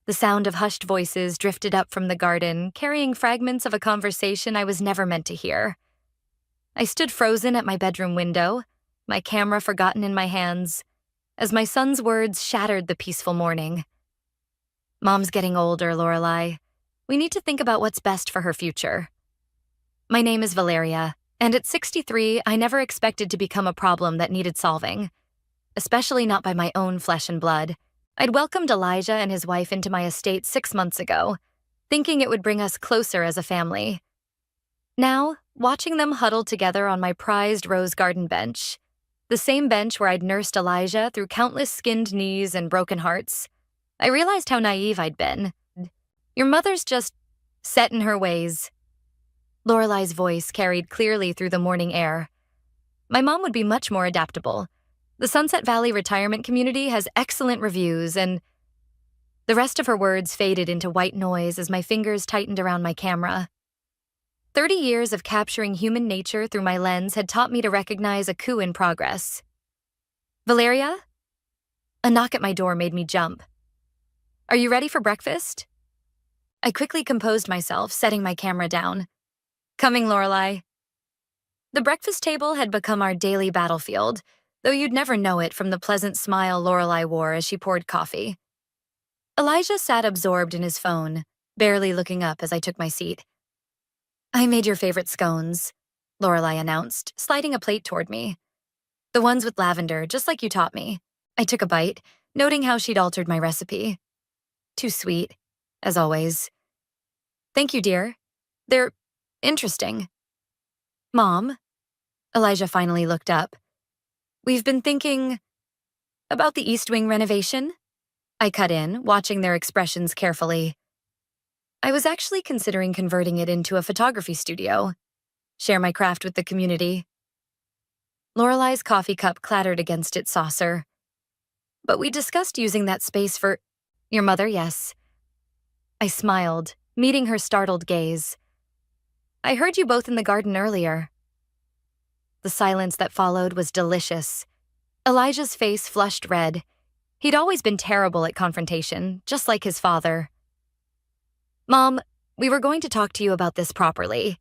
The sound of hushed voices drifted up from the garden, carrying fragments of a conversation I was never meant to hear. I stood frozen at my bedroom window, my camera forgotten in my hands, as my son's words shattered the peaceful morning. Mom's getting older, Lorelai. We need to think about what's best for her future. My name is Valeria, and at 63, I never expected to become a problem that needed solving, especially not by my own flesh and blood. I'd welcomed Elijah and his wife into my estate 6 months ago, thinking it would bring us closer as a family. Now, watching them huddled together on my prized rose garden bench, the same bench where I'd nursed Elijah through countless skinned knees and broken hearts, I realized how naive I'd been. Your mother's just set in her ways. Lorelai's voice carried clearly through the morning air. My mom would be much more adaptable. The Sunset Valley retirement community has excellent reviews, and the rest of her words faded into white noise as my fingers tightened around my camera. 30 years of capturing human nature through my lens had taught me to recognize a coup in progress. Valeria? A knock at my door made me jump. Are you ready for breakfast? I quickly composed myself, setting my camera down. Coming, Lorelai. The breakfast table had become our daily battlefield, though you'd never know it from the pleasant smile Lorelai wore as she poured coffee. Elijah sat absorbed in his phone, barely looking up as I took my seat. I made your favorite scones, Lorelai announced, sliding a plate toward me. The ones with lavender, just like you taught me. I took a bite, noting how she'd altered my recipe. Too sweet, as always. Thank you, dear. They're interesting. Mom, Elijah finally looked up. We've been thinking about the East Wing renovation. I cut in, watching their expressions carefully. I was actually considering converting it into a photography studio. Share my craft with the community. Lorelai's coffee cup clattered against its saucer. But we discussed using that space for your mother, yes. I smiled, meeting her startled gaze. I heard you both in the garden earlier. The silence that followed was delicious. Elijah's face flushed red. He'd always been terrible at confrontation, just like his father. Mom, we were going to talk to you about this properly,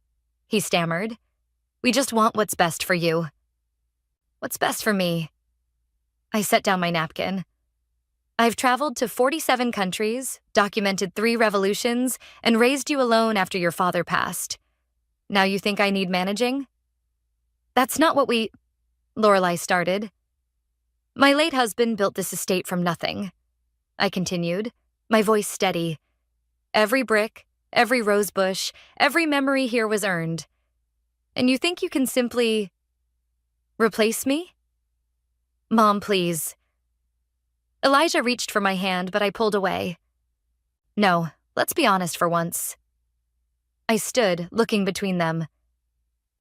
he stammered. We just want what's best for you. What's best for me? I set down my napkin. I've traveled to 47 countries, documented 3 revolutions, and raised you alone after your father passed. Now you think I need managing? That's not what Lorelai started. My late husband built this estate from nothing. I continued, my voice steady. Every brick, every rosebush, every memory here was earned. And you think you can simply replace me? Mom, please. Elijah reached for my hand, but I pulled away. No, let's be honest for once. I stood, looking between them.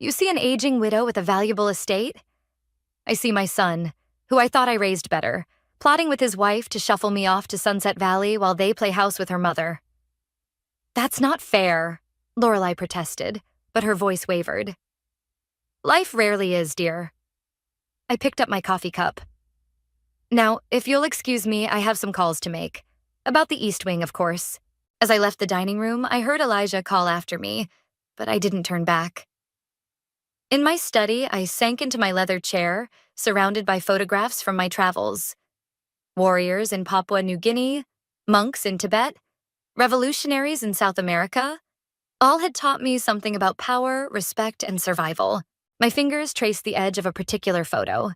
You see an aging widow with a valuable estate? I see my son, who I thought I raised better, plotting with his wife to shuffle me off to Sunset Valley while they play house with her mother. That's not fair, Lorelai protested, but her voice wavered. Life rarely is, dear. I picked up my coffee cup. Now, if you'll excuse me, I have some calls to make. About the East Wing, of course. As I left the dining room, I heard Elijah call after me, but I didn't turn back. In my study, I sank into my leather chair, surrounded by photographs from my travels. Warriors in Papua New Guinea, monks in Tibet, revolutionaries in South America. All had taught me something about power, respect, and survival. My fingers traced the edge of a particular photo.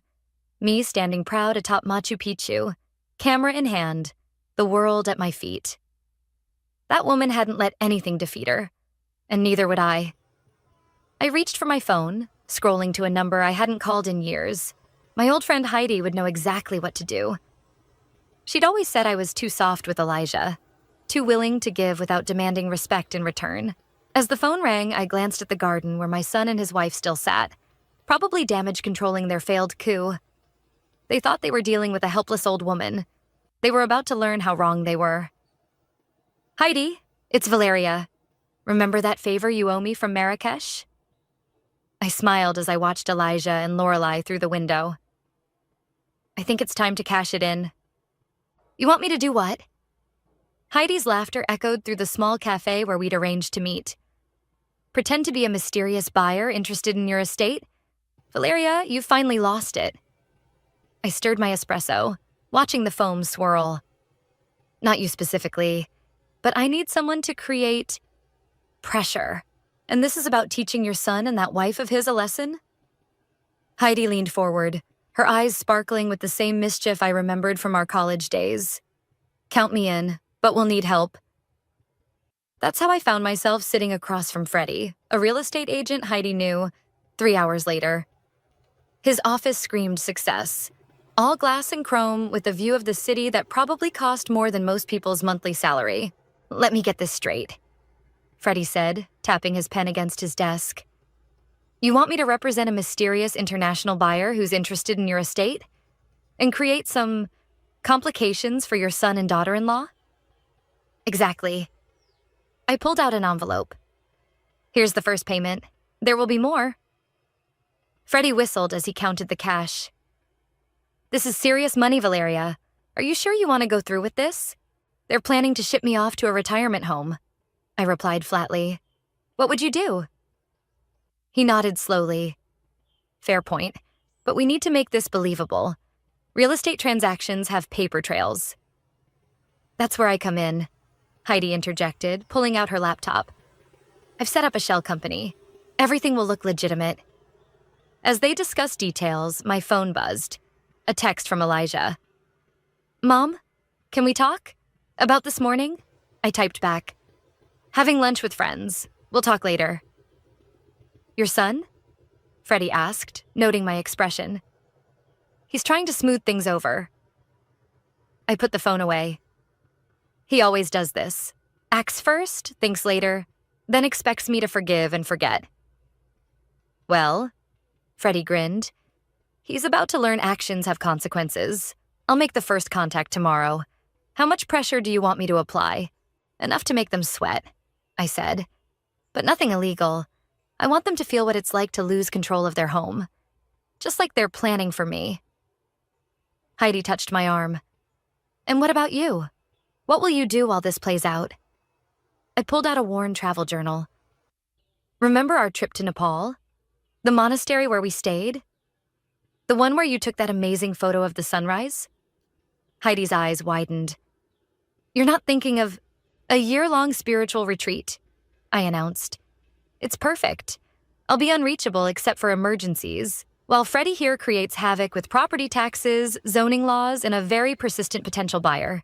Me standing proud atop Machu Picchu, camera in hand, the world at my feet. That woman hadn't let anything defeat her, and neither would I. I reached for my phone, scrolling to a number I hadn't called in years. My old friend Heidi would know exactly what to do. She'd always said I was too soft with Elijah, too willing to give without demanding respect in return. As the phone rang, I glanced at the garden where my son and his wife still sat, probably damage controlling their failed coup. They thought they were dealing with a helpless old woman. They were about to learn how wrong they were. Heidi, it's Valeria. Remember that favor you owe me from Marrakesh? I smiled as I watched Elijah and Lorelai through the window. I think it's time to cash it in. You want me to do what? Heidi's laughter echoed through the small cafe where we'd arranged to meet. Pretend to be a mysterious buyer interested in your estate? Valeria, you've finally lost it. I stirred my espresso, watching the foam swirl. Not you specifically, but I need someone to create pressure. And this is about teaching your son and that wife of his a lesson? Heidi leaned forward, her eyes sparkling with the same mischief I remembered from our college days. Count me in, but we'll need help. That's how I found myself sitting across from Freddie, a real estate agent Heidi knew, 3 hours later. His office screamed success. All glass and chrome with a view of the city that probably cost more than most people's monthly salary. Let me get this straight, Freddie said, tapping his pen against his desk. You want me to represent a mysterious international buyer who's interested in your estate? And create some complications for your son and daughter-in-law? Exactly. I pulled out an envelope. Here's the first payment. There will be more. Freddie whistled as he counted the cash. This is serious money, Valeria. Are you sure you want to go through with this? They're planning to ship me off to a retirement home. I replied flatly. What would you do? He nodded slowly. Fair point, but we need to make this believable. Real estate transactions have paper trails. That's where I come in, Heidi interjected, pulling out her laptop. I've set up a shell company. Everything will look legitimate. As they discussed details, my phone buzzed. A text from Elijah. Mom, can we talk? About this morning? I typed back. Having lunch with friends. We'll talk later. Your son? Freddie asked, noting my expression. He's trying to smooth things over. I put the phone away. He always does this. Acts first, thinks later, then expects me to forgive and forget. Well, Freddie grinned. He's about to learn actions have consequences. I'll make the first contact tomorrow. How much pressure do you want me to apply? Enough to make them sweat, I said. But nothing illegal. I want them to feel what it's like to lose control of their home. Just like they're planning for me. Heidi touched my arm. And what about you? What will you do while this plays out? I pulled out a worn travel journal. Remember our trip to Nepal? The monastery where we stayed? The one where you took that amazing photo of the sunrise? Heidi's eyes widened. You're not thinking of a year-long spiritual retreat, I announced. It's perfect. I'll be unreachable except for emergencies, while Freddie here creates havoc with property taxes, zoning laws, and a very persistent potential buyer.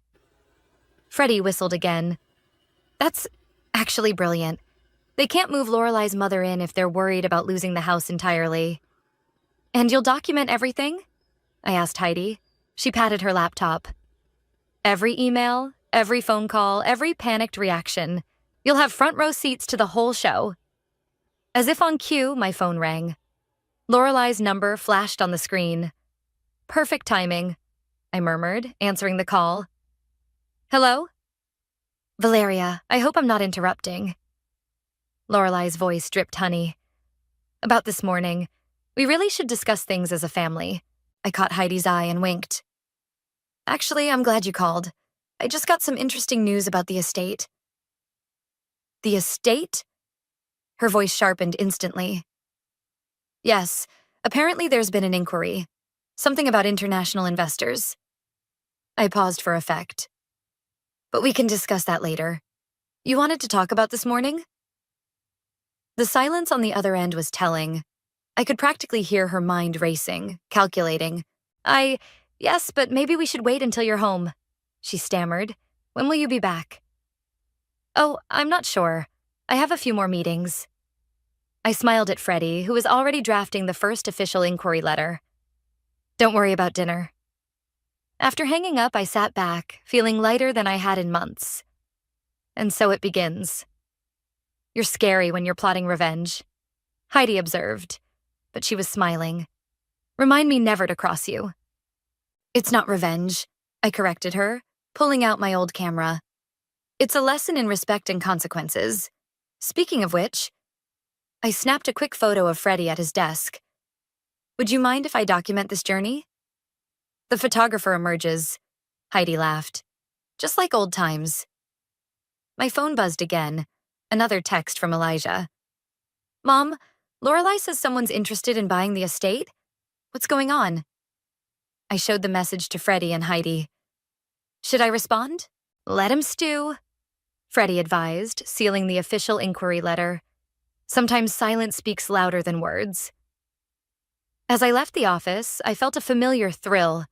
Freddie whistled again. That's actually brilliant. They can't move Lorelei's mother in if they're worried about losing the house entirely. And you'll document everything? I asked Heidi. She patted her laptop. Every email, every phone call, every panicked reaction. You'll have front row seats to the whole show. As if on cue, my phone rang. Lorelei's number flashed on the screen. Perfect timing, I murmured, answering the call. Hello? Valeria, I hope I'm not interrupting. Lorelei's voice dripped honey. About this morning, we really should discuss things as a family. I caught Heidi's eye and winked. Actually, I'm glad you called. I just got some interesting news about the estate. The estate? Her voice sharpened instantly. Yes, apparently there's been an inquiry. Something about international investors. I paused for effect. But we can discuss that later. You wanted to talk about this morning? The silence on the other end was telling. I could practically hear her mind racing, calculating. Yes, but maybe we should wait until you're home, she stammered. When will you be back? Oh, I'm not sure. I have a few more meetings. I smiled at Freddie, who was already drafting the first official inquiry letter. Don't worry about dinner. After hanging up, I sat back, feeling lighter than I had in months. And so it begins. You're scary when you're plotting revenge, Heidi observed, but she was smiling. Remind me never to cross you. It's not revenge, I corrected her, pulling out my old camera. It's a lesson in respect and consequences. Speaking of which, I snapped a quick photo of Freddie at his desk. Would you mind if I document this journey? The photographer emerges. Heidi laughed. Just like old times. My phone buzzed again. Another text from Elijah. Mom, Lorelai says someone's interested in buying the estate. What's going on? I showed the message to Freddie and Heidi. Should I respond? Let him stew, Freddie advised, sealing the official inquiry letter. Sometimes silence speaks louder than words. As I left the office, I felt a familiar thrill,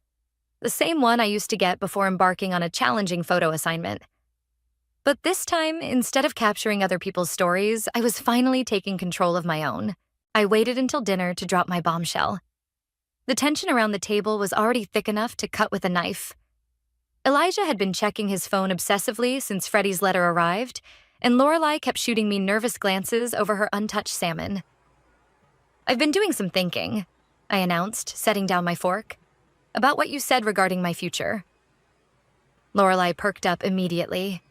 the same one I used to get before embarking on a challenging photo assignment. But this time, instead of capturing other people's stories, I was finally taking control of my own. I waited until dinner to drop my bombshell. The tension around the table was already thick enough to cut with a knife. Elijah had been checking his phone obsessively since Freddie's letter arrived, and Lorelai kept shooting me nervous glances over her untouched salmon. I've been doing some thinking, I announced, setting down my fork, about what you said regarding my future. Lorelai perked up immediately.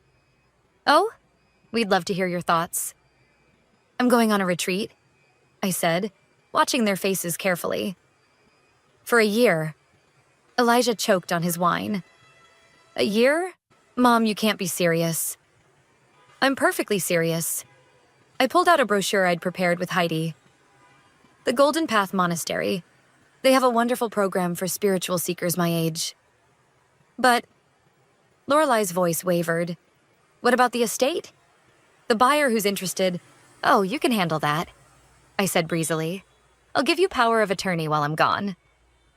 Oh? We'd love to hear your thoughts. I'm going on a retreat, I said, watching their faces carefully. For a year. Elijah choked on his wine. A year? Mom, you can't be serious. I'm perfectly serious. I pulled out a brochure I'd prepared with Heidi. The Golden Path Monastery. They have a wonderful program for spiritual seekers my age. But Lorelai's voice wavered. What about the estate? The buyer who's interested. Oh, you can handle that, I said breezily. I'll give you power of attorney while I'm gone.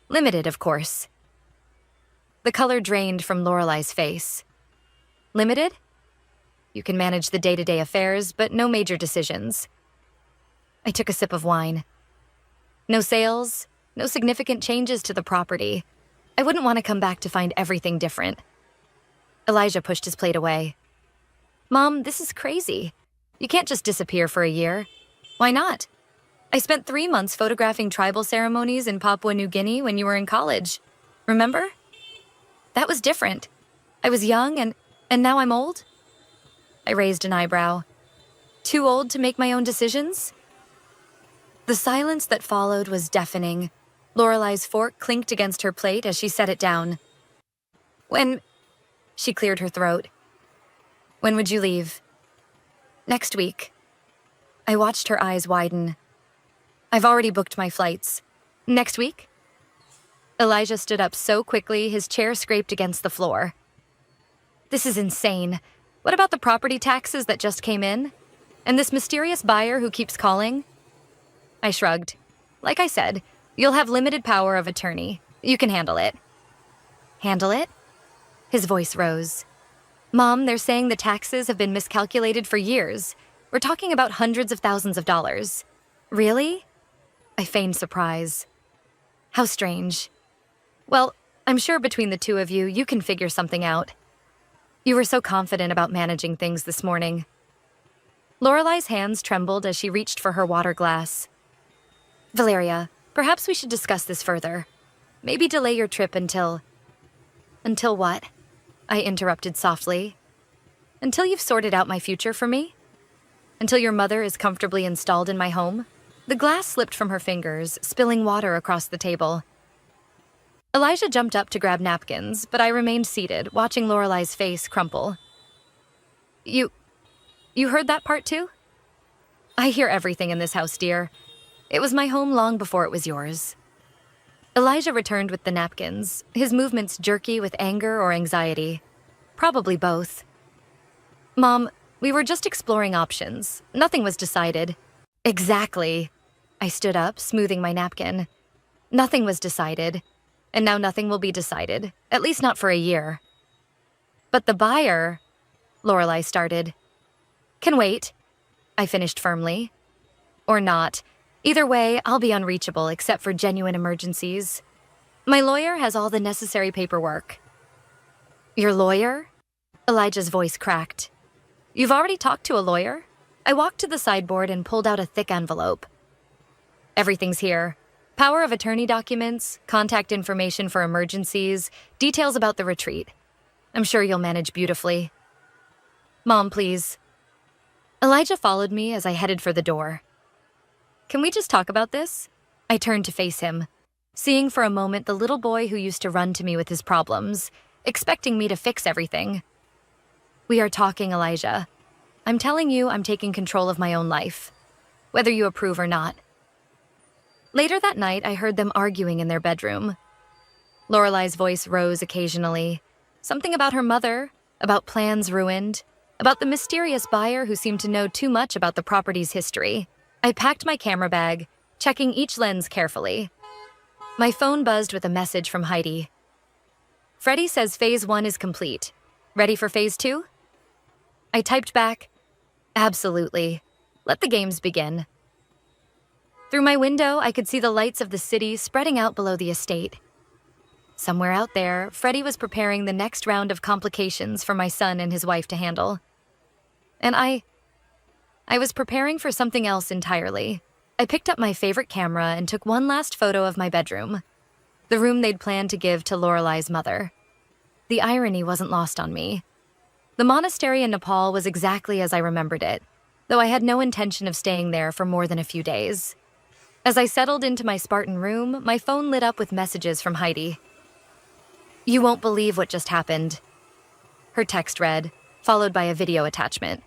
Limited, of course. The color drained from Lorelai's face. Limited? You can manage the day-to-day affairs, but no major decisions. I took a sip of wine. No sales, no significant changes to the property. I wouldn't want to come back to find everything different. Elijah pushed his plate away. Mom, this is crazy. You can't just disappear for a year. Why not? I spent 3 months photographing tribal ceremonies in Papua New Guinea when you were in college. Remember? That was different. I was young and now I'm old? I raised an eyebrow. Too old to make my own decisions? The silence that followed was deafening. Lorelai's fork clinked against her plate as she set it down. She cleared her throat. When would you leave? Next week. I watched her eyes widen. I've already booked my flights. Next week? Elijah stood up so quickly his chair scraped against the floor. This is insane. What about the property taxes that just came in? And this mysterious buyer who keeps calling? I shrugged. Like I said, you'll have limited power of attorney. You can handle it. Handle it? His voice rose. Mom, they're saying the taxes have been miscalculated for years. We're talking about hundreds of thousands of dollars. Really? I feigned surprise. How strange. Well, I'm sure between the two of you, you can figure something out. You were so confident about managing things this morning. Lorelai's hands trembled as she reached for her water glass. Valeria, perhaps we should discuss this further. Maybe delay your trip until... Until what? I interrupted softly. Until you've sorted out my future for me? Until your mother is comfortably installed in my home? The glass slipped from her fingers, spilling water across the table. Elijah jumped up to grab napkins, but I remained seated, watching Lorelai's face crumple. You heard that part too? I hear everything in this house, dear. It was my home long before it was yours. Elijah returned with the napkins, his movements jerky with anger or anxiety. Probably both. Mom, we were just exploring options. Nothing was decided. Exactly. I stood up, smoothing my napkin. Nothing was decided. And now nothing will be decided, at least not for a year. But the buyer, Lorelai started. Can wait, I finished firmly. Or not. Either way, I'll be unreachable except for genuine emergencies. My lawyer has all the necessary paperwork. Your lawyer? Elijah's voice cracked. You've already talked to a lawyer? I walked to the sideboard and pulled out a thick envelope. Everything's here. Power of attorney documents, contact information for emergencies, details about the retreat. I'm sure you'll manage beautifully. Mom, please. Elijah followed me as I headed for the door. Can we just talk about this? I turned to face him, seeing for a moment the little boy who used to run to me with his problems, expecting me to fix everything. We are talking, Elijah. I'm telling you I'm taking control of my own life, whether you approve or not. Later that night, I heard them arguing in their bedroom. Lorelai's voice rose occasionally. Something about her mother, about plans ruined, about the mysterious buyer who seemed to know too much about the property's history. I packed my camera bag, checking each lens carefully. My phone buzzed with a message from Heidi. Freddie says Phase 1 is complete. Ready for Phase 2? I typed back, absolutely. Let the games begin. Through my window, I could see the lights of the city spreading out below the estate. Somewhere out there, Freddie was preparing the next round of complications for my son and his wife to handle. And I was preparing for something else entirely. I picked up my favorite camera and took one last photo of my bedroom, the room they'd planned to give to Lorelai's mother. The irony wasn't lost on me. The monastery in Nepal was exactly as I remembered it, though I had no intention of staying there for more than a few days. As I settled into my Spartan room, my phone lit up with messages from Heidi. You won't believe what just happened. Her text read, followed by a video attachment.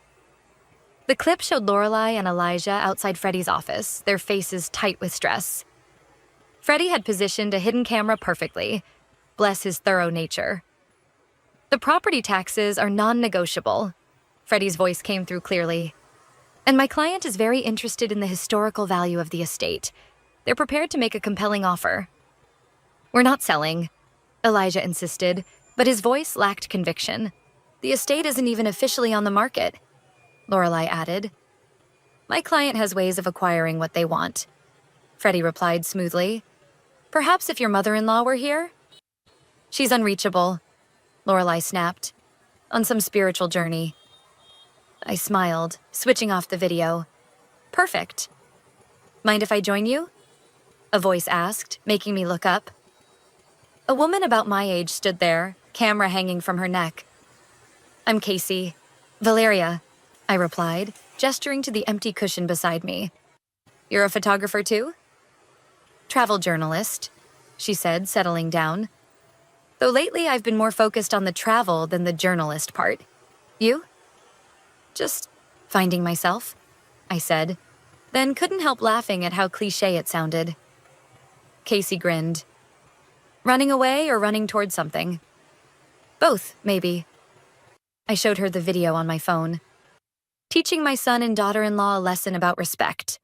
The clip showed Lorelai and Elijah outside Freddie's office, their faces tight with stress. Freddie had positioned a hidden camera perfectly. Bless his thorough nature. The property taxes are non-negotiable. Freddie's voice came through clearly. And my client is very interested in the historical value of the estate. They're prepared to make a compelling offer. We're not selling, Elijah insisted, but his voice lacked conviction. The estate isn't even officially on the market, Lorelai added. My client has ways of acquiring what they want, Freddie replied smoothly. Perhaps if your mother-in-law were here? She's unreachable, Lorelai snapped. On some spiritual journey. I smiled, switching off the video. Perfect. Mind if I join you? A voice asked, making me look up. A woman about my age stood there, camera hanging from her neck. I'm Casey. Valeria, I replied, gesturing to the empty cushion beside me. You're a photographer too? Travel journalist, she said, settling down. Though lately I've been more focused on the travel than the journalist part. You? Just finding myself, I said, then couldn't help laughing at how cliché it sounded. Casey grinned. Running away or running towards something? Both, maybe. I showed her the video on my phone. Teaching my son and daughter-in-law a lesson about respect.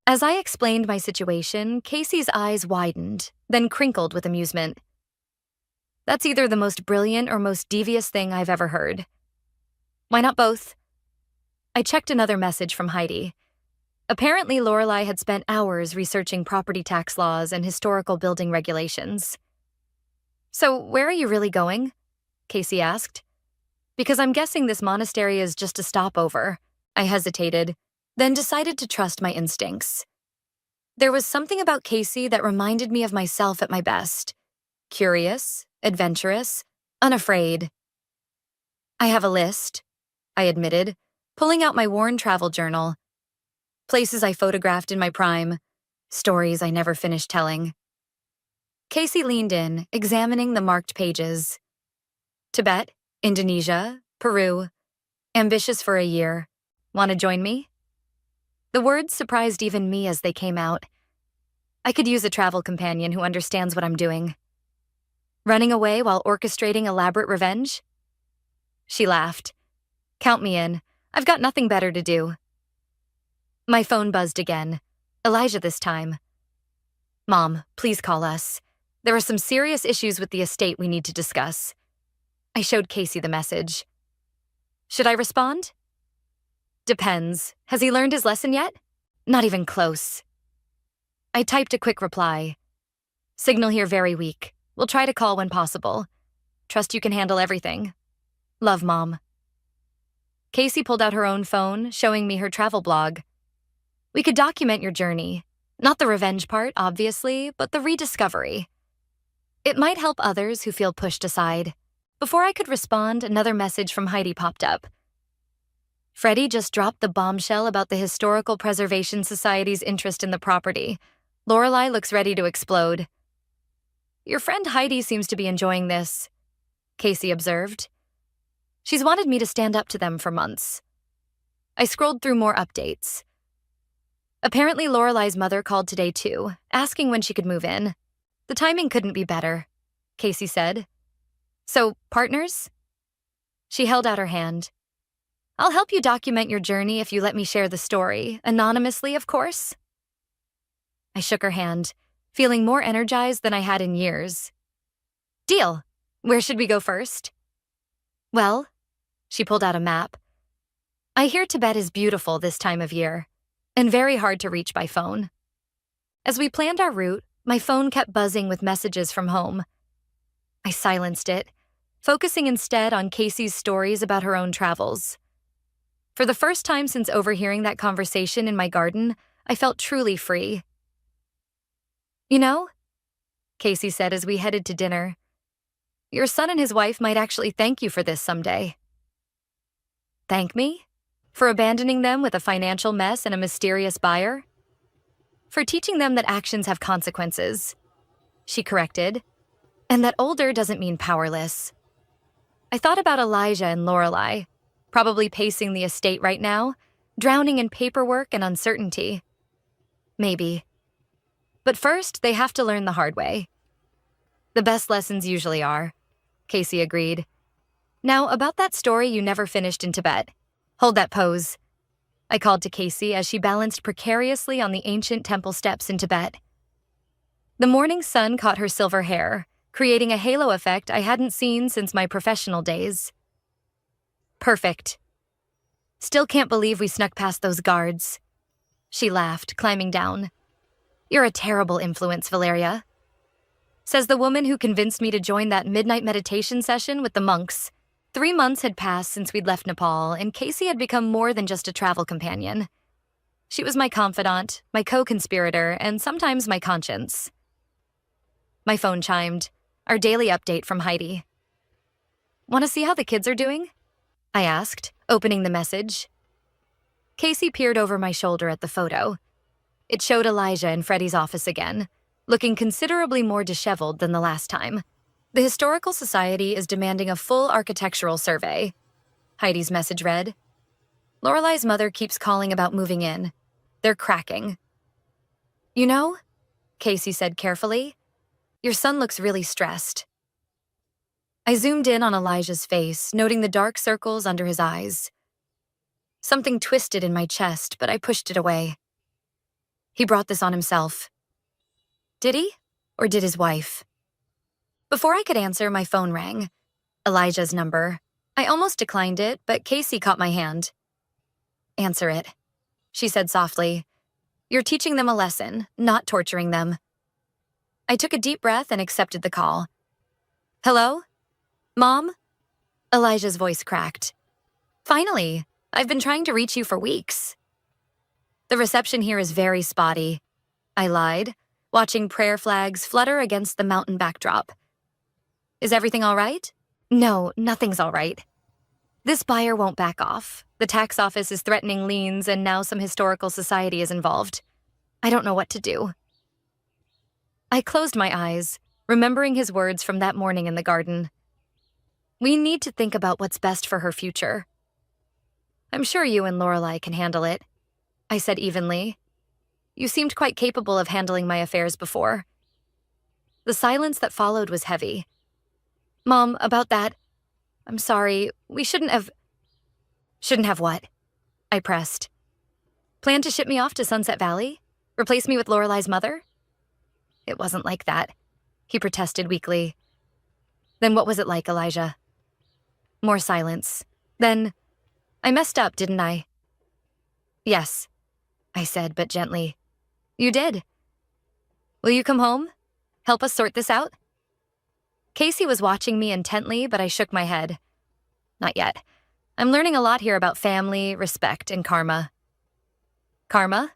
As I explained my situation, Casey's eyes widened, then crinkled with amusement. That's either the most brilliant or most devious thing I've ever heard. Why not both? I checked another message from Heidi. Apparently, Lorelai had spent hours researching property tax laws and historical building regulations. So, where are you really going? Casey asked. Because I'm guessing this monastery is just a stopover. I hesitated, then decided to trust my instincts. There was something about Casey that reminded me of myself at my best. Curious, adventurous, unafraid. I have a list, I admitted, pulling out my worn travel journal. Places I photographed in my prime, stories I never finished telling. Casey leaned in, examining the marked pages. Tibet, Indonesia, Peru. Ambitious for a year. Want to join me? The words surprised even me as they came out. I could use a travel companion who understands what I'm doing. Running away while orchestrating elaborate revenge? She laughed. Count me in. I've got nothing better to do. My phone buzzed again. Elijah this time. Mom, please call us. There are some serious issues with the estate we need to discuss. I showed Casey the message. Should I respond? Depends. Has he learned his lesson yet? Not even close. I typed a quick reply. Signal here very weak. We'll try to call when possible. Trust you can handle everything. Love, Mom. Casey pulled out her own phone, showing me her travel blog. We could document your journey. Not the revenge part, obviously, but the rediscovery. It might help others who feel pushed aside. Before I could respond, another message from Heidi popped up. Freddie just dropped the bombshell about the Historical Preservation Society's interest in the property. Lorelai looks ready to explode. Your friend Heidi seems to be enjoying this, Casey observed. She's wanted me to stand up to them for months. I scrolled through more updates. Apparently, Lorelai's mother called today too, asking when she could move in. The timing couldn't be better, Casey said. So, partners? She held out her hand. I'll help you document your journey if you let me share the story, anonymously, of course. I shook her hand, feeling more energized than I had in years. Deal. Where should we go first? Well, she pulled out a map. I hear Tibet is beautiful this time of year, and very hard to reach by phone. As we planned our route, my phone kept buzzing with messages from home. I silenced it, focusing instead on Casey's stories about her own travels. For the first time since overhearing that conversation in my garden, I felt truly free. You know, Casey said as we headed to dinner, your son and his wife might actually thank you for this someday. Thank me? For abandoning them with a financial mess and a mysterious buyer? For teaching them that actions have consequences, she corrected, and that older doesn't mean powerless. I thought about Elijah and Lorelai, probably pacing the estate right now, drowning in paperwork and uncertainty. Maybe. But first, they have to learn the hard way. The best lessons usually are, Casey agreed. Now, about that story you never finished in Tibet. Hold that pose, I called to Casey as she balanced precariously on the ancient temple steps in Tibet. The morning sun caught her silver hair, creating a halo effect I hadn't seen since my professional days. Perfect. Still can't believe we snuck past those guards. She laughed, climbing down. You're a terrible influence, Valeria. Says the woman who convinced me to join that midnight meditation session with the monks. 3 months had passed since we'd left Nepal, and Casey had become more than just a travel companion. She was my confidant, my co-conspirator, and sometimes my conscience. My phone chimed, our daily update from Heidi. Want to see how the kids are doing? I asked, opening the message. Casey peered over my shoulder at the photo. It showed Elijah in Freddie's office again, looking considerably more disheveled than the last time. The Historical Society is demanding a full architectural survey, Heidi's message read. Lorelai's mother keeps calling about moving in. They're cracking. You know, Casey said carefully, your son looks really stressed. I zoomed in on Elijah's face, noting the dark circles under his eyes. Something twisted in my chest, but I pushed it away. He brought this on himself. Did he? Or did his wife? Before I could answer, my phone rang. Elijah's number. I almost declined it, but Casey caught my hand. Answer it, she said softly. You're teaching them a lesson, not torturing them. I took a deep breath and accepted the call. Hello? Mom? Elijah's voice cracked. Finally, I've been trying to reach you for weeks. The reception here is very spotty, I lied, watching prayer flags flutter against the mountain backdrop. Is everything all right? No, nothing's all right. This buyer won't back off. The tax office is threatening liens, and now some historical society is involved. I don't know what to do. I closed my eyes, remembering his words from that morning in the garden. We need to think about what's best for her future. I'm sure you and Lorelai can handle it, I said evenly. You seemed quite capable of handling my affairs before. The silence that followed was heavy. Mom, about that, I'm sorry, we shouldn't have... Shouldn't have what? I pressed. Plan to ship me off to Sunset Valley? Replace me with Lorelai's mother? It wasn't like that, he protested weakly. Then what was it like, Elijah? More silence. Then, I messed up, didn't I? Yes, I said, but gently. You did. Will you come home? Help us sort this out? Casey was watching me intently, but I shook my head. Not yet. I'm learning a lot here about family, respect, and karma. Karma?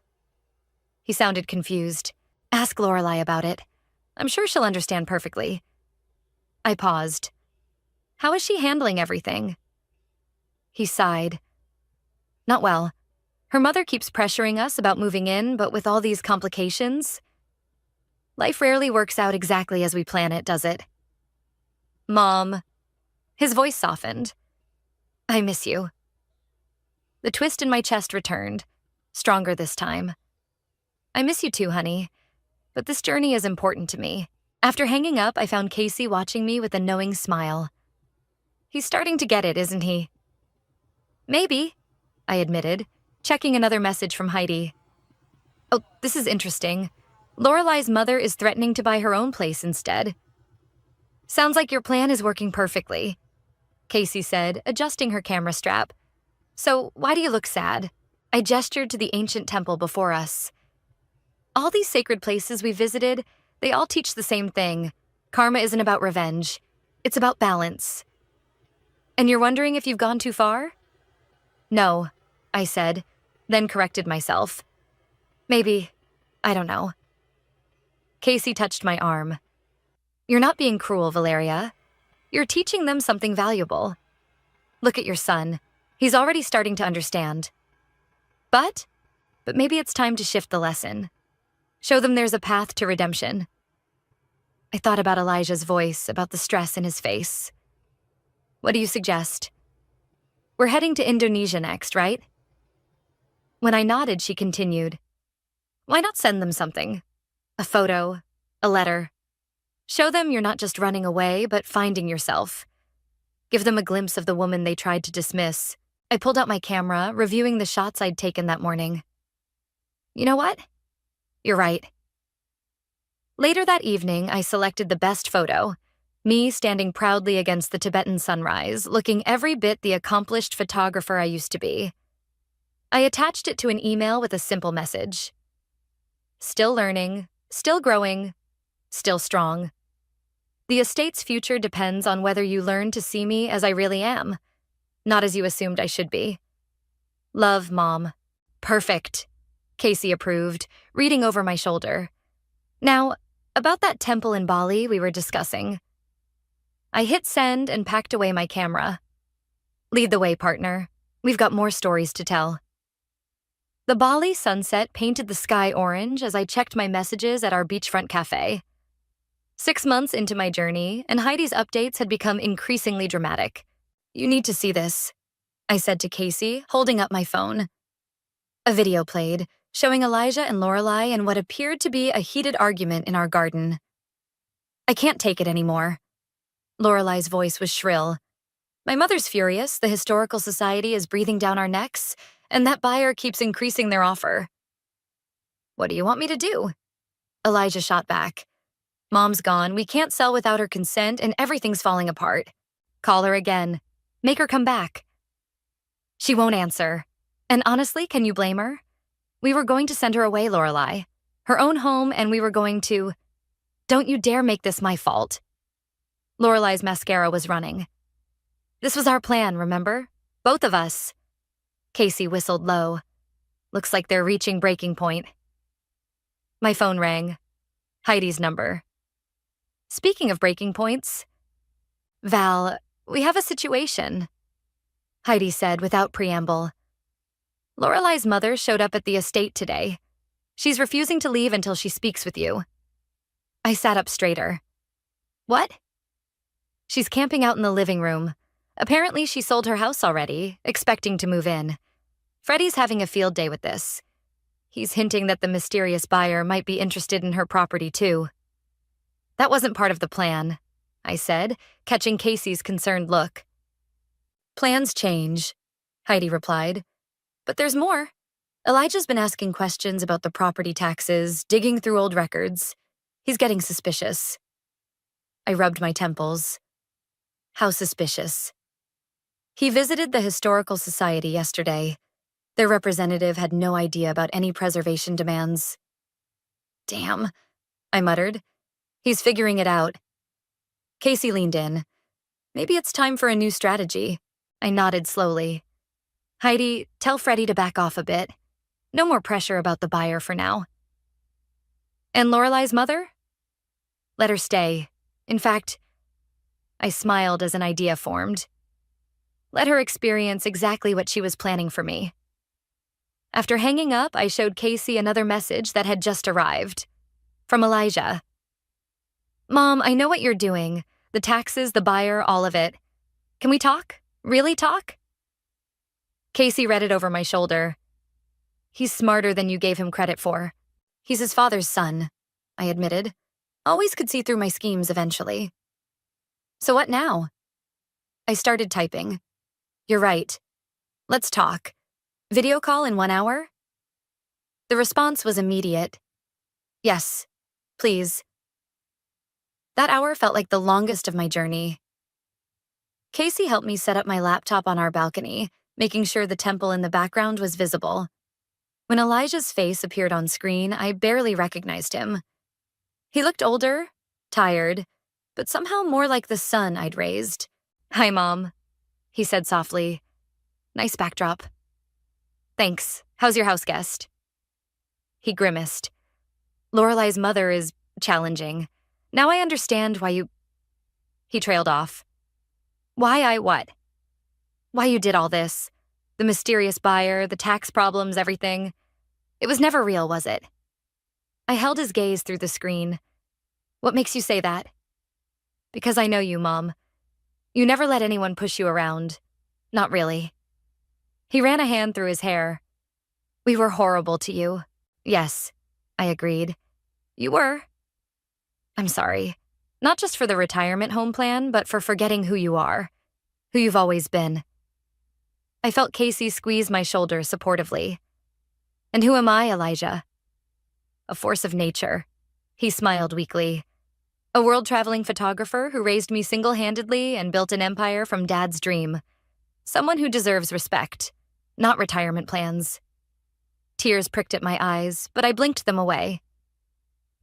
He sounded confused. Ask Lorelai about it. I'm sure she'll understand perfectly. I paused. How is she handling everything? He sighed. Not well. Her mother keeps pressuring us about moving in, but with all these complications... Life rarely works out exactly as we plan it, does it? Mom. His voice softened. I miss you. The twist in my chest returned, stronger this time. I miss you too, honey, but this journey is important to me. After hanging up, I found Casey watching me with a knowing smile. He's starting to get it, isn't he? Maybe, I admitted, checking another message from Heidi. Oh, this is interesting. Lorelai's mother is threatening to buy her own place instead. Sounds like your plan is working perfectly, Casey said, adjusting her camera strap. So why do you look sad? I gestured to the ancient temple before us. All these sacred places we visited, they all teach the same thing. Karma isn't about revenge. It's about balance. And you're wondering if you've gone too far? No, I said, then corrected myself. Maybe, I don't know. Casey touched my arm. You're not being cruel, Valeria. You're teaching them something valuable. Look at your son. He's already starting to understand. But maybe it's time to shift the lesson. Show them there's a path to redemption. I thought about Elijah's voice, about the stress in his face. What do you suggest? We're heading to Indonesia next, right? When I nodded, she continued. Why not send them something? A photo, a letter. Show them you're not just running away, but finding yourself. Give them a glimpse of the woman they tried to dismiss. I pulled out my camera, reviewing the shots I'd taken that morning. You know what? You're right. Later that evening, I selected the best photo, me standing proudly against the Tibetan sunrise, looking every bit the accomplished photographer I used to be. I attached it to an email with a simple message. Still learning, still growing, still strong. The estate's future depends on whether you learn to see me as I really am, not as you assumed I should be. Love, Mom. Perfect, Casey approved, reading over my shoulder. Now, about that temple in Bali we were discussing. I hit send and packed away my camera. Lead the way, partner. We've got more stories to tell. The Bali sunset painted the sky orange as I checked my messages at our beachfront cafe. 6 months into my journey, and Heidi's updates had become increasingly dramatic. You need to see this, I said to Casey, holding up my phone. A video played, showing Elijah and Lorelai in what appeared to be a heated argument in our garden. I can't take it anymore. Lorelai's voice was shrill. My mother's furious, the Historical Society is breathing down our necks, and that buyer keeps increasing their offer. What do you want me to do? Elijah shot back. Mom's gone, we can't sell without her consent, and everything's falling apart. Call her again. Make her come back. She won't answer. And honestly, can you blame her? We were going to send her away, Lorelai. Her own home, and we were going to... Don't you dare make this my fault. Lorelai's mascara was running. This was our plan, remember? Both of us. Casey whistled low. Looks like they're reaching breaking point. My phone rang. Heidi's number. Speaking of breaking points... Val, we have a situation, Heidi said without preamble. Lorelai's mother showed up at the estate today. She's refusing to leave until she speaks with you. I sat up straighter. What? She's camping out in the living room. Apparently she sold her house already, expecting to move in. Freddie's having a field day with this. He's hinting that the mysterious buyer might be interested in her property too. That wasn't part of the plan, I said, catching Casey's concerned look. Plans change, Heidi replied. But there's more. Elijah's been asking questions about the property taxes, digging through old records. He's getting suspicious. I rubbed my temples. How suspicious? He visited the Historical Society yesterday. Their representative had no idea about any preservation demands. Damn, I muttered. He's figuring it out. Casey leaned in. Maybe it's time for a new strategy. I nodded slowly. Heidi, tell Freddie to back off a bit. No more pressure about the buyer for now. And Lorelai's mother? Let her stay. In fact, I smiled as an idea formed. Let her experience exactly what she was planning for me. After hanging up, I showed Casey another message that had just arrived. From Elijah. Mom, I know what you're doing. The taxes, the buyer, all of it. Can we talk? Really talk? Casey read it over my shoulder. He's smarter than you gave him credit for. He's his father's son, I admitted. Always could see through my schemes eventually. So what now? I started typing. You're right. Let's talk. Video call in 1 hour? The response was immediate. Yes, please. That hour felt like the longest of my journey. Casey helped me set up my laptop on our balcony, making sure the temple in the background was visible. When Elijah's face appeared on screen, I barely recognized him. He looked older, tired, but somehow more like the son I'd raised. Hi, Mom, he said softly. Nice backdrop. Thanks. How's your house guest? He grimaced. Lorelai's mother is challenging. Now I understand why you... He trailed off. Why I what? Why you did all this. The mysterious buyer, the tax problems, everything. It was never real, was it? I held his gaze through the screen. What makes you say that? Because I know you, Mom. You never let anyone push you around. Not really. He ran a hand through his hair. We were horrible to you. Yes, I agreed. You were. I'm sorry. Not just for the retirement home plan, but for forgetting who you are. Who you've always been. I felt Casey squeeze my shoulder supportively. And who am I, Elijah? A force of nature. He smiled weakly. A world-traveling photographer who raised me single-handedly and built an empire from Dad's dream. Someone who deserves respect, not retirement plans. Tears pricked at my eyes, but I blinked them away.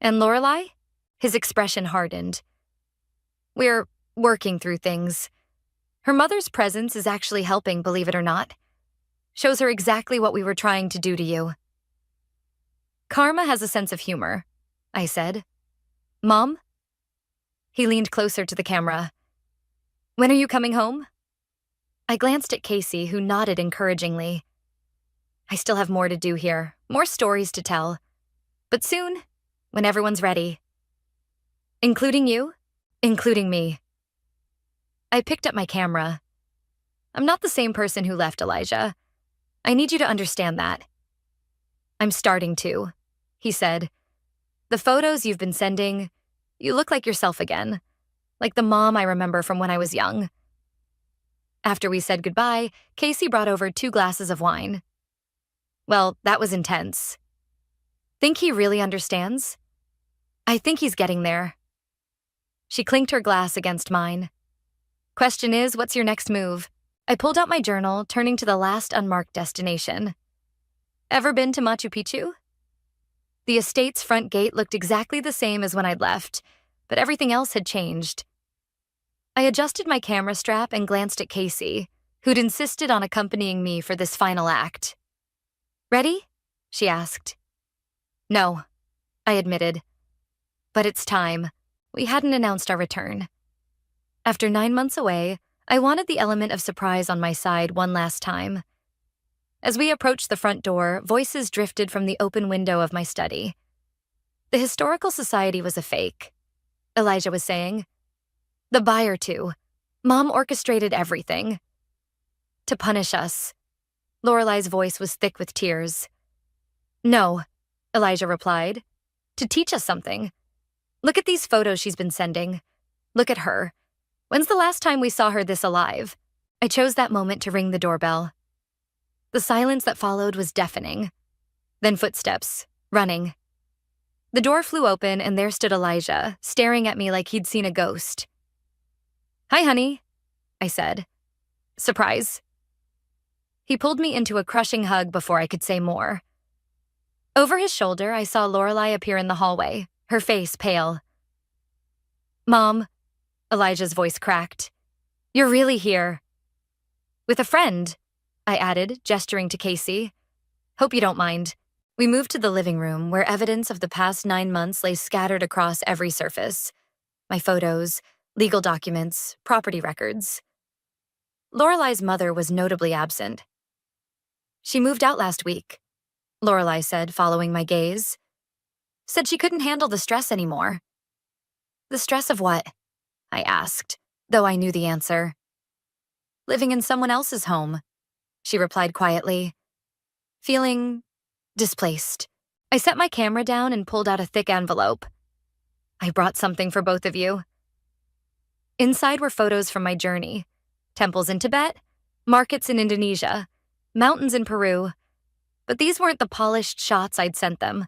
And Lorelai? His expression hardened. We're working through things. Her mother's presence is actually helping, believe it or not. Shows her exactly what we were trying to do to you. Karma has a sense of humor, I said. Mom? He leaned closer to the camera. When are you coming home? I glanced at Casey, who nodded encouragingly. I still have more to do here, more stories to tell. But soon, when everyone's ready. Including you? Including me. I picked up my camera. I'm not the same person who left, Elijah. I need you to understand that. I'm starting to, he said. The photos you've been sending, you look like yourself again. Like the mom I remember from when I was young. After we said goodbye, Casey brought over 2 glasses of wine. Well, that was intense. Think he really understands? I think he's getting there. She clinked her glass against mine. Question is, what's your next move? I pulled out my journal, turning to the last unmarked destination. Ever been to Machu Picchu? The estate's front gate looked exactly the same as when I'd left, but everything else had changed. I adjusted my camera strap and glanced at Casey, who'd insisted on accompanying me for this final act. Ready? She asked. No, I admitted. But it's time. We hadn't announced our return. After 9 months away, I wanted the element of surprise on my side one last time. As we approached the front door, voices drifted from the open window of my study. The Historical Society was a fake, Elijah was saying. The buyer too. Mom orchestrated everything. To punish us. Lorelai's voice was thick with tears. No, Elijah replied. To teach us something. Look at these photos she's been sending. Look at her. When's the last time we saw her this alive? I chose that moment to ring the doorbell. The silence that followed was deafening. Then footsteps, running. The door flew open and there stood Elijah, staring at me like he'd seen a ghost. Hi, honey, I said. Surprise. He pulled me into a crushing hug before I could say more. Over his shoulder, I saw Lorelai appear in the hallway, her face pale. Mom, Elijah's voice cracked. You're really here. With a friend, I added, gesturing to Casey. Hope you don't mind. We moved to the living room, where evidence of the past 9 months lay scattered across every surface. My photos, legal documents, property records. Lorelai's mother was notably absent. She moved out last week, Lorelai said, following my gaze. Said she couldn't handle the stress anymore. The stress of what? I asked, though I knew the answer. Living in someone else's home. she replied quietly, feeling displaced. I set my camera down and pulled out a thick envelope. I brought something for both of you. Inside were photos from my journey: temples in Tibet, markets in Indonesia, mountains in Peru. But these weren't the polished shots I'd sent them.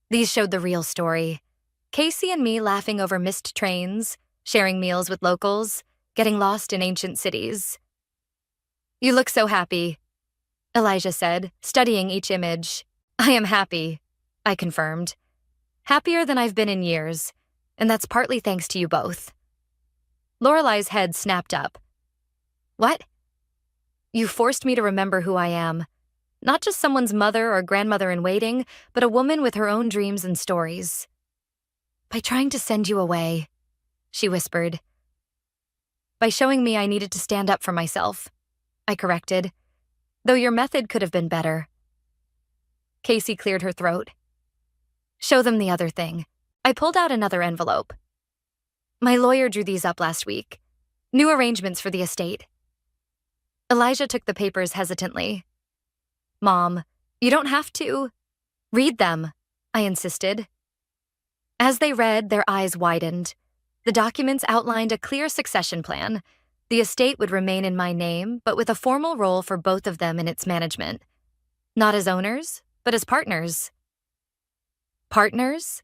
These showed the real story. Casey and me laughing over missed trains, sharing meals with locals, getting lost in ancient cities. "You look so happy," Elijah said, studying each image. "I am happy," I confirmed. "Happier than I've been in years, and that's partly thanks to you both." Lorelai's head snapped up. "What?" "You forced me to remember who I am. Not just someone's mother or grandmother-in-waiting, but a woman with her own dreams and stories." "By trying to send you away," she whispered. "By showing me I needed to stand up for myself," I corrected, "though your method could have been better." Casey cleared her throat. "Show them the other thing." I pulled out another envelope. "My lawyer drew these up last week. New arrangements for the estate." Elijah took the papers hesitantly. "Mom, you don't have to." "Read them," I insisted. As they read, their eyes widened. The documents outlined a clear succession plan. The estate would remain in my name, but with a formal role for both of them in its management. Not as owners, but as partners. "Partners?"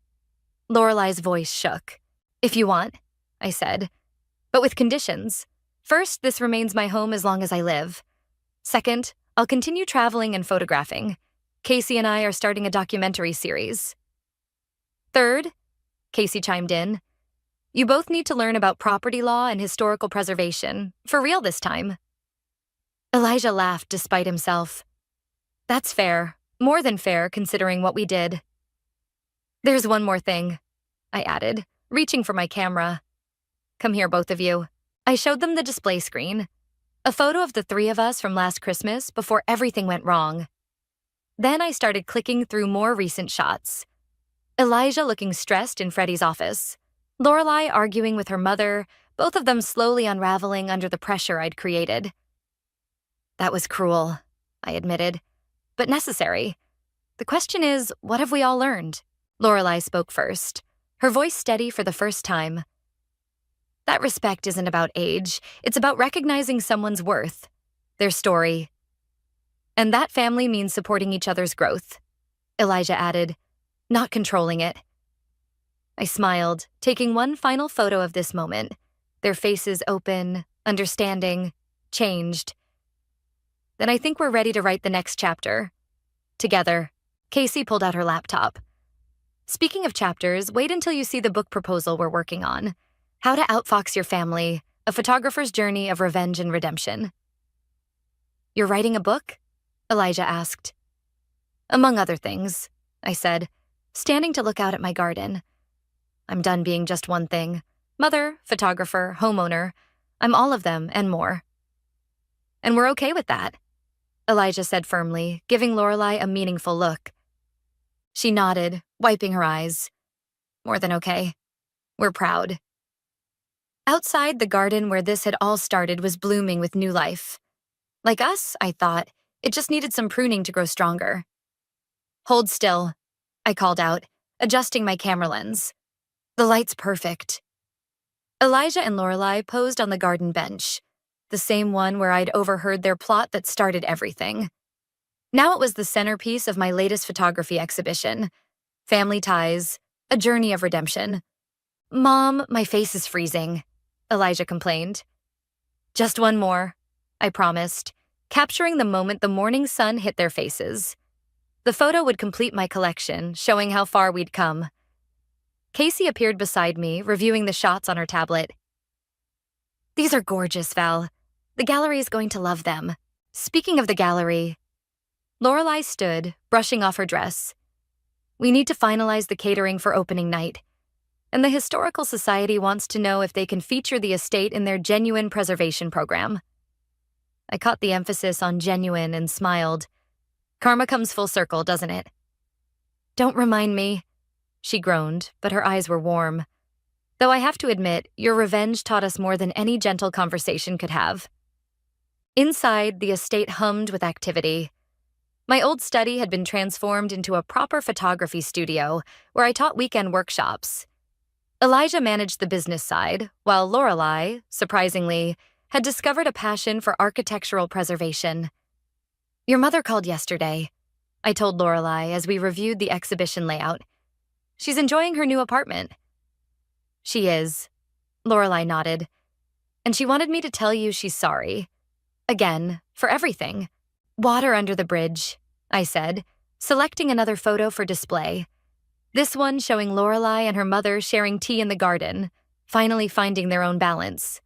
Lorelai's voice shook. "If you want," I said, "but with conditions. First, this remains my home as long as I live. Second, I'll continue traveling and photographing. Casey and I are starting a documentary series. Third," Casey chimed in, "you both need to learn about property law and historical preservation, for real this time." Elijah laughed despite himself. "That's fair, more than fair considering what we did." "There's one more thing," I added, reaching for my camera. "Come here, both of you." I showed them the display screen, a photo of the three of us from last Christmas before everything went wrong. Then I started clicking through more recent shots. Elijah looking stressed in Freddie's office, Lorelai arguing with her mother, both of them slowly unraveling under the pressure I'd created. "That was cruel," I admitted, "but necessary. The question is, what have we all learned?" Lorelai spoke first, her voice steady for the first time. "That respect isn't about age, it's about recognizing someone's worth, their story. And that family means supporting each other's growth," Elijah added, "not controlling it." I smiled, taking one final photo of this moment, their faces open, understanding, changed. "Then I think we're ready to write the next chapter. Together." Casey pulled out her laptop. "Speaking of chapters, wait until you see the book proposal we're working on. How to Outfox Your Family, A Photographer's Journey of Revenge and Redemption." "You're writing a book?" Elijah asked. "Among other things," I said, standing to look out at my garden. "I'm done being just one thing. Mother, photographer, homeowner. I'm all of them and more." "And we're okay with that," Elijah said firmly, giving Lorelai a meaningful look. She nodded, wiping her eyes. "More than okay. We're proud." Outside, the garden where this had all started was blooming with new life. Like us, I thought, it just needed some pruning to grow stronger. "Hold still," I called out, adjusting my camera lens. "The light's perfect." Elijah and Lorelai posed on the garden bench, the same one where I'd overheard their plot that started everything. Now it was the centerpiece of my latest photography exhibition, Family Ties, A Journey of Redemption. "Mom, my face is freezing," Elijah complained. "Just one more," I promised, capturing the moment the morning sun hit their faces. The photo would complete my collection, showing how far we'd come. Casey appeared beside me, reviewing the shots on her tablet. "These are gorgeous, Val. The gallery is going to love them." Speaking of the gallery, Lorelai stood, brushing off her dress. "We need to finalize the catering for opening night. And the Historical Society wants to know if they can feature the estate in their genuine preservation program." I caught the emphasis on genuine and smiled. Karma comes full circle, doesn't it? "Don't remind me," she groaned, but her eyes were warm. "Though I have to admit, your revenge taught us more than any gentle conversation could have." Inside, the estate hummed with activity. My old study had been transformed into a proper photography studio where I taught weekend workshops. Elijah managed the business side, while Lorelei, surprisingly, had discovered a passion for architectural preservation. "Your mother called yesterday," I told Lorelei as we reviewed the exhibition layout. "She's enjoying her new apartment." "She is," Lorelei nodded. "And she wanted me to tell you she's sorry. Again, for everything." "Water under the bridge," I said, selecting another photo for display. This one showing Lorelei and her mother sharing tea in the garden, finally finding their own balance.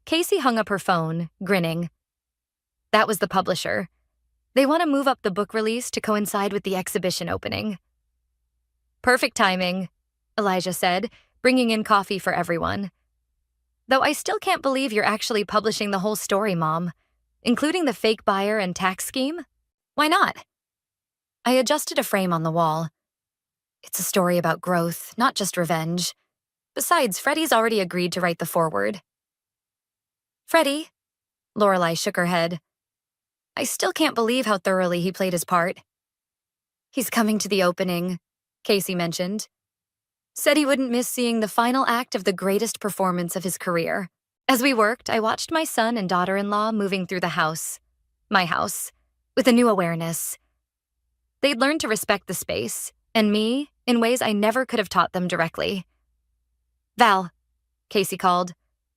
Casey hung up her phone, grinning. That was the publisher. They want to move up the book release to coincide with the exhibition opening. "Perfect timing," Elijah said, bringing in coffee for everyone. "Though I still can't believe you're actually publishing the whole story, Mom, including the fake buyer and tax scheme. Why not?" I adjusted a frame on the wall. "It's a story about growth, not just revenge. Besides, Freddie's already agreed to write the foreword." "Freddie?" Lorelei shook her head. "I still can't believe how thoroughly he played his part." "He's coming to the opening," Casey mentioned. "Said he wouldn't miss seeing the final act of the greatest performance of his career." As we worked, I watched my son and daughter-in-law moving through the house, my house, with a new awareness. They'd learned to respect the space, and me, in ways I never could have taught them directly. "Val," Casey called,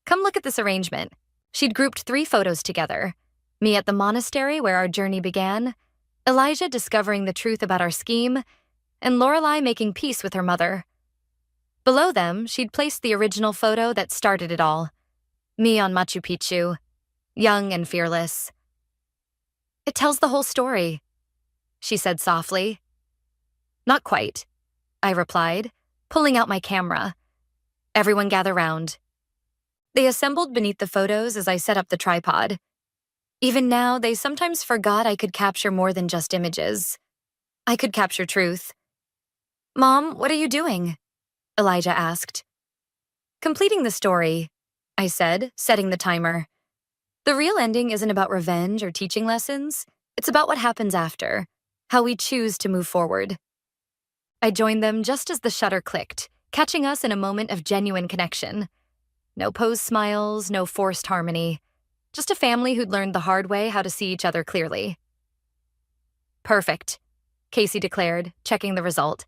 "come look at this arrangement." She'd grouped 3 photos together. Me at the monastery where our journey began, Elijah discovering the truth about our scheme, and Lorelei making peace with her mother. Below them, she'd placed the original photo that started it all. Me on Machu Picchu, young and fearless. "It tells the whole story," she said softly. "Not quite," I replied, pulling out my camera. "Everyone gather round." They assembled beneath the photos as I set up the tripod. Even now, they sometimes forgot I could capture more than just images. I could capture truth. "Mom, what are you doing?" Elijah asked. "Completing the story," I said, setting the timer. "The real ending isn't about revenge or teaching lessons. It's about what happens after, how we choose to move forward." I joined them just as the shutter clicked, catching us in a moment of genuine connection. No posed smiles, no forced harmony. Just a family who'd learned the hard way how to see each other clearly. "Perfect," Casey declared, checking the result.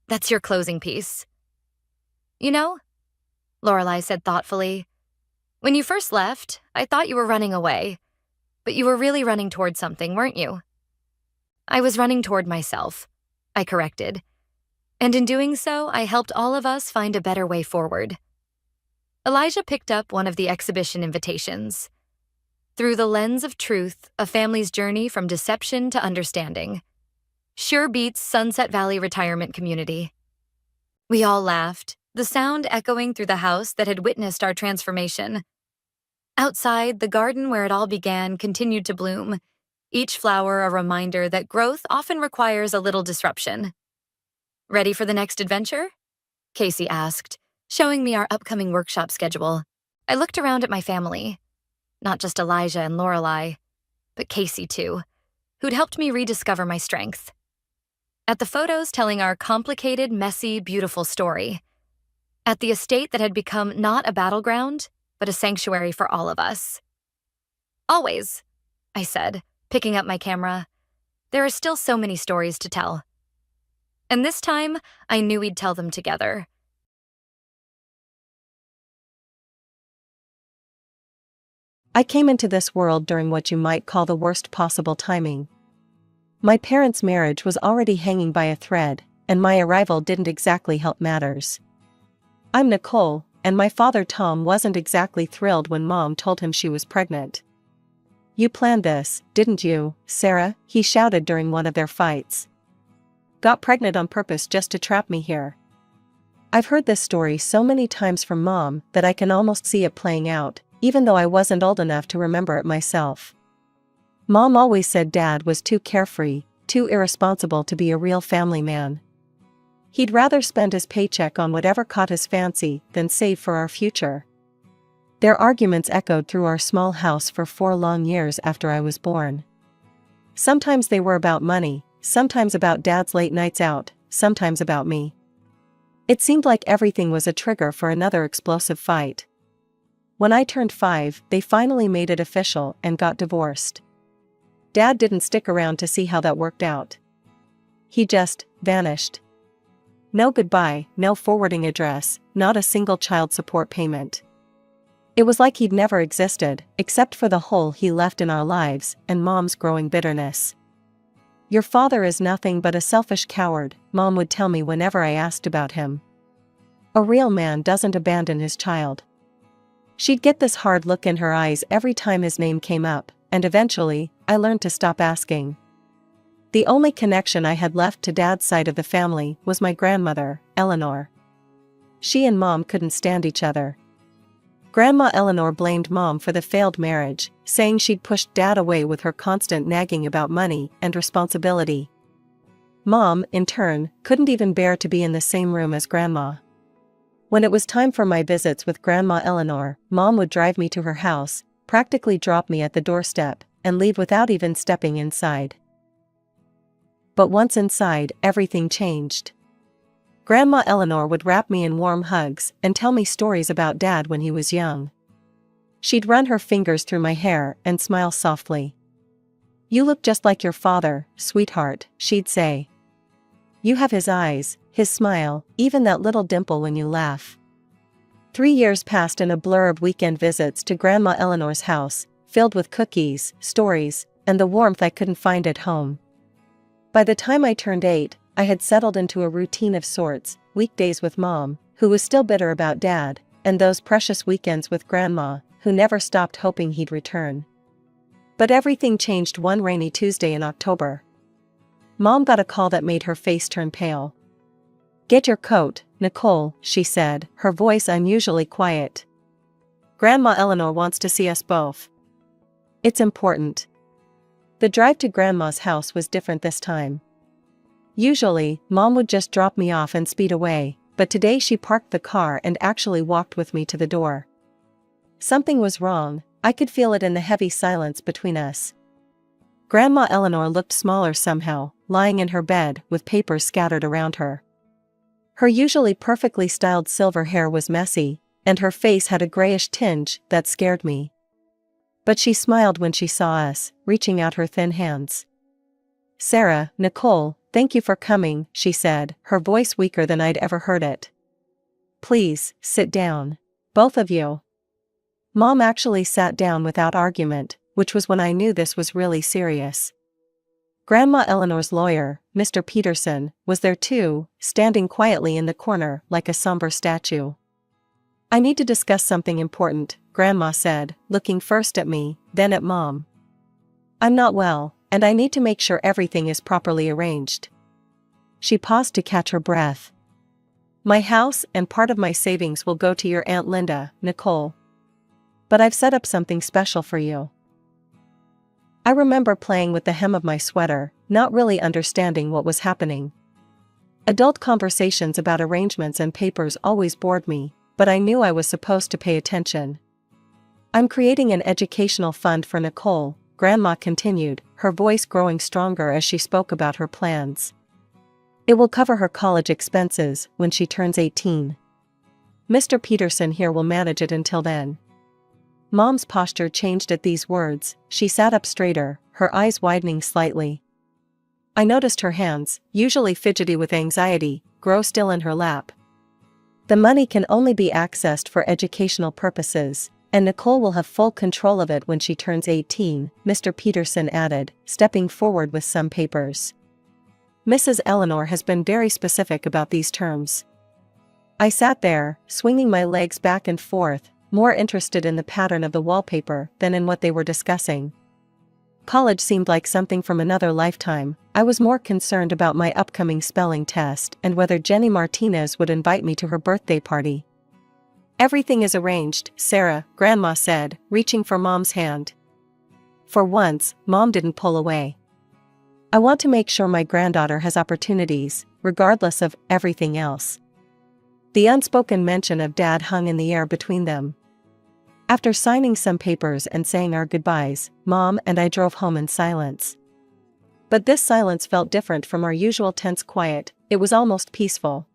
"That's your closing piece." "You know," Lorelei said thoughtfully, "when you first left, I thought you were running away. But you were really running toward something, weren't you?" "I was running toward myself," I corrected. "And in doing so, I helped all of us find a better way forward." Elijah picked up one of the exhibition invitations. "Through the lens of truth, a family's journey from deception to understanding. Sure beats Sunset Valley Retirement Community." We all laughed, the sound echoing through the house that had witnessed our transformation. Outside, the garden where it all began continued to bloom, each flower a reminder that growth often requires a little disruption. "Ready for the next adventure?" Casey asked, showing me our upcoming workshop schedule. I looked around at my family. Not just Elijah and Lorelei, but Casey too, who'd helped me rediscover my strength. At the photos telling our complicated, messy, beautiful story. At the estate that had become not a battleground, but a sanctuary for all of us. "Always," I said, picking up my camera. "There are still so many stories to tell." And this time, I knew we'd tell them together. I came into this world during what you might call the worst possible timing. My parents' marriage was already hanging by a thread, and my arrival didn't exactly help matters. I'm Nicole, and my father Tom wasn't exactly thrilled when Mom told him she was pregnant. "You planned this, didn't you, Sarah?" he shouted during one of their fights. "Got pregnant on purpose just to trap me here." I've heard this story so many times from Mom that I can almost see it playing out, even though I wasn't old enough to remember it myself. Mom always said Dad was too carefree, too irresponsible to be a real family man. He'd rather spend his paycheck on whatever caught his fancy than save for our future. Their arguments echoed through our small house for 4 long years after I was born. Sometimes they were about money, sometimes about Dad's late nights out, sometimes about me. It seemed like everything was a trigger for another explosive fight. When I turned 5, they finally made it official and got divorced. Dad didn't stick around to see how that worked out. He just vanished. No goodbye, no forwarding address, not a single child support payment. It was like he'd never existed, except for the hole he left in our lives and Mom's growing bitterness. "Your father is nothing but a selfish coward," Mom would tell me whenever I asked about him. "A real man doesn't abandon his child." She'd get this hard look in her eyes every time his name came up, and eventually, I learned to stop asking. The only connection I had left to Dad's side of the family was my grandmother, Eleanor. She and Mom couldn't stand each other. Grandma Eleanor blamed Mom for the failed marriage, saying she'd pushed Dad away with her constant nagging about money and responsibility. Mom, in turn, couldn't even bear to be in the same room as Grandma. When it was time for my visits with Grandma Eleanor, Mom would drive me to her house, practically drop me at the doorstep, and leave without even stepping inside. But once inside, everything changed. Grandma Eleanor would wrap me in warm hugs and tell me stories about Dad when he was young. She'd run her fingers through my hair and smile softly. "You look just like your father, sweetheart," she'd say. "You have his eyes, his smile, even that little dimple when you laugh." 3 years passed in a blur of weekend visits to Grandma Eleanor's house, filled with cookies, stories, and the warmth I couldn't find at home. By the time I turned 8, I had settled into a routine of sorts, weekdays with Mom, who was still bitter about Dad, and those precious weekends with Grandma, who never stopped hoping he'd return. But everything changed one rainy Tuesday in October. Mom got a call that made her face turn pale. "Get your coat, Nicole," she said, her voice unusually quiet. "Grandma Eleanor wants to see us both. It's important." The drive to Grandma's house was different this time. Usually, Mom would just drop me off and speed away, but today she parked the car and actually walked with me to the door. Something was wrong, I could feel it in the heavy silence between us. Grandma Eleanor looked smaller somehow, lying in her bed with papers scattered around her. Her usually perfectly styled silver hair was messy, and her face had a grayish tinge that scared me. But she smiled when she saw us, reaching out her thin hands. "Sarah, Nicole, thank you for coming," she said, her voice weaker than I'd ever heard it. "Please, sit down. Both of you." Mom actually sat down without argument, which was when I knew this was really serious. Grandma Eleanor's lawyer, Mr. Peterson, was there too, standing quietly in the corner like a somber statue. "I need to discuss something important," Grandma said, looking first at me, then at Mom. "I'm not well, and I need to make sure everything is properly arranged." She paused to catch her breath. "My house and part of my savings will go to your Aunt Linda, Nicole. But I've set up something special for you." I remember playing with the hem of my sweater, not really understanding what was happening. Adult conversations about arrangements and papers always bored me, but I knew I was supposed to pay attention. "I'm creating an educational fund for Nicole," Grandma continued, her voice growing stronger as she spoke about her plans. "It will cover her college expenses when she turns 18. Mr. Peterson here will manage it until then." Mom's posture changed at these words, she sat up straighter, her eyes widening slightly. I noticed her hands, usually fidgety with anxiety, grow still in her lap. "The money can only be accessed for educational purposes, and Nicole will have full control of it when she turns 18, Mr. Peterson added, stepping forward with some papers. "Mrs. Eleanor has been very specific about these terms." I sat there, swinging my legs back and forth, more interested in the pattern of the wallpaper than in what they were discussing. College seemed like something from another lifetime. I was more concerned about my upcoming spelling test and whether Jenny Martinez would invite me to her birthday party. "Everything is arranged, Sarah," Grandma said, reaching for Mom's hand. For once, Mom didn't pull away. "I want to make sure my granddaughter has opportunities, regardless of everything else." The unspoken mention of Dad hung in the air between them. After signing some papers and saying our goodbyes, Mom and I drove home in silence. But this silence felt different from our usual tense quiet. It was almost peaceful.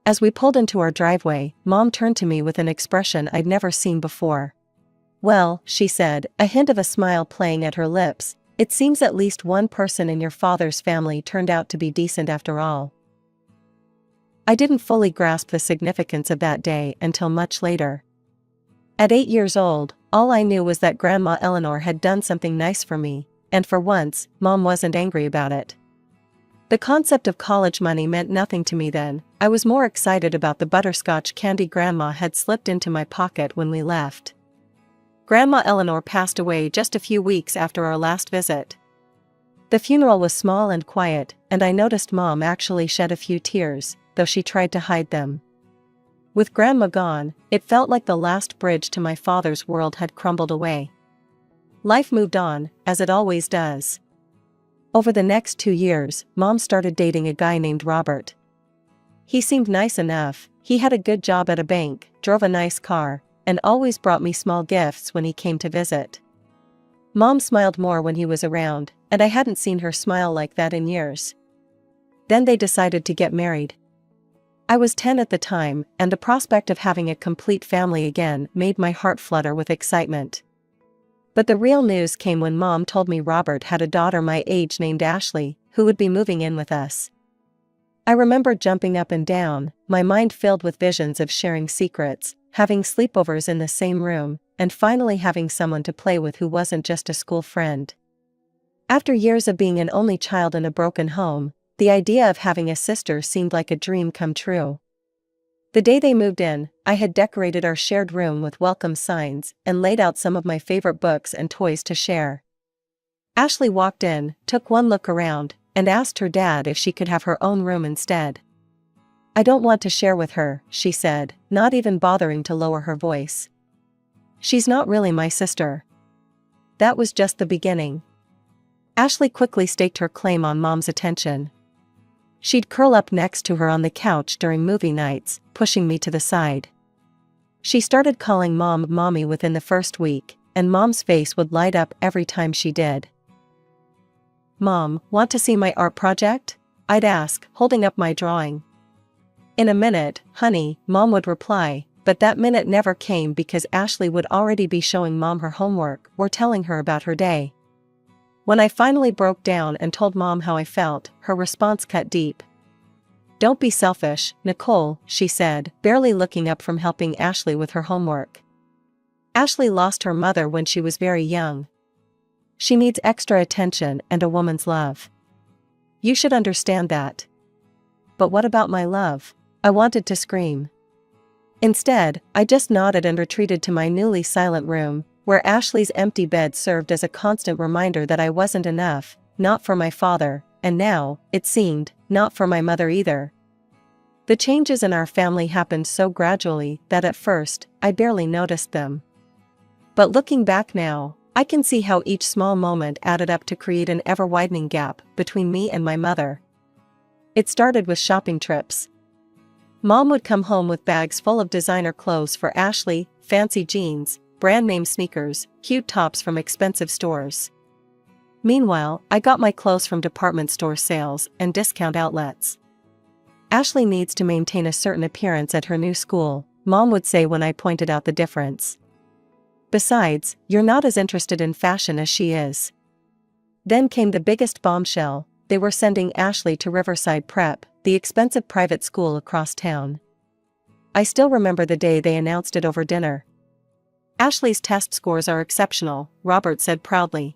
As we pulled into our driveway, Mom turned to me with an expression I'd never seen before. "Well," she said, a hint of a smile playing at her lips, "it seems at least one person in your father's family turned out to be decent after all." I didn't fully grasp the significance of that day until much later. At 8 years old, all I knew was that Grandma Eleanor had done something nice for me, and for once, Mom wasn't angry about it. The concept of college money meant nothing to me then. I was more excited about the butterscotch candy Grandma had slipped into my pocket when we left. Grandma Eleanor passed away just a few weeks after our last visit. The funeral was small and quiet, and I noticed Mom actually shed a few tears, though she tried to hide them. With Grandma gone, it felt like the last bridge to my father's world had crumbled away. Life moved on, as it always does. Over the next 2 years, Mom started dating a guy named Robert. He seemed nice enough, he had a good job at a bank, drove a nice car, and always brought me small gifts when he came to visit. Mom smiled more when he was around, and I hadn't seen her smile like that in years. Then they decided to get married. I was 10 at the time, and the prospect of having a complete family again made my heart flutter with excitement. But the real news came when Mom told me Robert had a daughter my age named Ashley, who would be moving in with us. I remember jumping up and down, my mind filled with visions of sharing secrets, having sleepovers in the same room, and finally having someone to play with who wasn't just a school friend. After years of being an only child in a broken home, the idea of having a sister seemed like a dream come true. The day they moved in, I had decorated our shared room with welcome signs and laid out some of my favorite books and toys to share. Ashley walked in, took one look around, and asked her dad if she could have her own room instead. "I don't want to share with her," she said, not even bothering to lower her voice. "She's not really my sister." That was just the beginning. Ashley quickly staked her claim on Mom's attention. She'd curl up next to her on the couch during movie nights, pushing me to the side. She started calling Mom Mommy within the first week, and Mom's face would light up every time she did. "Mom, want to see my art project?" I'd ask, holding up my drawing. "In a minute, honey," Mom would reply, but that minute never came because Ashley would already be showing Mom her homework or telling her about her day. When I finally broke down and told Mom how I felt, her response cut deep. "Don't be selfish, Nicole," she said, barely looking up from helping Ashley with her homework. "Ashley lost her mother when she was very young. She needs extra attention and a woman's love. You should understand that." "But what about my love?" I wanted to scream. Instead, I just nodded and retreated to my newly silent room, where Ashley's empty bed served as a constant reminder that I wasn't enough, not for my father, and now, it seemed, not for my mother either. The changes in our family happened so gradually that at first, I barely noticed them. But looking back now, I can see how each small moment added up to create an ever-widening gap between me and my mother. It started with shopping trips. Mom would come home with bags full of designer clothes for Ashley, fancy jeans, brand-name sneakers, cute tops from expensive stores. Meanwhile, I got my clothes from department store sales and discount outlets. "Ashley needs to maintain a certain appearance at her new school," Mom would say when I pointed out the difference. "Besides, you're not as interested in fashion as she is." Then came the biggest bombshell: they were sending Ashley to Riverside Prep, the expensive private school across town. I still remember the day they announced it over dinner. "Ashley's test scores are exceptional," Robert said proudly.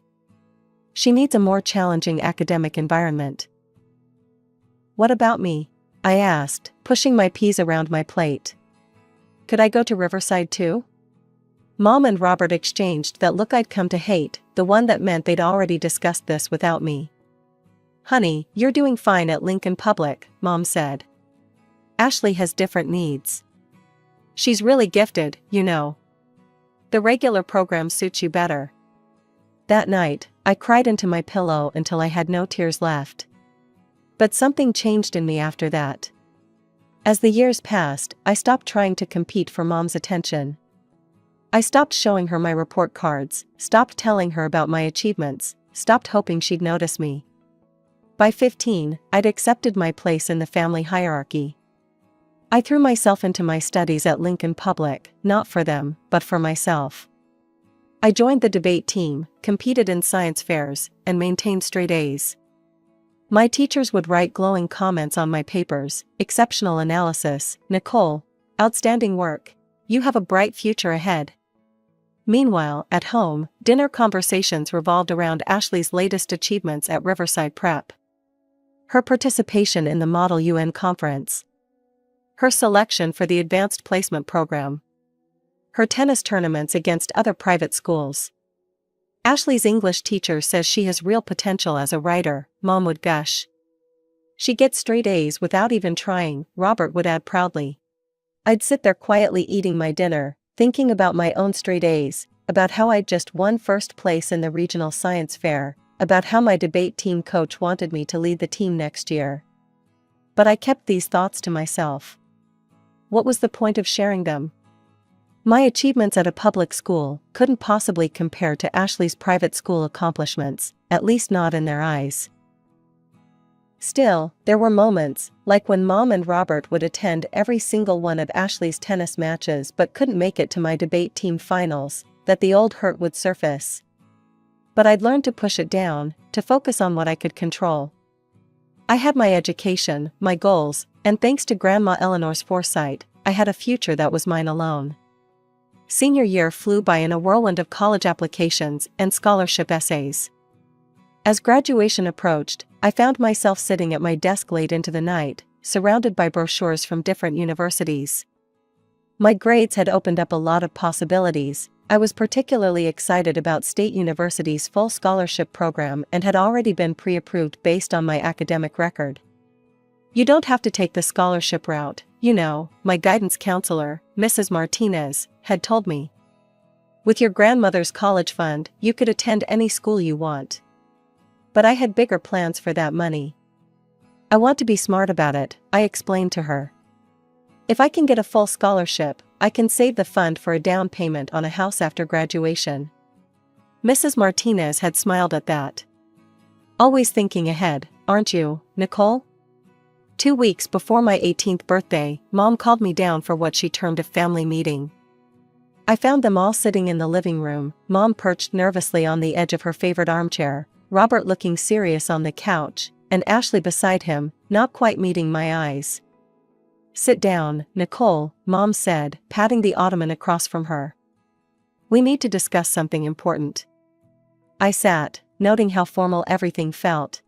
"She needs a more challenging academic environment." "What about me?" I asked, pushing my peas around my plate. "Could I go to Riverside too?" Mom and Robert exchanged that look I'd come to hate, the one that meant they'd already discussed this without me. "Honey, you're doing fine at Lincoln Public," Mom said. "Ashley has different needs. She's really gifted, you know. The regular program suits you better." That night, I cried into my pillow until I had no tears left. But something changed in me after that. As the years passed, I stopped trying to compete for Mom's attention. I stopped showing her my report cards, stopped telling her about my achievements, stopped hoping she'd notice me. By 15, I'd accepted my place in the family hierarchy. I threw myself into my studies at Lincoln Public, not for them, but for myself. I joined the debate team, competed in science fairs, and maintained straight A's. My teachers would write glowing comments on my papers: exceptional analysis, Nicole, outstanding work, you have a bright future ahead. Meanwhile, at home, dinner conversations revolved around Ashley's latest achievements at Riverside Prep. Her participation in the Model UN conference. Her selection for the advanced placement program. Her tennis tournaments against other private schools. Ashley's English teacher says she has real potential as a writer, Mom would gush. She gets straight A's without even trying, Robert would add proudly. I'd sit there quietly eating my dinner, thinking about my own straight A's, about how I'd just won first place in the regional science fair, about how my debate team coach wanted me to lead the team next year. But I kept these thoughts to myself. What was the point of sharing them? My achievements at a public school couldn't possibly compare to Ashley's private school accomplishments, at least not in their eyes. Still, there were moments, like when Mom and Robert would attend every single one of Ashley's tennis matches but couldn't make it to my debate team finals, that the old hurt would surface. But I'd learned to push it down, to focus on what I could control. I had my education, my goals, and thanks to Grandma Eleanor's foresight, I had a future that was mine alone. Senior year flew by in a whirlwind of college applications and scholarship essays. As graduation approached, I found myself sitting at my desk late into the night, surrounded by brochures from different universities. My grades had opened up a lot of possibilities. I was particularly excited about State University's full scholarship program and had already been pre-approved based on my academic record. You don't have to take the scholarship route, you know, my guidance counselor, Mrs. Martinez, had told me. With your grandmother's college fund, you could attend any school you want. But I had bigger plans for that money. I want to be smart about it, I explained to her. If I can get a full scholarship, I can save the fund for a down payment on a house after graduation. Mrs. Martinez had smiled at that. Always thinking ahead, aren't you, Nicole? 2 weeks before my 18th birthday, Mom called me down for what she termed a family meeting. I found them all sitting in the living room, Mom perched nervously on the edge of her favorite armchair, Robert looking serious on the couch, and Ashley beside him, not quite meeting my eyes. Sit down, Nicole, Mom said, patting the ottoman across from her. We need to discuss something important. I sat, noting how formal everything felt.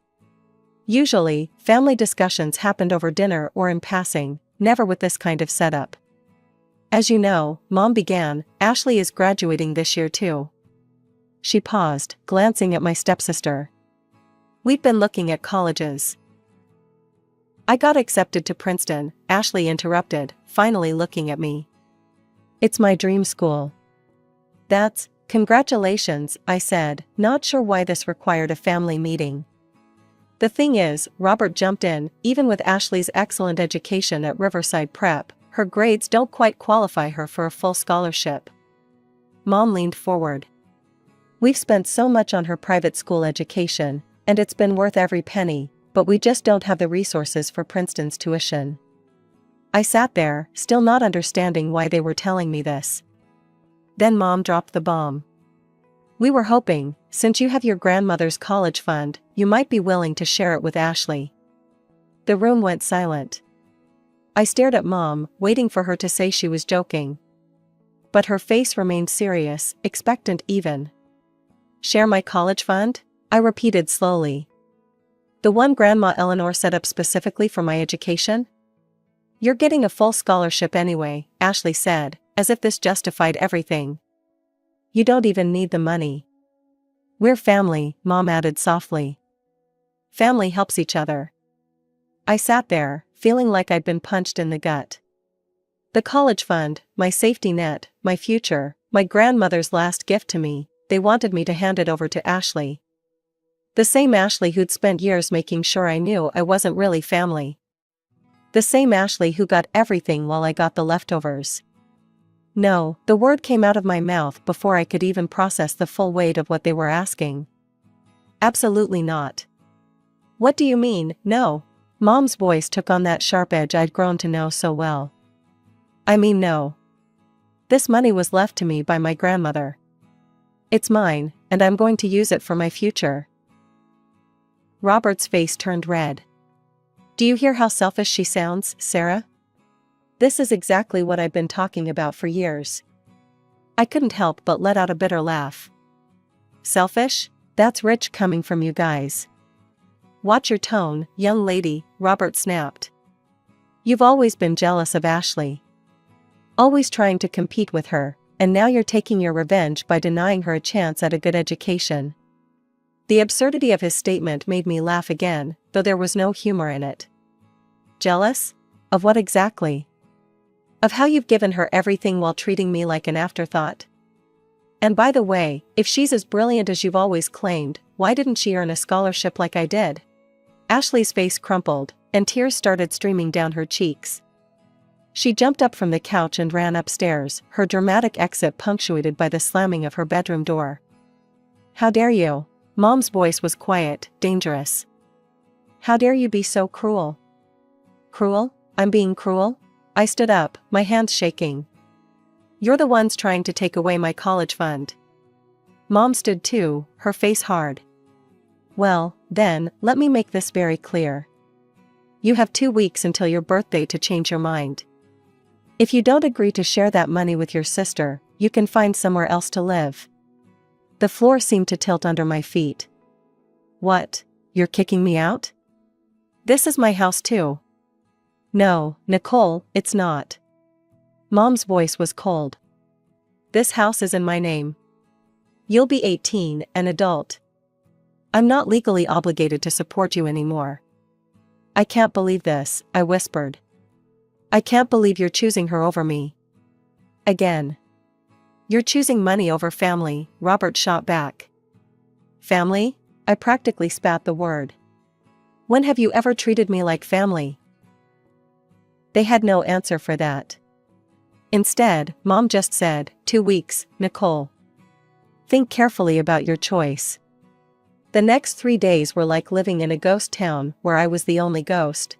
Usually, family discussions happened over dinner or in passing, never with this kind of setup. As you know, Mom began, Ashley is graduating this year too. She paused, glancing at my stepsister. We've been looking at colleges. I got accepted to Princeton, Ashley interrupted, finally looking at me. It's my dream school. Congratulations, I said, not sure why this required a family meeting. The thing is, Robert jumped in, even with Ashley's excellent education at Riverside Prep, her grades don't quite qualify her for a full scholarship. Mom leaned forward. We've spent so much on her private school education, and it's been worth every penny, but we just don't have the resources for Princeton's tuition. I sat there, still not understanding why they were telling me this. Then Mom dropped the bomb. We were hoping, since you have your grandmother's college fund, you might be willing to share it with Ashley. The room went silent. I stared at Mom, waiting for her to say she was joking. But her face remained serious, expectant even. Share my college fund? I repeated slowly. The one Grandma Eleanor set up specifically for my education? You're getting a full scholarship anyway, Ashley said, as if this justified everything. You don't even need the money. We're family, Mom added softly. Family helps each other. I sat there, feeling like I'd been punched in the gut. The college fund, my safety net, my future, my grandmother's last gift to me, they wanted me to hand it over to Ashley. The same Ashley who'd spent years making sure I knew I wasn't really family. The same Ashley who got everything while I got the leftovers. No, the word came out of my mouth before I could even process the full weight of what they were asking. Absolutely not. What do you mean, no? Mom's voice took on that sharp edge I'd grown to know so well. I mean no. This money was left to me by my grandmother. It's mine, and I'm going to use it for my future. Robert's face turned red. Do you hear how selfish she sounds, Sarah? This is exactly what I've been talking about for years. I couldn't help but let out a bitter laugh. Selfish? That's rich coming from you guys. Watch your tone, young lady, Robert snapped. You've always been jealous of Ashley. Always trying to compete with her, and now you're taking your revenge by denying her a chance at a good education. The absurdity of his statement made me laugh again, though there was no humor in it. Jealous? Of what exactly? Of how you've given her everything while treating me like an afterthought. And by the way, if she's as brilliant as you've always claimed, why didn't she earn a scholarship like I did? Ashley's face crumpled, and tears started streaming down her cheeks. She jumped up from the couch and ran upstairs, her dramatic exit punctuated by the slamming of her bedroom door. How dare you? Mom's voice was quiet, dangerous. How dare you be so cruel? Cruel? I'm being cruel? I stood up, my hands shaking. You're the ones trying to take away my college fund. Mom stood too, her face hard. Well, then, let me make this very clear. You have 2 weeks until your birthday to change your mind. If you don't agree to share that money with your sister, you can find somewhere else to live. The floor seemed to tilt under my feet. What? You're kicking me out? This is my house too. No, Nicole, it's not. Mom's voice was cold. This house is in my name. You'll be 18, an adult. I'm not legally obligated to support you anymore. I can't believe this, I whispered. I can't believe you're choosing her over me. Again. You're choosing money over family, Robert shot back. Family? I practically spat the word. When have you ever treated me like family? They had no answer for that. Instead, Mom just said, 2 weeks, Nicole. Think carefully about your choice. The next 3 days were like living in a ghost town where I was the only ghost.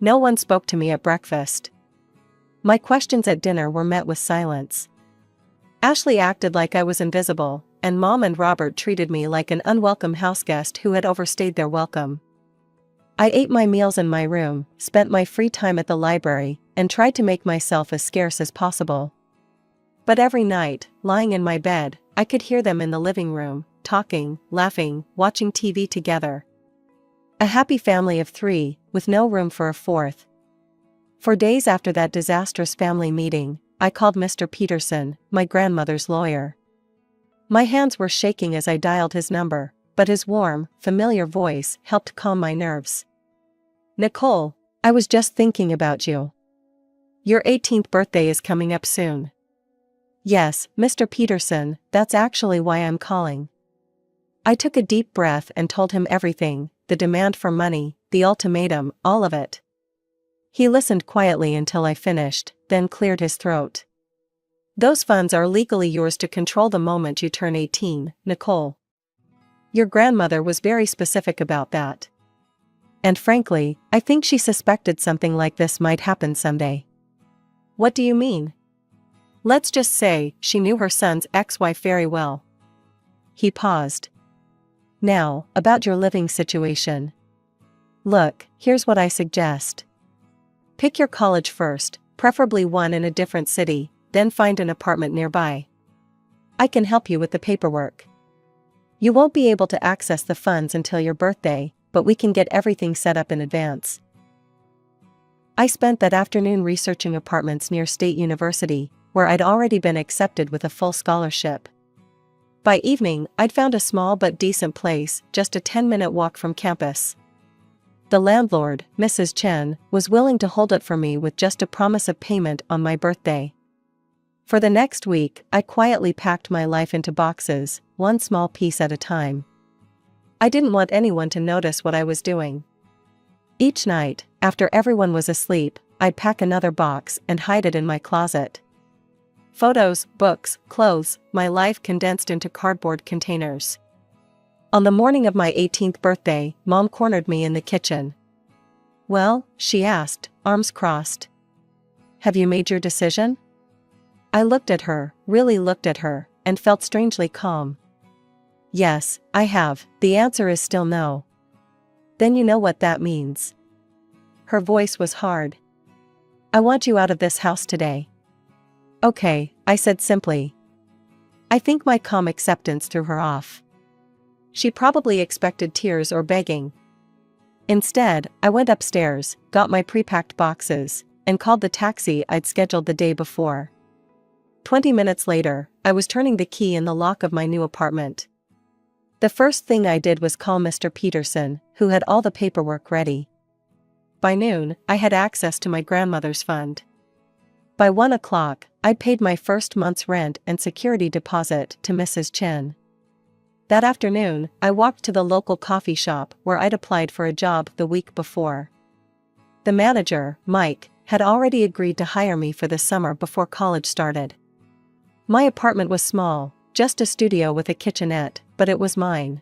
No one spoke to me at breakfast. My questions at dinner were met with silence. Ashley acted like I was invisible, and Mom and Robert treated me like an unwelcome houseguest who had overstayed their welcome. I ate my meals in my room, spent my free time at the library, and tried to make myself as scarce as possible. But every night, lying in my bed, I could hear them in the living room, talking, laughing, watching TV together. A happy family of 3, with no room for a 4th. For days after that disastrous family meeting, I called Mr. Peterson, my grandmother's lawyer. My hands were shaking as I dialed his number, but his warm, familiar voice helped calm my nerves. Nicole, I was just thinking about you. Your 18th birthday is coming up soon. Yes, Mr. Peterson, that's actually why I'm calling. I took a deep breath and told him everything, the demand for money, the ultimatum, all of it. He listened quietly until I finished, then cleared his throat. Those funds are legally yours to control the moment you turn 18, Nicole. Your grandmother was very specific about that. And frankly, I think she suspected something like this might happen someday. What do you mean? Let's just say, she knew her son's ex-wife very well. He paused. Now, about your living situation. Look, here's what I suggest. Pick your college first, preferably one in a different city, then find an apartment nearby. I can help you with the paperwork. You won't be able to access the funds until your birthday, but we can get everything set up in advance. I spent that afternoon researching apartments near State University, where I'd already been accepted with a full scholarship. By evening, I'd found a small but decent place, just a 10-minute walk from campus. The landlord, Mrs. Chen, was willing to hold it for me with just a promise of payment on my birthday. For the next week, I quietly packed my life into boxes, one small piece at a time. I didn't want anyone to notice what I was doing. Each night, after everyone was asleep, I'd pack another box and hide it in my closet. Photos, books, clothes, my life condensed into cardboard containers. On the morning of my 18th birthday, Mom cornered me in the kitchen. "Well," she asked, arms crossed. "Have you made your decision?" I looked at her, really looked at her, and felt strangely calm. "Yes, I have." "The answer is still no." "Then you know what that means." Her voice was hard. "I want you out of this house today." "Okay," I said simply. I think my calm acceptance threw her off. She probably expected tears or begging. Instead, I went upstairs, got my pre-packed boxes, and called the taxi I'd scheduled the day before. 20 minutes later, I was turning the key in the lock of my new apartment. The first thing I did was call Mr. Peterson, who had all the paperwork ready. By noon, I had access to my grandmother's fund. By 1 o'clock, I'd paid my first month's rent and security deposit to Mrs. Chen. That afternoon, I walked to the local coffee shop where I'd applied for a job the week before. The manager, Mike, had already agreed to hire me for the summer before college started. My apartment was small, just a studio with a kitchenette, but it was mine.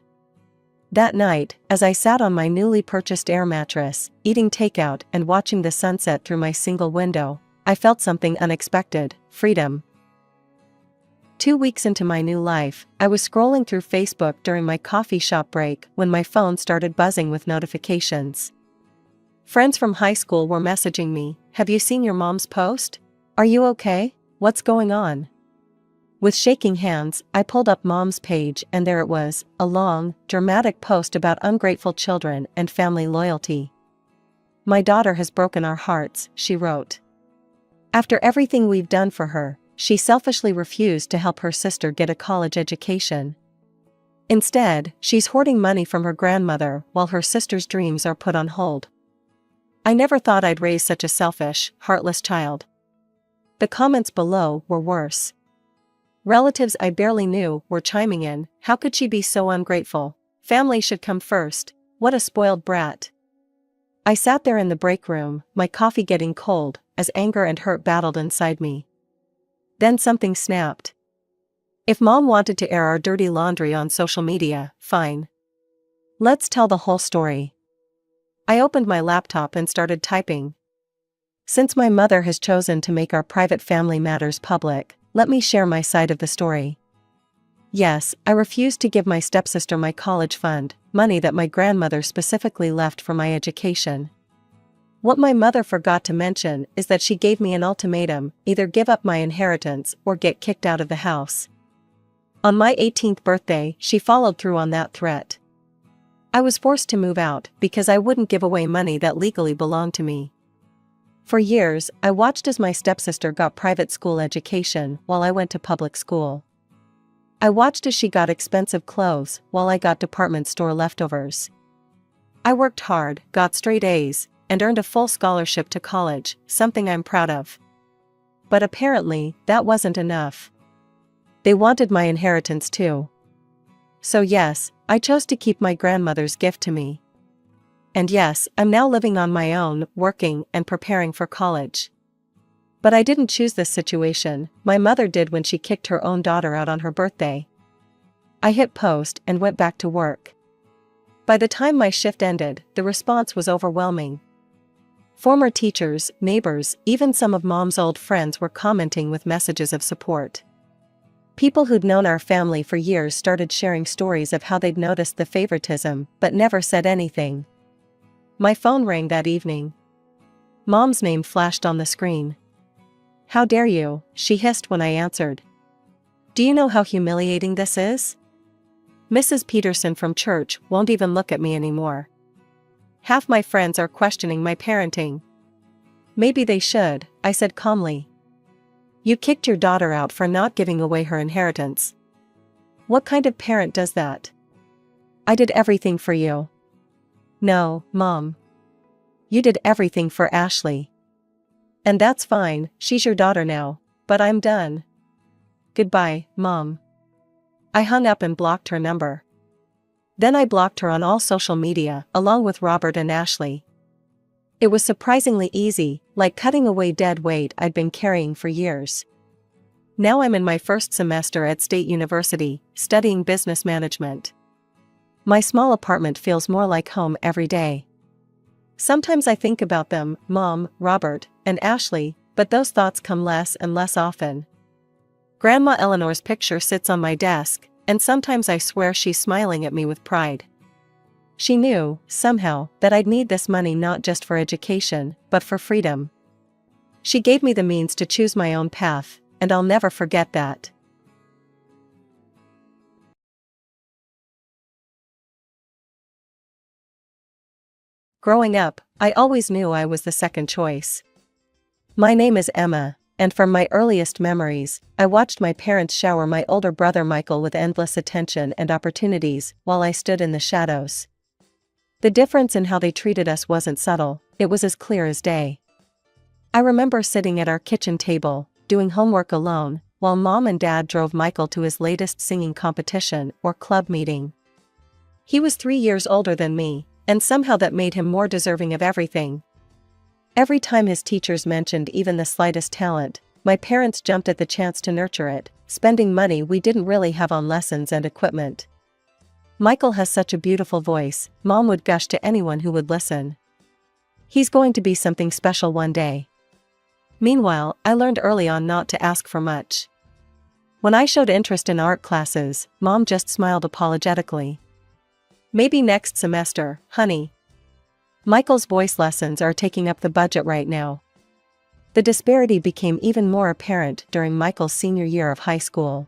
That night, as I sat on my newly purchased air mattress, eating takeout and watching the sunset through my single window, I felt something unexpected: freedom. 2 weeks into my new life, I was scrolling through Facebook during my coffee shop break when my phone started buzzing with notifications. Friends from high school were messaging me, "Have you seen your mom's post? Are you okay? What's going on?" With shaking hands, I pulled up Mom's page and there it was, a long, dramatic post about ungrateful children and family loyalty. "My daughter has broken our hearts," she wrote. "After everything we've done for her, she selfishly refused to help her sister get a college education. Instead, she's hoarding money from her grandmother while her sister's dreams are put on hold. I never thought I'd raise such a selfish, heartless child." The comments below were worse. Relatives I barely knew were chiming in, "How could she be so ungrateful? Family should come first. What a spoiled brat." I sat there in the break room, my coffee getting cold, as anger and hurt battled inside me. Then something snapped. If Mom wanted to air our dirty laundry on social media, fine. Let's tell the whole story. I opened my laptop and started typing. Since my mother has chosen to make our private family matters public, let me share my side of the story. Yes, I refused to give my stepsister my college fund, money that my grandmother specifically left for my education. What my mother forgot to mention is that she gave me an ultimatum: either give up my inheritance or get kicked out of the house. On my 18th birthday, she followed through on that threat. I was forced to move out because I wouldn't give away money that legally belonged to me. For years, I watched as my stepsister got private school education while I went to public school. I watched as she got expensive clothes while I got department store leftovers. I worked hard, got straight A's, and earned a full scholarship to college, something I'm proud of. But apparently, that wasn't enough. They wanted my inheritance too. So yes, I chose to keep my grandmother's gift to me. And yes, I'm now living on my own, working and preparing for college. But I didn't choose this situation, my mother did when she kicked her own daughter out on her birthday. I hit post and went back to work. By the time my shift ended, the response was overwhelming. Former teachers, neighbors, even some of Mom's old friends were commenting with messages of support. People who'd known our family for years started sharing stories of how they'd noticed the favoritism, but never said anything. My phone rang that evening. Mom's name flashed on the screen. "How dare you?" she hissed when I answered. "Do you know how humiliating this is? Mrs. Peterson from church won't even look at me anymore. Half my friends are questioning my parenting." "Maybe they should," I said calmly. "You kicked your daughter out for not giving away her inheritance. What kind of parent does that?" "I did everything for you." "No, Mom. You did everything for Ashley. And that's fine, she's your daughter now, but I'm done. Goodbye, Mom." I hung up and blocked her number. Then I blocked her on all social media, along with Robert and Ashley. It was surprisingly easy, like cutting away dead weight I'd been carrying for years. Now I'm in my first semester at State University, studying business management. My small apartment feels more like home every day. Sometimes I think about them, Mom, Robert, and Ashley, but those thoughts come less and less often. Grandma Eleanor's picture sits on my desk, and sometimes I swear she's smiling at me with pride. She knew, somehow, that I'd need this money not just for education, but for freedom. She gave me the means to choose my own path, and I'll never forget that. Growing up, I always knew I was the second choice. My name is Emma, and from my earliest memories, I watched my parents shower my older brother Michael with endless attention and opportunities while I stood in the shadows. The difference in how they treated us wasn't subtle, it was as clear as day. I remember sitting at our kitchen table, doing homework alone, while Mom and Dad drove Michael to his latest singing competition or club meeting. He was 3 years older than me, and somehow that made him more deserving of everything. Every time his teachers mentioned even the slightest talent, my parents jumped at the chance to nurture it, spending money we didn't really have on lessons and equipment. Michael has such a beautiful voice, Mom would gush to anyone who would listen. He's going to be something special one day. Meanwhile, I learned early on not to ask for much. When I showed interest in art classes, Mom just smiled apologetically. Maybe next semester, honey. Michael's voice lessons are taking up the budget right now. The disparity became even more apparent during Michael's senior year of high school.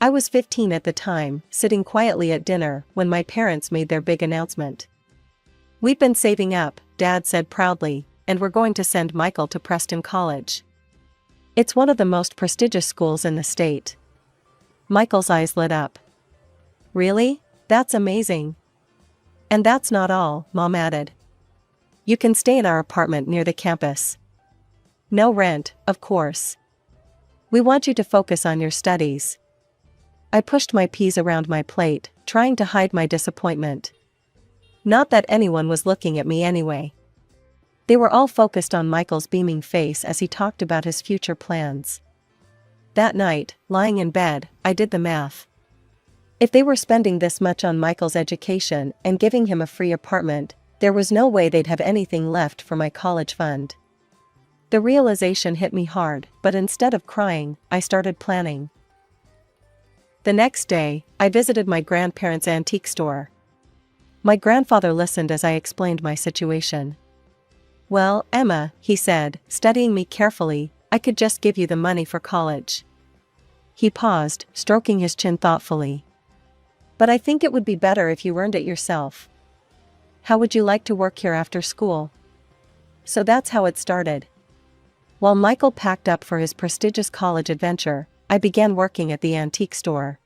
I was 15 at the time, sitting quietly at dinner when my parents made their big announcement. "We've been saving up," Dad said proudly, "and we're going to send Michael to Preston College. It's one of the most prestigious schools in the state." Michael's eyes lit up. "Really? That's amazing." "And that's not all," Mom added. "You can stay in our apartment near the campus. No rent, of course. We want you to focus on your studies." I pushed my peas around my plate, trying to hide my disappointment. Not that anyone was looking at me anyway. They were all focused on Michael's beaming face as he talked about his future plans. That night, lying in bed, I did the math. If they were spending this much on Michael's education and giving him a free apartment, there was no way they'd have anything left for my college fund. The realization hit me hard, but instead of crying, I started planning. The next day, I visited my grandparents' antique store. My grandfather listened as I explained my situation. "Well, Emma," he said, studying me carefully, "I could just give you the money for college." He paused, stroking his chin thoughtfully. "But I think it would be better if you earned it yourself. How would you like to work here after school?" So that's how it started. While Michael packed up for his prestigious college adventure, I began working at the antique store.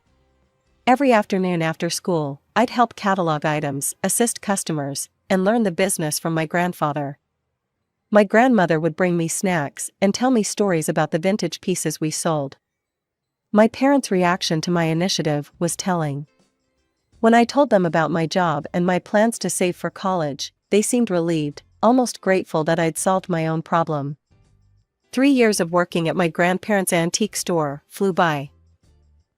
Every afternoon after school, I'd help catalog items, assist customers, and learn the business from my grandfather. My grandmother would bring me snacks and tell me stories about the vintage pieces we sold. My parents' reaction to my initiative was telling. When I told them about my job and my plans to save for college, they seemed relieved, almost grateful that I'd solved my own problem. 3 years of working at my grandparents' antique store flew by.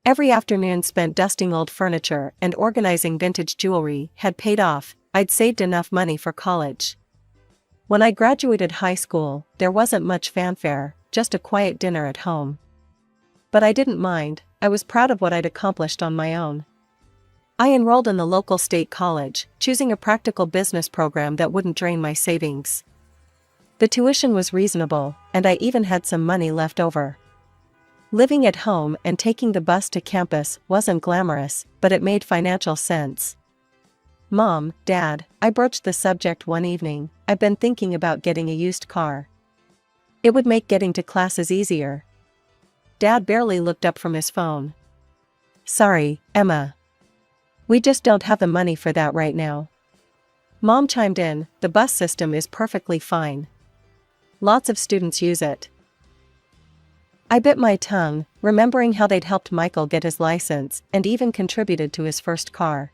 Every afternoon spent dusting old furniture and organizing vintage jewelry had paid off. I'd saved enough money for college. When I graduated high school, there wasn't much fanfare, just a quiet dinner at home. But I didn't mind, I was proud of what I'd accomplished on my own. I enrolled in the local state college, choosing a practical business program that wouldn't drain my savings. The tuition was reasonable, and I even had some money left over. Living at home and taking the bus to campus wasn't glamorous, but it made financial sense. "Mom, Dad," I broached the subject one evening, "I've been thinking about getting a used car. It would make getting to classes easier." Dad barely looked up from his phone. "Sorry, Emma. We just don't have the money for that right now." Mom chimed in, "The bus system is perfectly fine. Lots of students use it." I bit my tongue, remembering how they'd helped Michael get his license and even contributed to his first car.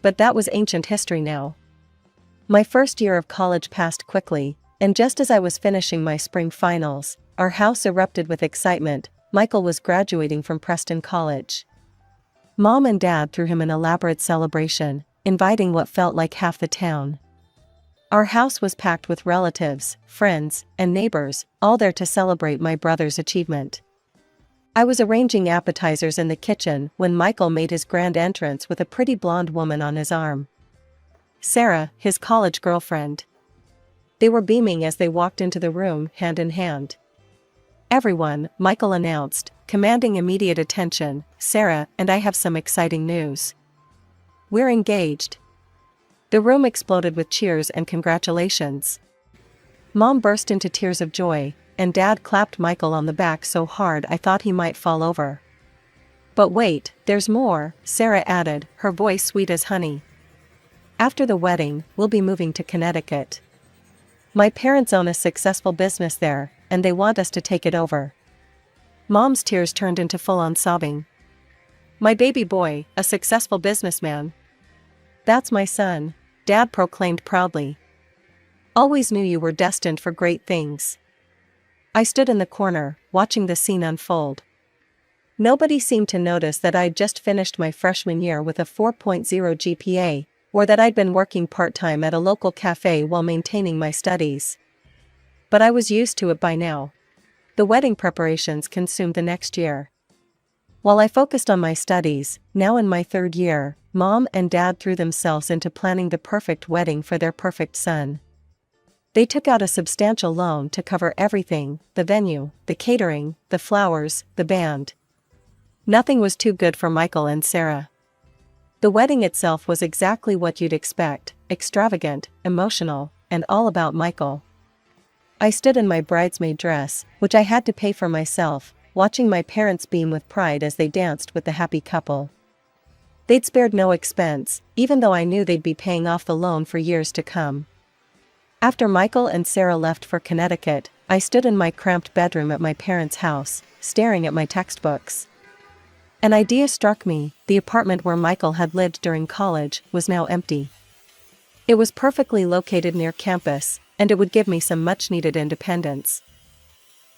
But that was ancient history now. My first year of college passed quickly, and just as I was finishing my spring finals, our house erupted with excitement Michael was graduating from Preston College. Mom and Dad threw him an elaborate celebration, inviting what felt like half the town. Our house was packed with relatives, friends, and neighbors, all there to celebrate my brother's achievement. I was arranging appetizers in the kitchen when Michael made his grand entrance with a pretty blonde woman on his arm. Sarah, his college girlfriend. They were beaming as they walked into the room, hand in hand. "Everyone," Michael announced, commanding immediate attention, "Sarah and I have some exciting news. We're engaged." The room exploded with cheers and congratulations. Mom burst into tears of joy, and Dad clapped Michael on the back so hard I thought he might fall over. "But wait, there's more," Sarah added, her voice sweet as honey. "After the wedding, we'll be moving to Connecticut. My parents own a successful business there, and they want us to take it over." Mom's tears turned into full-on sobbing. "My baby boy, a successful businessman. That's my son," Dad proclaimed proudly. "Always knew you were destined for great things." I stood in the corner, watching the scene unfold. Nobody seemed to notice that I'd just finished my freshman year with a 4.0 GPA, or that I'd been working part-time at a local cafe while maintaining my studies. But I was used to it by now. The wedding preparations consumed the next year. While I focused on my studies, now in my third year, Mom and Dad threw themselves into planning the perfect wedding for their perfect son. They took out a substantial loan to cover everything: the venue, the catering, the flowers, the band. Nothing was too good for Michael and Sarah. The wedding itself was exactly what you'd expect: extravagant, emotional, and all about Michael. I stood in my bridesmaid dress, which I had to pay for myself, watching my parents beam with pride as they danced with the happy couple. They'd spared no expense, even though I knew they'd be paying off the loan for years to come. After Michael and Sarah left for Connecticut, I stood in my cramped bedroom at my parents' house, staring at my textbooks. An idea struck me: the apartment where Michael had lived during college was now empty. It was perfectly located near campus, and it would give me some much-needed independence.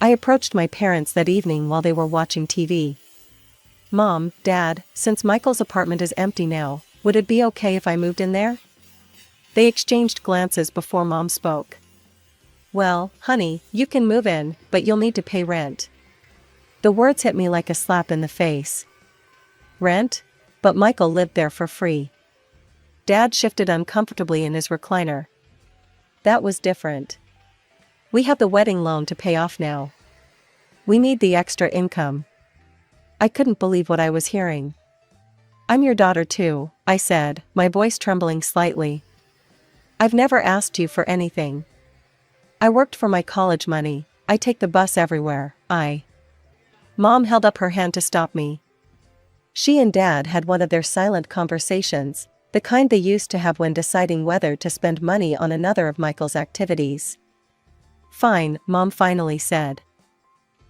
I approached my parents that evening while they were watching TV. "Mom, Dad, since Michael's apartment is empty now, would it be okay if I moved in there?" They exchanged glances before Mom spoke. "Well, honey, you can move in, but you'll need to pay rent." The words hit me like a slap in the face. Rent? But Michael lived there for free. Dad shifted uncomfortably in his recliner. "That was different. We have the wedding loan to pay off now. We need the extra income." I couldn't believe what I was hearing. "I'm your daughter too," I said, my voice trembling slightly. "I've never asked you for anything. I worked for my college money. I take the bus everywhere. Mom held up her hand to stop me. She and Dad had one of their silent conversations, the kind they used to have when deciding whether to spend money on another of Michael's activities. "Fine," Mom finally said.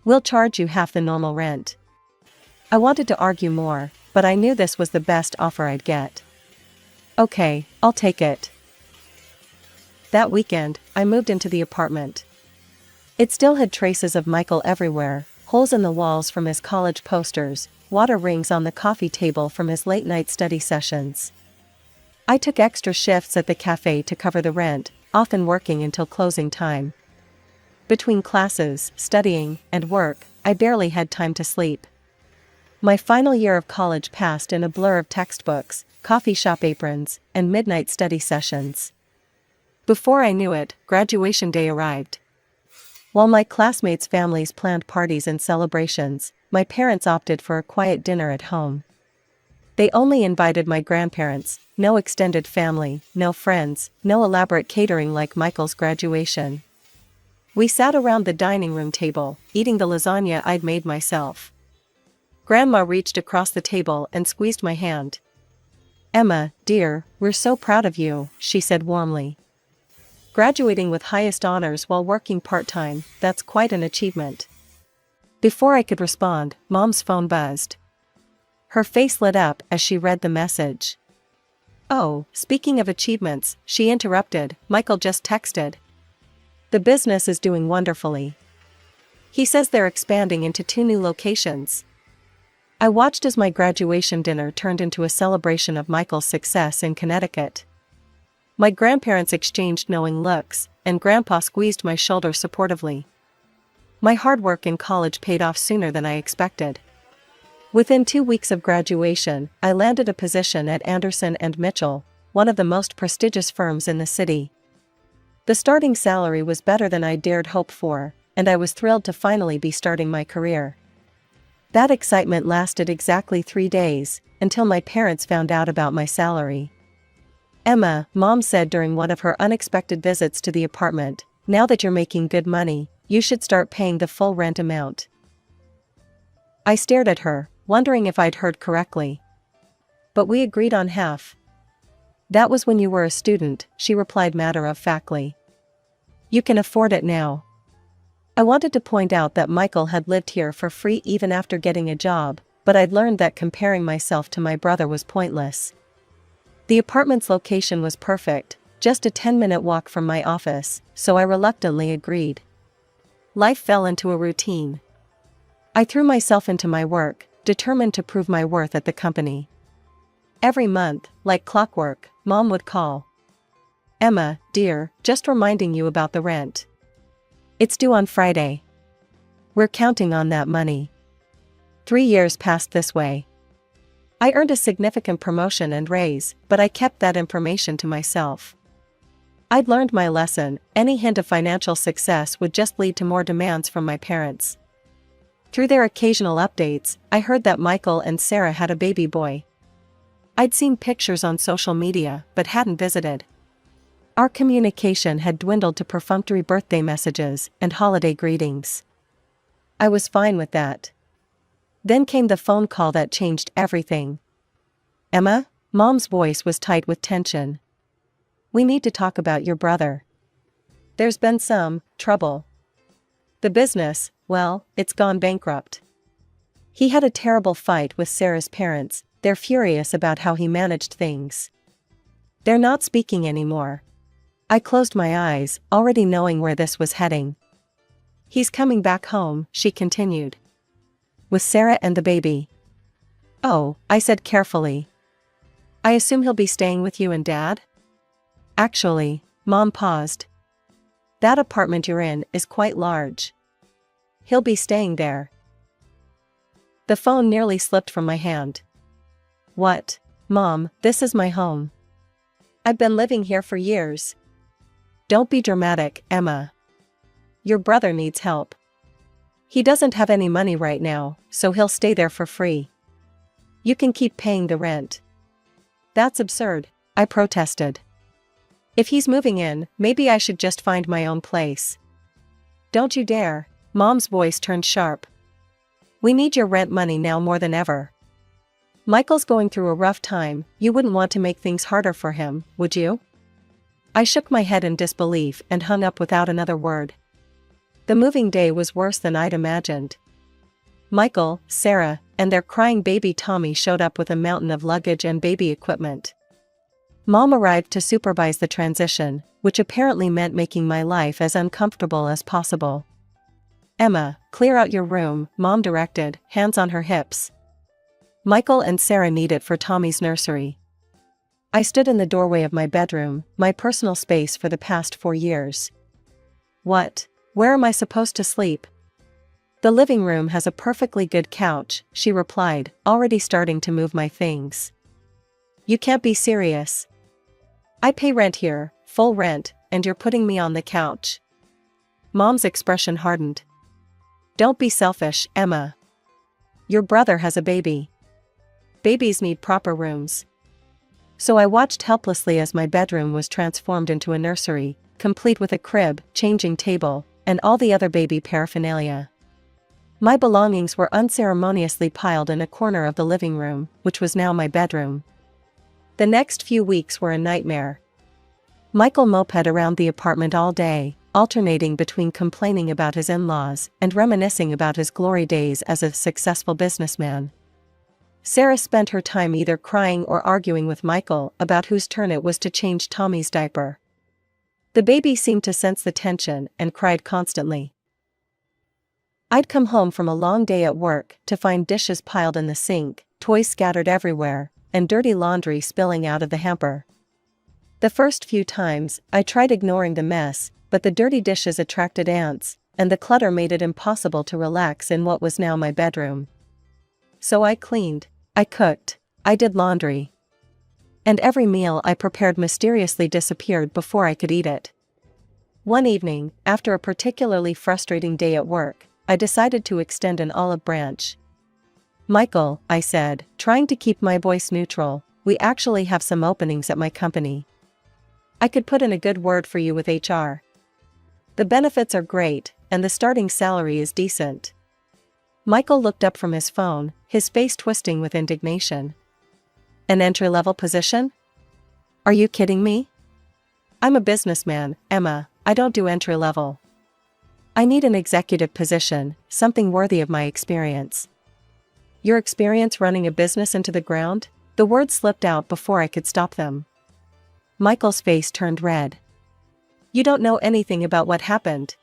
"We'll charge you half the normal rent." I wanted to argue more, but I knew this was the best offer I'd get. "Okay, I'll take it." That weekend, I moved into the apartment. It still had traces of Michael everywhere: holes in the walls from his college posters, water rings on the coffee table from his late-night study sessions. I took extra shifts at the cafe to cover the rent, often working until closing time. Between classes, studying, and work, I barely had time to sleep. My final year of college passed in a blur of textbooks, coffee shop aprons, and midnight study sessions. Before I knew it, graduation day arrived. While my classmates' families planned parties and celebrations, my parents opted for a quiet dinner at home. They only invited my grandparents, no extended family, no friends, no elaborate catering like Michael's graduation. We sat around the dining room table, eating the lasagna I'd made myself. Grandma reached across the table and squeezed my hand. "Emma, dear, we're so proud of you," she said warmly. "Graduating with highest honors while working part-time, that's quite an achievement." Before I could respond, Mom's phone buzzed. Her face lit up as she read the message. "Oh, speaking of achievements," she interrupted, "Michael just texted. The business is doing wonderfully. He says they're expanding into 2 new locations. I watched as my graduation dinner turned into a celebration of Michael's success in Connecticut. My grandparents exchanged knowing looks, and Grandpa squeezed my shoulder supportively. My hard work in college paid off sooner than I expected. Within 2 weeks of graduation, I landed a position at Anderson & Mitchell, one of the most prestigious firms in the city. The starting salary was better than I dared hope for, and I was thrilled to finally be starting my career. That excitement lasted exactly 3 days, until my parents found out about my salary. "Emma," Mom said during one of her unexpected visits to the apartment, "now that you're making good money, you should start paying the full rent amount." I stared at her, wondering if I'd heard correctly. "But we agreed on half." "That was when you were a student," she replied matter-of-factly. "You can afford it now." I wanted to point out that Michael had lived here for free even after getting a job, but I'd learned that comparing myself to my brother was pointless. The apartment's location was perfect, just a 10-minute walk from my office, so I reluctantly agreed. Life fell into a routine. I threw myself into my work, determined to prove my worth at the company. Every month, like clockwork, Mom would call. "Emma, dear, just reminding you about the rent. It's due on Friday. We're counting on that money." 3 years passed this way. I earned a significant promotion and raise, but I kept that information to myself. I'd learned my lesson: any hint of financial success would just lead to more demands from my parents. Through their occasional updates, I heard that Michael and Sarah had a baby boy. I'd seen pictures on social media, but hadn't visited. Our communication had dwindled to perfunctory birthday messages and holiday greetings. I was fine with that. Then came the phone call that changed everything. "Emma?" Mom's voice was tight with tension. "We need to talk about your brother. There's been some trouble. The business, well, it's gone bankrupt. He had a terrible fight with Sarah's parents. They're furious about how he managed things. They're not speaking anymore." I closed my eyes, already knowing where this was heading. "He's coming back home," she continued. "With Sarah and the baby." "Oh," I said carefully. "I assume he'll be staying with you and Dad?" "Actually," Mom paused. "That apartment you're in is quite large. He'll be staying there." The phone nearly slipped from my hand. "What? Mom, this is my home. I've been living here for years." "Don't be dramatic, Emma. Your brother needs help. He doesn't have any money right now, so he'll stay there for free. You can keep paying the rent." "That's absurd," I protested. "If he's moving in, maybe I should just find my own place." "Don't you dare." Mom's voice turned sharp. "We need your rent money now more than ever. Michael's going through a rough time. You wouldn't want to make things harder for him, would you?" I shook my head in disbelief and hung up without another word. The moving day was worse than I'd imagined. Michael, Sarah, and their crying baby Tommy showed up with a mountain of luggage and baby equipment. Mom arrived to supervise the transition, which apparently meant making my life as uncomfortable as possible. "Emma, clear out your room," Mom directed, hands on her hips. "Michael and Sarah need it for Tommy's nursery." I stood in the doorway of my bedroom, my personal space for the past 4 years. "What? Where am I supposed to sleep?" "The living room has a perfectly good couch," she replied, already starting to move my things. "You can't be serious. I pay rent here, full rent, and you're putting me on the couch." Mom's expression hardened. "Don't be selfish, Emma. Your brother has a baby. Babies need proper rooms." So I watched helplessly as my bedroom was transformed into a nursery, complete with a crib, changing table, and all the other baby paraphernalia. My belongings were unceremoniously piled in a corner of the living room, which was now my bedroom. The next few weeks were a nightmare. Michael moped around the apartment all day, alternating between complaining about his in-laws and reminiscing about his glory days as a successful businessman. Sarah spent her time either crying or arguing with Michael about whose turn it was to change Tommy's diaper. The baby seemed to sense the tension and cried constantly. I'd come home from a long day at work to find dishes piled in the sink, toys scattered everywhere, and dirty laundry spilling out of the hamper. The first few times, I tried ignoring the mess, but the dirty dishes attracted ants, and the clutter made it impossible to relax in what was now my bedroom. So I cleaned, I cooked, I did laundry. And every meal I prepared mysteriously disappeared before I could eat it. One evening, after a particularly frustrating day at work, I decided to extend an olive branch. "Michael," I said, trying to keep my voice neutral, "we actually have some openings at my company. I could put in a good word for you with HR. The benefits are great, and the starting salary is decent." Michael looked up from his phone, his face twisting with indignation. "An entry-level position? Are you kidding me? I'm a businessman, Emma, I don't do entry-level. I need an executive position, something worthy of my experience." "Your experience running a business into the ground?" The words slipped out before I could stop them. Michael's face turned red. "You don't know anything about what happened.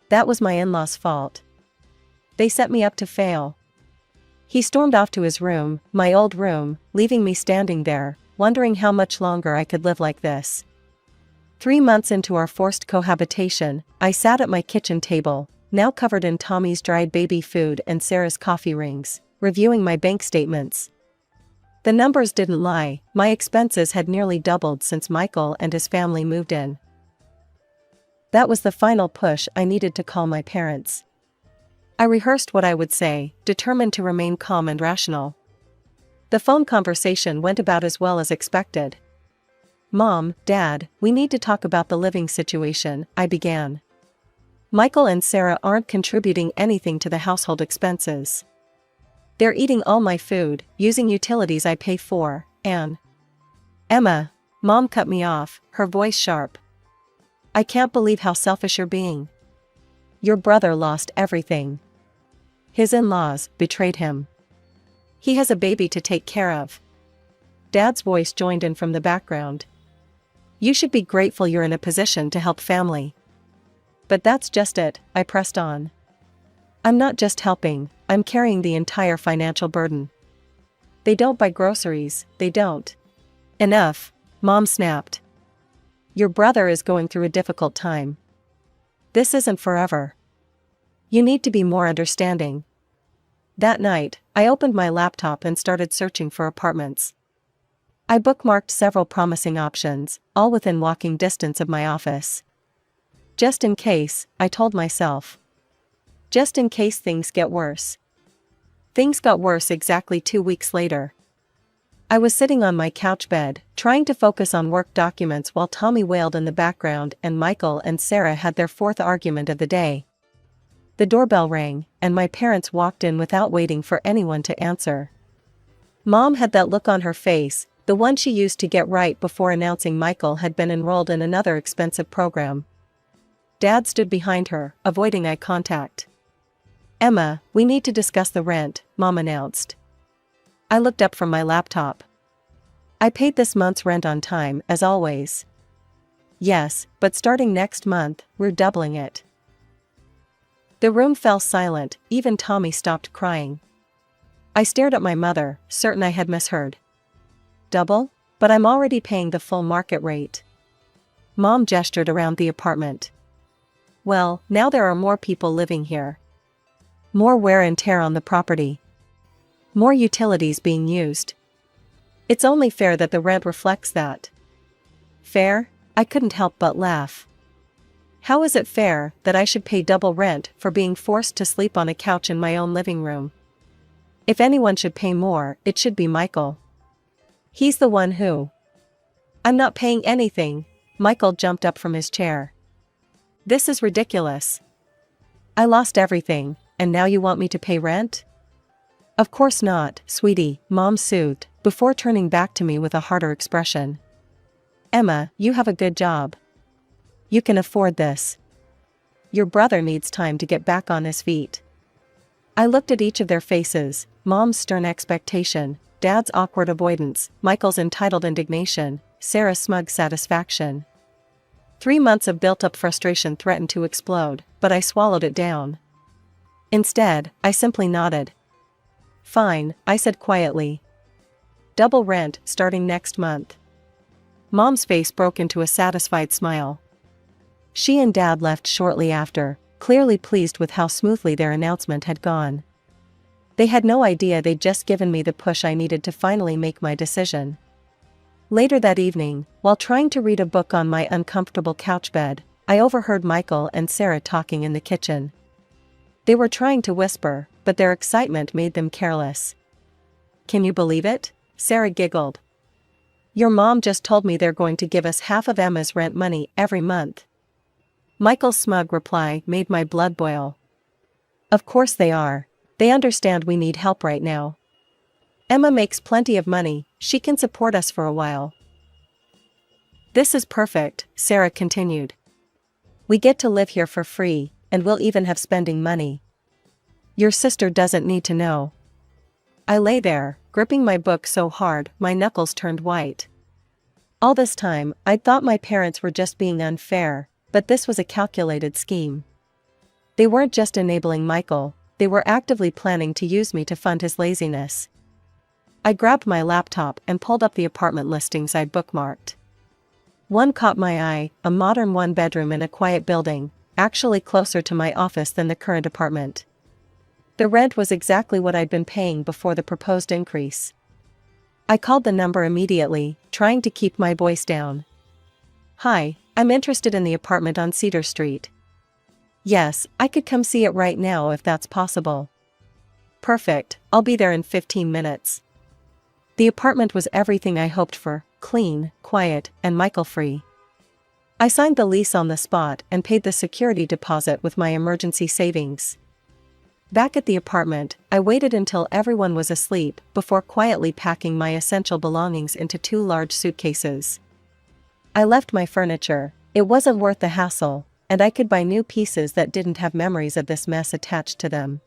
That was my in-laws' fault. They set me up to fail." He stormed off to his room, my old room, leaving me standing there, wondering how much longer I could live like this. 3 months into our forced cohabitation, I sat at my kitchen table, now covered in Tommy's dried baby food and Sarah's coffee rings, reviewing my bank statements. The numbers didn't lie, my expenses had nearly doubled since Michael and his family moved in. That was the final push I needed to call my parents. I rehearsed what I would say, determined to remain calm and rational. The phone conversation went about as well as expected. "Mom, Dad, we need to talk about the living situation," I began. "Michael and Sarah aren't contributing anything to the household expenses. They're eating all my food, using utilities I pay for, and—" "Emma," Mom cut me off, her voice sharp. "I can't believe how selfish you're being. Your brother lost everything. His in-laws betrayed him. He has a baby to take care of." Dad's voice joined in from the background. "You should be grateful you're in a position to help family." "But that's just it," I pressed on. "I'm not just helping, I'm carrying the entire financial burden. They don't buy groceries, they don't." "Enough," Mom snapped. "Your brother is going through a difficult time. This isn't forever. You need to be more understanding." That night, I opened my laptop and started searching for apartments. I bookmarked several promising options, all within walking distance of my office. Just in case, I told myself. Just in case things get worse. Things got worse exactly 2 weeks later. I was sitting on my couch bed, trying to focus on work documents while Tommy wailed in the background and Michael and Sarah had their fourth argument of the day. The doorbell rang, and my parents walked in without waiting for anyone to answer. Mom had that look on her face, the one she used to get right before announcing Michael had been enrolled in another expensive program. Dad stood behind her, avoiding eye contact. "Emma, we need to discuss the rent," Mom announced. I looked up from my laptop. "I paid this month's rent on time, as always." "Yes, but starting next month, we're doubling it." The room fell silent, even Tommy stopped crying. I stared at my mother, certain I had misheard. "Double? But I'm already paying the full market rate." Mom gestured around the apartment. "Well, now there are more people living here. More wear and tear on the property. More utilities being used. It's only fair that the rent reflects that." "Fair?" I couldn't help but laugh. "How is it fair that I should pay double rent for being forced to sleep on a couch in my own living room? If anyone should pay more, it should be Michael. He's the one who—" "I'm not paying anything," Michael jumped up from his chair. "This is ridiculous. I lost everything, and now you want me to pay rent?" "Of course not, sweetie," Mom soothed, before turning back to me with a harder expression. "Emma, you have a good job. You can afford this. Your brother needs time to get back on his feet." I looked at each of their faces, Mom's stern expectation, Dad's awkward avoidance, Michael's entitled indignation, Sarah's smug satisfaction. 3 months of built-up frustration threatened to explode, but I swallowed it down. Instead, I simply nodded. Fine, I said quietly. Double rent starting next month. Mom's face broke into a satisfied smile. She and Dad left shortly after, clearly pleased with how smoothly their announcement had gone. They had no idea they'd just given me the push I needed to finally make my decision. Later that evening, while trying to read a book on my uncomfortable couch bed, I overheard Michael and Sarah talking in the kitchen. They were trying to whisper, but their excitement made them careless. "Can you believe it?" Sarah giggled. "Your mom just told me they're going to give us half of Emma's rent money every month." Michael's smug reply made my blood boil. "Of course they are. They understand we need help right now. Emma makes plenty of money, she can support us for a while." "This is perfect," Sarah continued. "We get to live here for free, and we'll even have spending money. Your sister doesn't need to know." I lay there, gripping my book so hard my knuckles turned white. All this time, I'd thought my parents were just being unfair, but this was a calculated scheme. They weren't just enabling Michael, they were actively planning to use me to fund his laziness. I grabbed my laptop and pulled up the apartment listings I'd bookmarked. One caught my eye, a modern one-bedroom in a quiet building, actually closer to my office than the current apartment. The rent was exactly what I'd been paying before the proposed increase. I called the number immediately, trying to keep my voice down. "Hi, I'm interested in the apartment on Cedar Street." "Yes, I could come see it right now if that's possible." "Perfect, I'll be there in 15 minutes. The apartment was everything I hoped for, clean, quiet, and Michael-free. I signed the lease on the spot and paid the security deposit with my emergency savings. Back at the apartment, I waited until everyone was asleep before quietly packing my essential belongings into 2 large suitcases. I left my furniture, it wasn't worth the hassle, and I could buy new pieces that didn't have memories of this mess attached to them.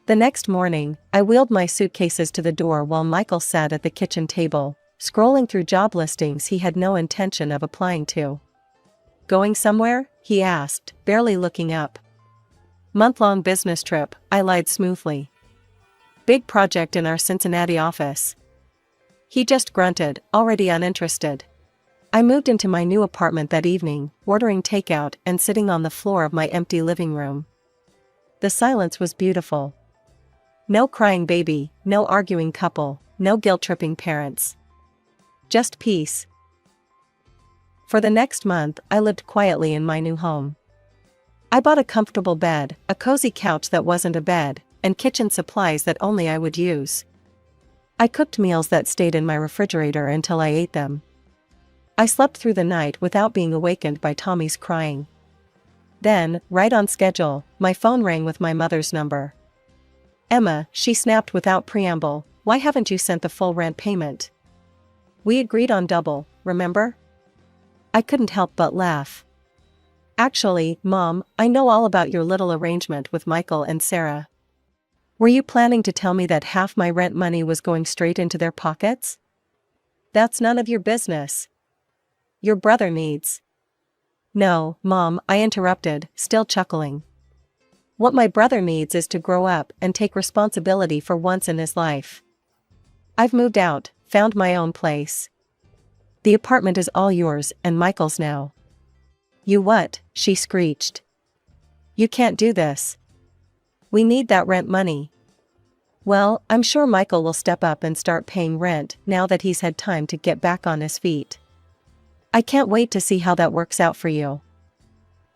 The next morning, I wheeled my suitcases to the door while Michael sat at the kitchen table, scrolling through job listings he had no intention of applying to. "Going somewhere?" he asked, barely looking up. "Month-long business trip," I lied smoothly. "Big project in our Cincinnati office." He just grunted, already uninterested. I moved into my new apartment that evening, ordering takeout and sitting on the floor of my empty living room. The silence was beautiful. No crying baby, no arguing couple, no guilt-tripping parents. Just peace. For the next month, I lived quietly in my new home. I bought a comfortable bed, a cozy couch that wasn't a bed, and kitchen supplies that only I would use. I cooked meals that stayed in my refrigerator until I ate them. I slept through the night without being awakened by Tommy's crying. Then, right on schedule, my phone rang with my mother's number. "Emma," she snapped without preamble, "why haven't you sent the full rent payment? We agreed on double, remember?" I couldn't help but laugh. "Actually, Mom, I know all about your little arrangement with Michael and Sarah. Were you planning to tell me that half my rent money was going straight into their pockets? That's none of your business. Your brother needs—" "No, Mom," I interrupted, still chuckling. "What my brother needs is to grow up and take responsibility for once in his life. I've moved out, found my own place. The apartment is all yours and Michael's now." "You what?" she screeched. "You can't do this. We need that rent money." "Well, I'm sure Michael will step up and start paying rent now that he's had time to get back on his feet. I can't wait to see how that works out for you."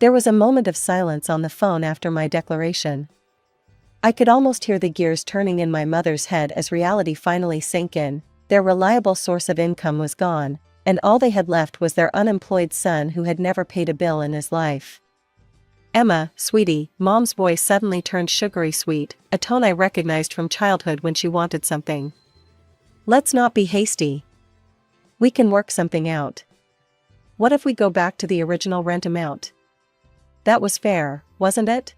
There was a moment of silence on the phone after my declaration. I could almost hear the gears turning in my mother's head as reality finally sank in. Their reliable source of income was gone, and all they had left was their unemployed son who had never paid a bill in his life. "Emma, sweetie," Mom's voice suddenly turned sugary sweet, a tone I recognized from childhood when she wanted something. "Let's not be hasty. We can work something out. What if we go back to the original rent amount? That was fair, wasn't it?"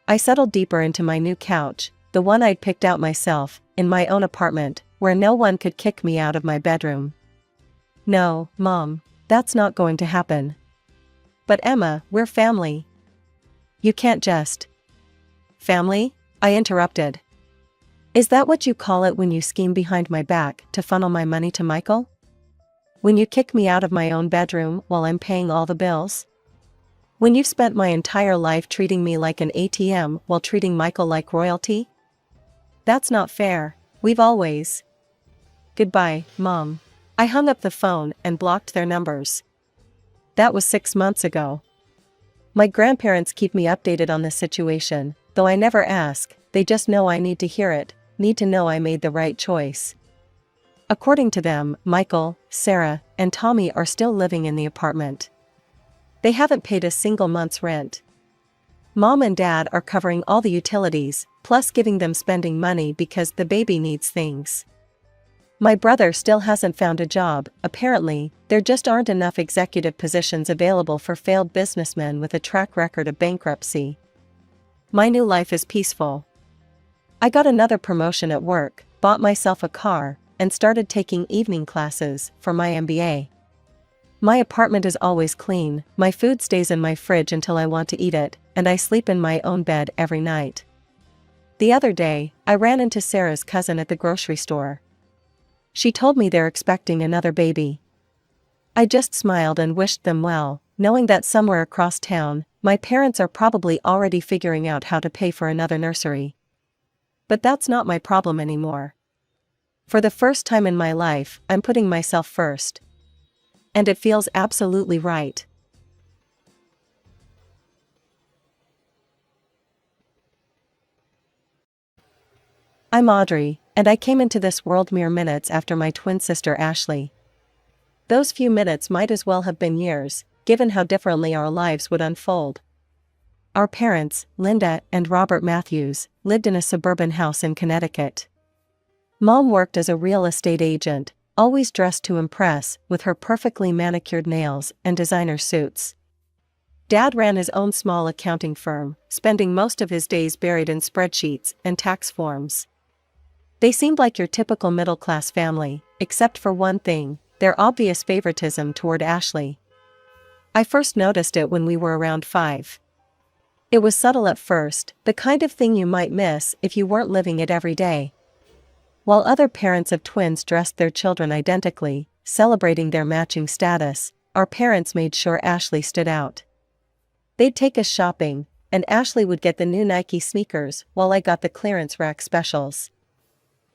I settled deeper into my new couch, the one I'd picked out myself, in my own apartment, where no one could kick me out of my bedroom. "No, Mom, that's not going to happen." "But Emma, we're family. You can't just—" Family? I interrupted. Is that what you call it when you scheme behind my back to funnel my money to Michael? When you kick me out of my own bedroom while I'm paying all the bills? When you've spent my entire life treating me like an ATM while treating Michael like royalty? That's not fair. We've always... Goodbye, Mom. I hung up the phone and blocked their numbers. That was 6 months ago. My grandparents keep me updated on this situation, though I never ask, they just know I need to hear it, need to know I made the right choice. According to them, Michael, Sarah, and Tommy are still living in the apartment. They haven't paid a single month's rent. Mom and Dad are covering all the utilities, plus giving them spending money because the baby needs things. My brother still hasn't found a job. Apparently, there just aren't enough executive positions available for failed businessmen with a track record of bankruptcy. My new life is peaceful. I got another promotion at work, bought myself a car, and started taking evening classes for my MBA. My apartment is always clean, my food stays in my fridge until I want to eat it, and I sleep in my own bed every night. The other day, I ran into Sarah's cousin at the grocery store. She told me they're expecting another baby. I just smiled and wished them well, knowing that somewhere across town, my parents are probably already figuring out how to pay for another nursery. But that's not my problem anymore. For the first time in my life, I'm putting myself first. And it feels absolutely right. I'm Audrey, and I came into this world mere minutes after my twin sister Ashley. Those few minutes might as well have been years, given how differently our lives would unfold. Our parents, Linda and Robert Matthews, lived in a suburban house in Connecticut. Mom worked as a real estate agent, always dressed to impress, with her perfectly manicured nails and designer suits. Dad ran his own small accounting firm, spending most of his days buried in spreadsheets and tax forms. They seemed like your typical middle-class family, except for one thing, their obvious favoritism toward Ashley. I first noticed it when we were around 5. It was subtle at first, the kind of thing you might miss if you weren't living it every day. While other parents of twins dressed their children identically, celebrating their matching status, our parents made sure Ashley stood out. They'd take us shopping, and Ashley would get the new Nike sneakers while I got the clearance rack specials.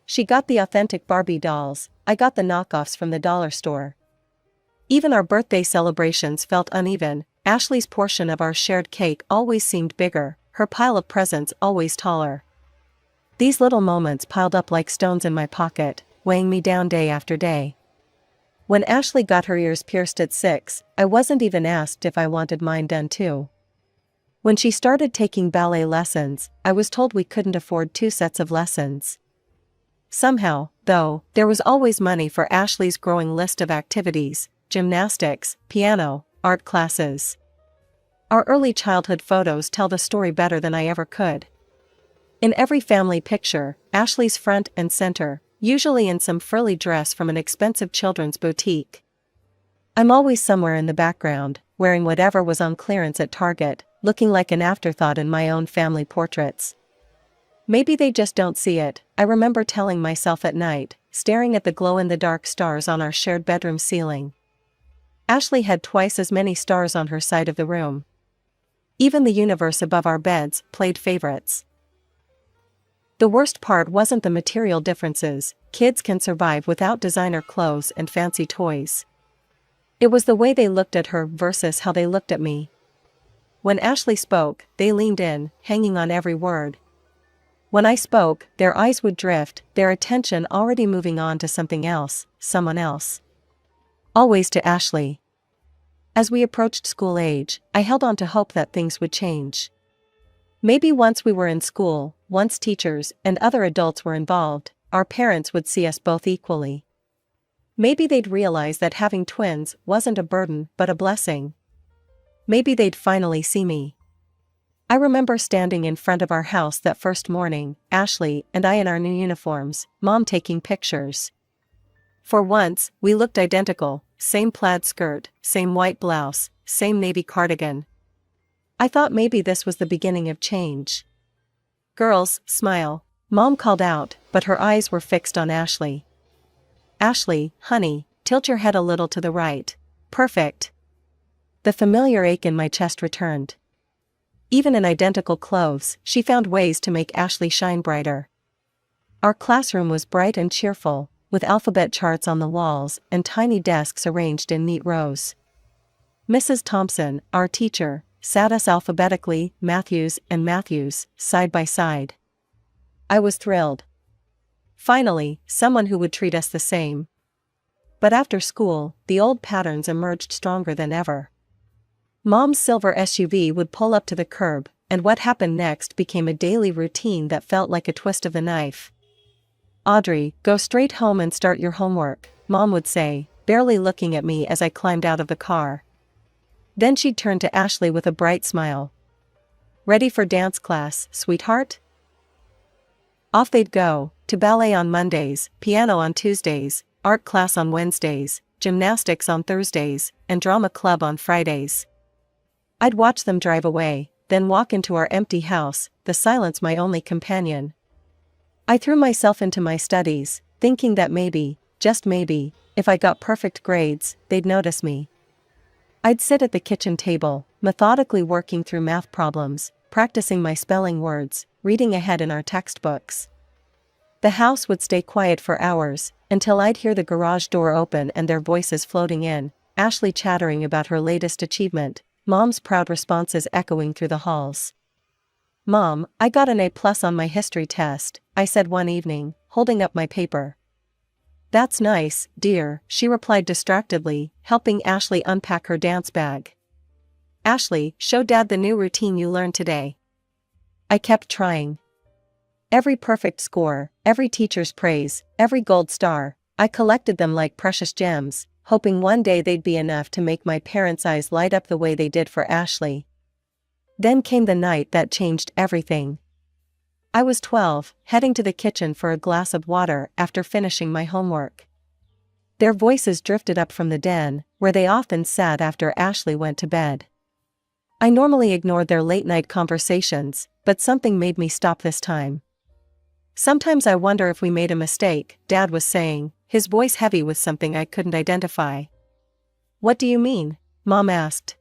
She got the authentic Barbie dolls, I got the knockoffs from the dollar store. Even our birthday celebrations felt uneven. Ashley's portion of our shared cake always seemed bigger, her pile of presents always taller. These little moments piled up like stones in my pocket, weighing me down day after day. When Ashley got her ears pierced at 6, I wasn't even asked if I wanted mine done too. When she started taking ballet lessons, I was told we couldn't afford 2 sets of lessons. Somehow, though, there was always money for Ashley's growing list of activities: gymnastics, piano, art classes. Our early childhood photos tell the story better than I ever could. In every family picture, Ashley's front and center, usually in some frilly dress from an expensive children's boutique. I'm always somewhere in the background, wearing whatever was on clearance at Target, looking like an afterthought in my own family portraits. Maybe they just don't see it, I remember telling myself at night, staring at the glow-in-the-dark stars on our shared bedroom ceiling. Ashley had twice as many stars on her side of the room. Even the universe above our beds played favorites. The worst part wasn't the material differences. Kids can survive without designer clothes and fancy toys. It was the way they looked at her versus how they looked at me. When Ashley spoke, they leaned in, hanging on every word. When I spoke, their eyes would drift, their attention already moving on to something else, someone else. Always to Ashley. As we approached school age, I held on to hope that things would change. Maybe once we were in school, once teachers and other adults were involved, our parents would see us both equally. Maybe they'd realize that having twins wasn't a burden but a blessing. Maybe they'd finally see me. I remember standing in front of our house that first morning, Ashley and I in our new uniforms, Mom taking pictures. For once, we looked identical, same plaid skirt, same white blouse, same navy cardigan. I thought maybe this was the beginning of change. Girls, smile. Mom called out, but her eyes were fixed on Ashley. Ashley, honey, tilt your head a little to the right. Perfect. The familiar ache in my chest returned. Even in identical clothes, she found ways to make Ashley shine brighter. Our classroom was bright and cheerful, with alphabet charts on the walls and tiny desks arranged in neat rows. Mrs. Thompson, our teacher, sat us alphabetically, Matthews and Matthews, side by side. I was thrilled. Finally, someone who would treat us the same. But after school, the old patterns emerged stronger than ever. Mom's silver SUV would pull up to the curb, and what happened next became a daily routine that felt like a twist of the knife. Audrey, go straight home and start your homework, Mom would say, barely looking at me as I climbed out of the car. Then she'd turn to Ashley with a bright smile. Ready for dance class, sweetheart? Off they'd go, to ballet on Mondays, piano on Tuesdays, art class on Wednesdays, gymnastics on Thursdays, and drama club on Fridays. I'd watch them drive away, then walk into our empty house, the silence my only companion. I threw myself into my studies, thinking that maybe, just maybe, if I got perfect grades, they'd notice me. I'd sit at the kitchen table, methodically working through math problems, practicing my spelling words, reading ahead in our textbooks. The house would stay quiet for hours, until I'd hear the garage door open and their voices floating in, Ashley chattering about her latest achievement, Mom's proud responses echoing through the halls. Mom, I got an A+ on my history test, I said one evening, holding up my paper. That's nice, dear, she replied distractedly, helping Ashley unpack her dance bag. Ashley, show Dad the new routine you learned today. I kept trying. Every perfect score, every teacher's praise, every gold star, I collected them like precious gems, hoping one day they'd be enough to make my parents' eyes light up the way they did for Ashley. Then came the night that changed everything. I was 12, heading to the kitchen for a glass of water after finishing my homework. Their voices drifted up from the den, where they often sat after Ashley went to bed. I normally ignored their late-night conversations, but something made me stop this time. Sometimes I wonder if we made a mistake, Dad was saying, his voice heavy with something I couldn't identify. What do you mean? Mom asked.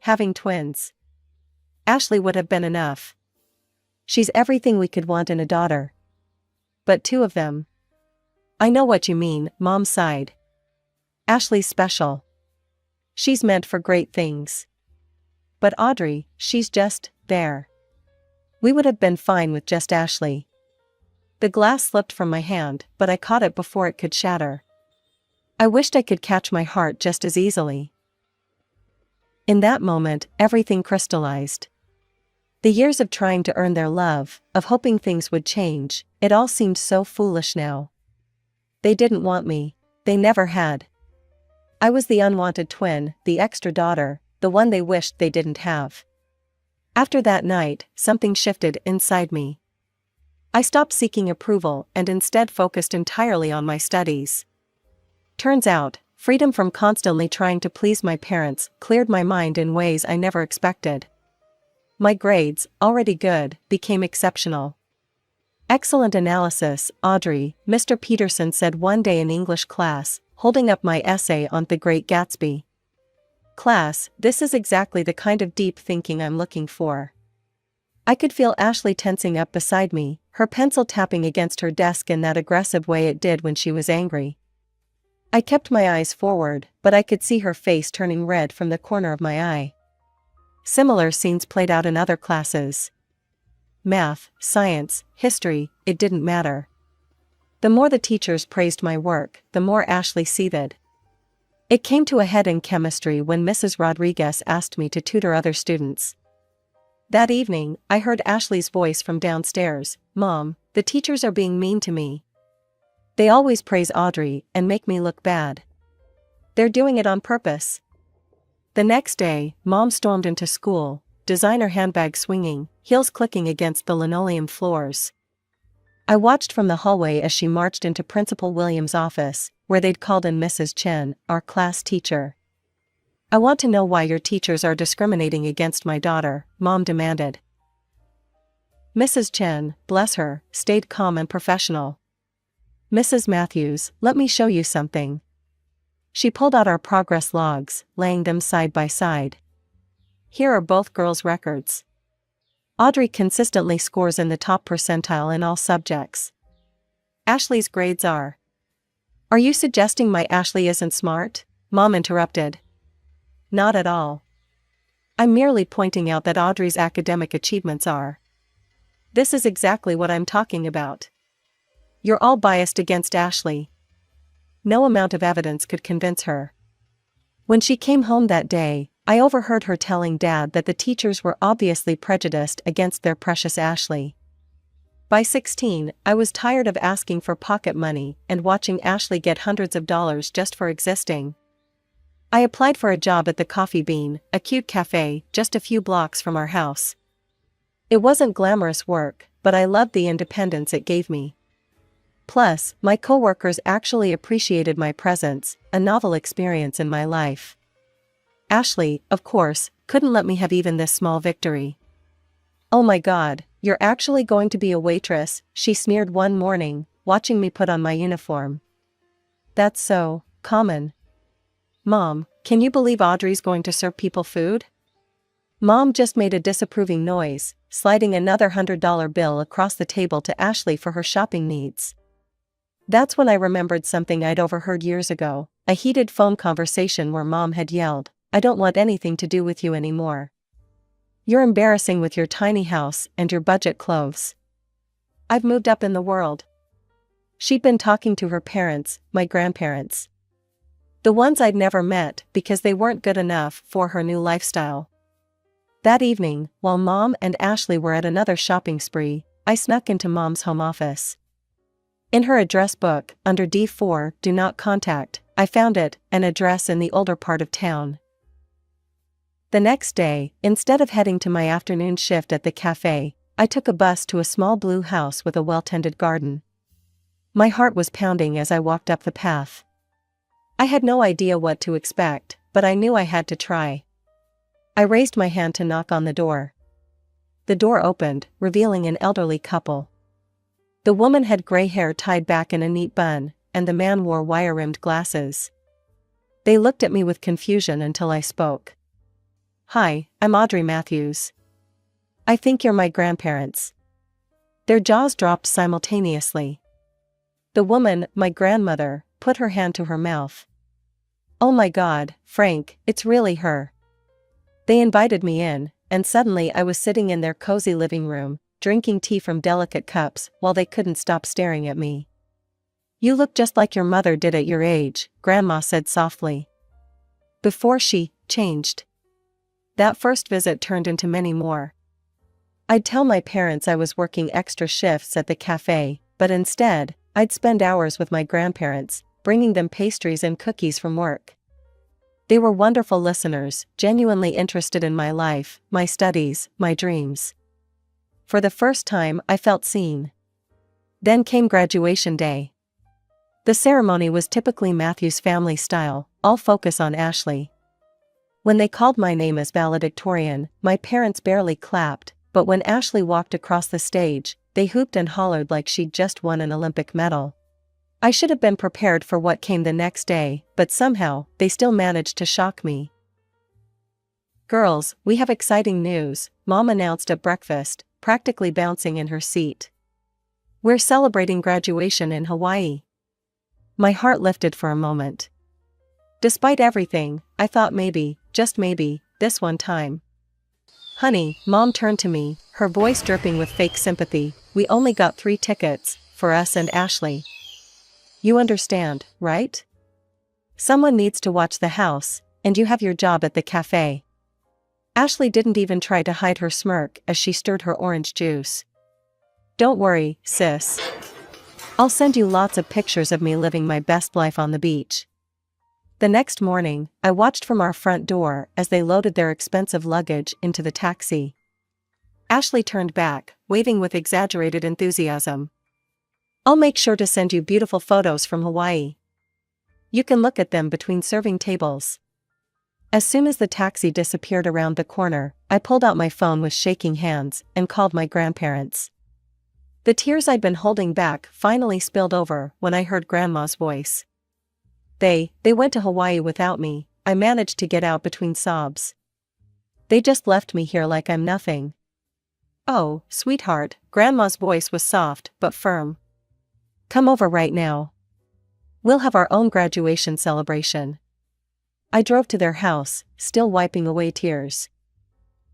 Having twins. Ashley would have been enough. She's everything we could want in a daughter. But two of them. I know what you mean, Mom sighed. Ashley's special. She's meant for great things. But Audrey, she's just there. We would have been fine with just Ashley. The glass slipped from my hand, but I caught it before it could shatter. I wished I could catch my heart just as easily. In that moment, everything crystallized. The years of trying to earn their love, of hoping things would change, it all seemed so foolish now. They didn't want me. They never had. I was the unwanted twin, the extra daughter, the one they wished they didn't have. After that night, something shifted inside me. I stopped seeking approval and instead focused entirely on my studies. Turns out, freedom from constantly trying to please my parents cleared my mind in ways I never expected. My grades, already good, became exceptional. Excellent analysis, Audrey, Mr. Peterson said one day in English class, holding up my essay on The Great Gatsby. Class, this is exactly the kind of deep thinking I'm looking for. I could feel Ashley tensing up beside me, her pencil tapping against her desk in that aggressive way it did when she was angry. I kept my eyes forward, but I could see her face turning red from the corner of my eye. Similar scenes played out in other classes. Math, science, history, it didn't matter. The more the teachers praised my work, the more Ashley seethed. It came to a head in chemistry when Mrs. Rodriguez asked me to tutor other students. That evening, I heard Ashley's voice from downstairs, Mom, the teachers are being mean to me. They always praise Audrey and make me look bad. They're doing it on purpose. The next day, Mom stormed into school, designer handbag swinging, heels clicking against the linoleum floors. I watched from the hallway as she marched into Principal Williams' office, where they'd called in Mrs. Chen, our class teacher. I want to know why your teachers are discriminating against my daughter, Mom demanded. Mrs. Chen, bless her, stayed calm and professional. Mrs. Matthews, let me show you something. She pulled out our progress logs, laying them side by side. Here are both girls' records. Audrey consistently scores in the top percentile in all subjects. Ashley's grades are. Are you suggesting my Ashley isn't smart? Mom interrupted. Not at all. I'm merely pointing out that Audrey's academic achievements are. This is exactly what I'm talking about. You're all biased against Ashley. No amount of evidence could convince her. When she came home that day, I overheard her telling Dad that the teachers were obviously prejudiced against their precious Ashley. By 16, I was tired of asking for pocket money and watching Ashley get hundreds of dollars just for existing. I applied for a job at the Coffee Bean, a cute cafe just a few blocks from our house. It wasn't glamorous work, but I loved the independence it gave me. Plus, my coworkers actually appreciated my presence, a novel experience in my life. Ashley, of course, couldn't let me have even this small victory. Oh my God, you're actually going to be a waitress, she sneered one morning, watching me put on my uniform. That's so common. Mom, can you believe Audrey's going to serve people food? Mom just made a disapproving noise, sliding another $100 bill across the table to Ashley for her shopping needs. That's when I remembered something I'd overheard years ago, a heated phone conversation where Mom had yelled, "I don't want anything to do with you anymore. You're embarrassing with your tiny house and your budget clothes. I've moved up in the world." She'd been talking to her parents, my grandparents. The ones I'd never met because they weren't good enough for her new lifestyle. That evening, while Mom and Ashley were at another shopping spree, I snuck into Mom's home office. In her address book, under D4, Do Not Contact, I found an address in the older part of town. The next day, instead of heading to my afternoon shift at the cafe, I took a bus to a small blue house with a well-tended garden. My heart was pounding as I walked up the path. I had no idea what to expect, but I knew I had to try. I raised my hand to knock on the door. The door opened, revealing an elderly couple. The woman had gray hair tied back in a neat bun, and the man wore wire-rimmed glasses. They looked at me with confusion until I spoke. "Hi, I'm Audrey Matthews. I think you're my grandparents." Their jaws dropped simultaneously. The woman, my grandmother, put her hand to her mouth. "Oh my God, Frank, it's really her." They invited me in, and suddenly I was sitting in their cozy living room, drinking tea from delicate cups while they couldn't stop staring at me. "You look just like your mother did at your age," Grandma said softly. Before she changed. That first visit turned into many more. I'd tell my parents I was working extra shifts at the cafe, but instead, I'd spend hours with my grandparents, bringing them pastries and cookies from work. They were wonderful listeners, genuinely interested in my life, my studies, my dreams. For the first time, I felt seen. Then came graduation day. The ceremony was typically Matthew's family style, all focus on Ashley. When they called my name as valedictorian, my parents barely clapped, but when Ashley walked across the stage, they hooped and hollered like she'd just won an Olympic medal. I should have been prepared for what came the next day, but somehow, they still managed to shock me. "Girls, we have exciting news," Mom announced at breakfast, practically bouncing in her seat. "We're celebrating graduation in Hawaii." My heart lifted for a moment. Despite everything, I thought maybe, just maybe, this one time. "Honey," Mom turned to me, her voice dripping with fake sympathy, "we only got 3 tickets, for us and Ashley. You understand, right? Someone needs to watch the house, and you have your job at the cafe." Ashley didn't even try to hide her smirk as she stirred her orange juice. "Don't worry, sis. I'll send you lots of pictures of me living my best life on the beach." The next morning, I watched from our front door as they loaded their expensive luggage into the taxi. Ashley turned back, waving with exaggerated enthusiasm. "I'll make sure to send you beautiful photos from Hawaii. You can look at them between serving tables." As soon as the taxi disappeared around the corner, I pulled out my phone with shaking hands and called my grandparents. The tears I'd been holding back finally spilled over when I heard Grandma's voice. They went to Hawaii without me, I managed to get out between sobs. They just left me here like I'm nothing. Oh, sweetheart, Grandma's voice was soft but firm. Come over right now. We'll have our own graduation celebration. I drove to their house, still wiping away tears.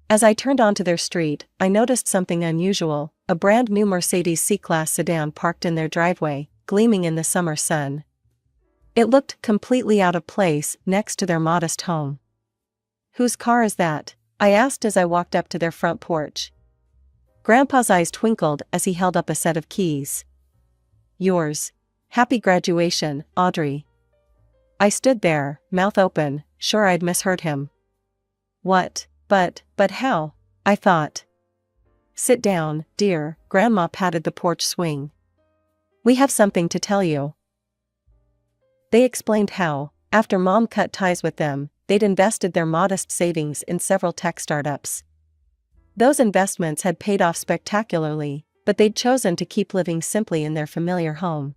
As I turned onto their street, I noticed something unusual, a brand new Mercedes C-Class sedan parked in their driveway, gleaming in the summer sun. It looked completely out of place next to their modest home. Whose car is that? I asked as I walked up to their front porch. Grandpa's eyes twinkled as he held up a set of keys. Yours. Happy graduation, Audrey. I stood there, mouth open, sure I'd misheard him. What? But how? I thought. Sit down, dear, Grandma patted the porch swing. We have something to tell you. They explained how, after Mom cut ties with them, they'd invested their modest savings in several tech startups. Those investments had paid off spectacularly, but they'd chosen to keep living simply in their familiar home.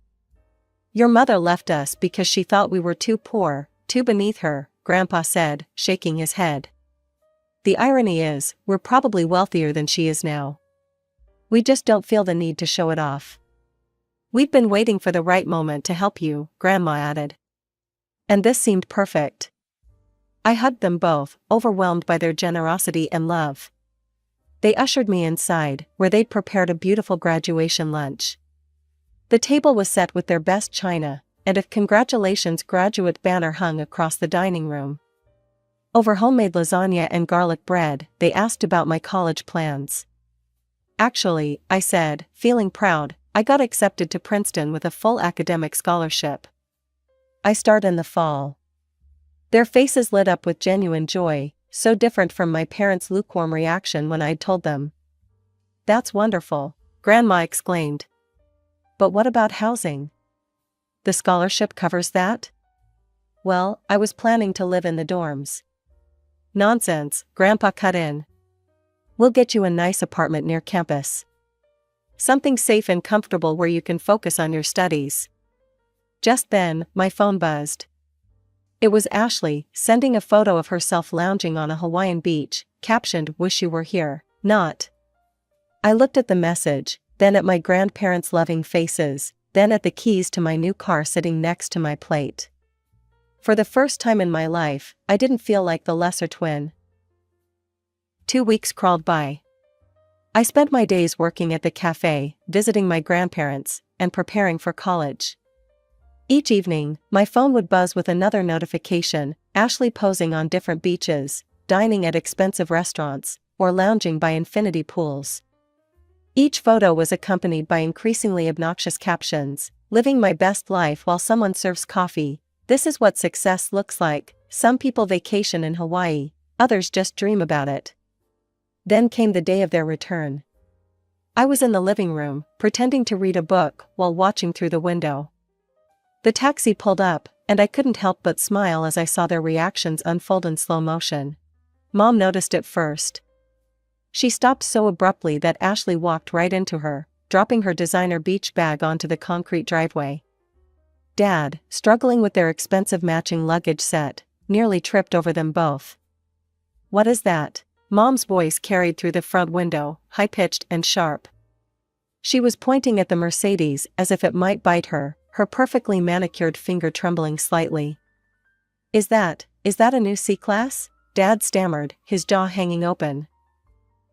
Your mother left us because she thought we were too poor, too beneath her, Grandpa said, shaking his head. The irony is, we're probably wealthier than she is now. We just don't feel the need to show it off. We've been waiting for the right moment to help you, Grandma added. And this seemed perfect. I hugged them both, overwhelmed by their generosity and love. They ushered me inside, where they'd prepared a beautiful graduation lunch. The table was set with their best china, and a congratulations graduate banner hung across the dining room. Over homemade lasagna and garlic bread, they asked about my college plans. Actually, I said, feeling proud, I got accepted to Princeton with a full academic scholarship. I start in the fall. Their faces lit up with genuine joy, so different from my parents' lukewarm reaction when I'd told them. That's wonderful, Grandma exclaimed. But what about housing? The scholarship covers that? Well, I was planning to live in the dorms. Nonsense, Grandpa cut in. We'll get you a nice apartment near campus. Something safe and comfortable where you can focus on your studies. Just then, my phone buzzed. It was Ashley, sending a photo of herself lounging on a Hawaiian beach, captioned, "Wish you were here, not." I looked at the message, then at my grandparents' loving faces, then at the keys to my new car sitting next to my plate. For the first time in my life, I didn't feel like the lesser twin. 2 weeks crawled by. I spent my days working at the cafe, visiting my grandparents, and preparing for college. Each evening, my phone would buzz with another notification, Ashley posing on different beaches, dining at expensive restaurants, or lounging by infinity pools. Each photo was accompanied by increasingly obnoxious captions, living my best life while someone serves coffee. This is what success looks like. Some people vacation in Hawaii, others just dream about it. Then came the day of their return. I was in the living room, pretending to read a book while watching through the window. The taxi pulled up, and I couldn't help but smile as I saw their reactions unfold in slow motion. Mom noticed it first. She stopped so abruptly that Ashley walked right into her, dropping her designer beach bag onto the concrete driveway. Dad, struggling with their expensive matching luggage set, nearly tripped over them both. What is that? Mom's voice carried through the front window, high-pitched and sharp. She was pointing at the Mercedes as if it might bite her, her perfectly manicured finger trembling slightly. Is that a new C-Class? Dad stammered, his jaw hanging open.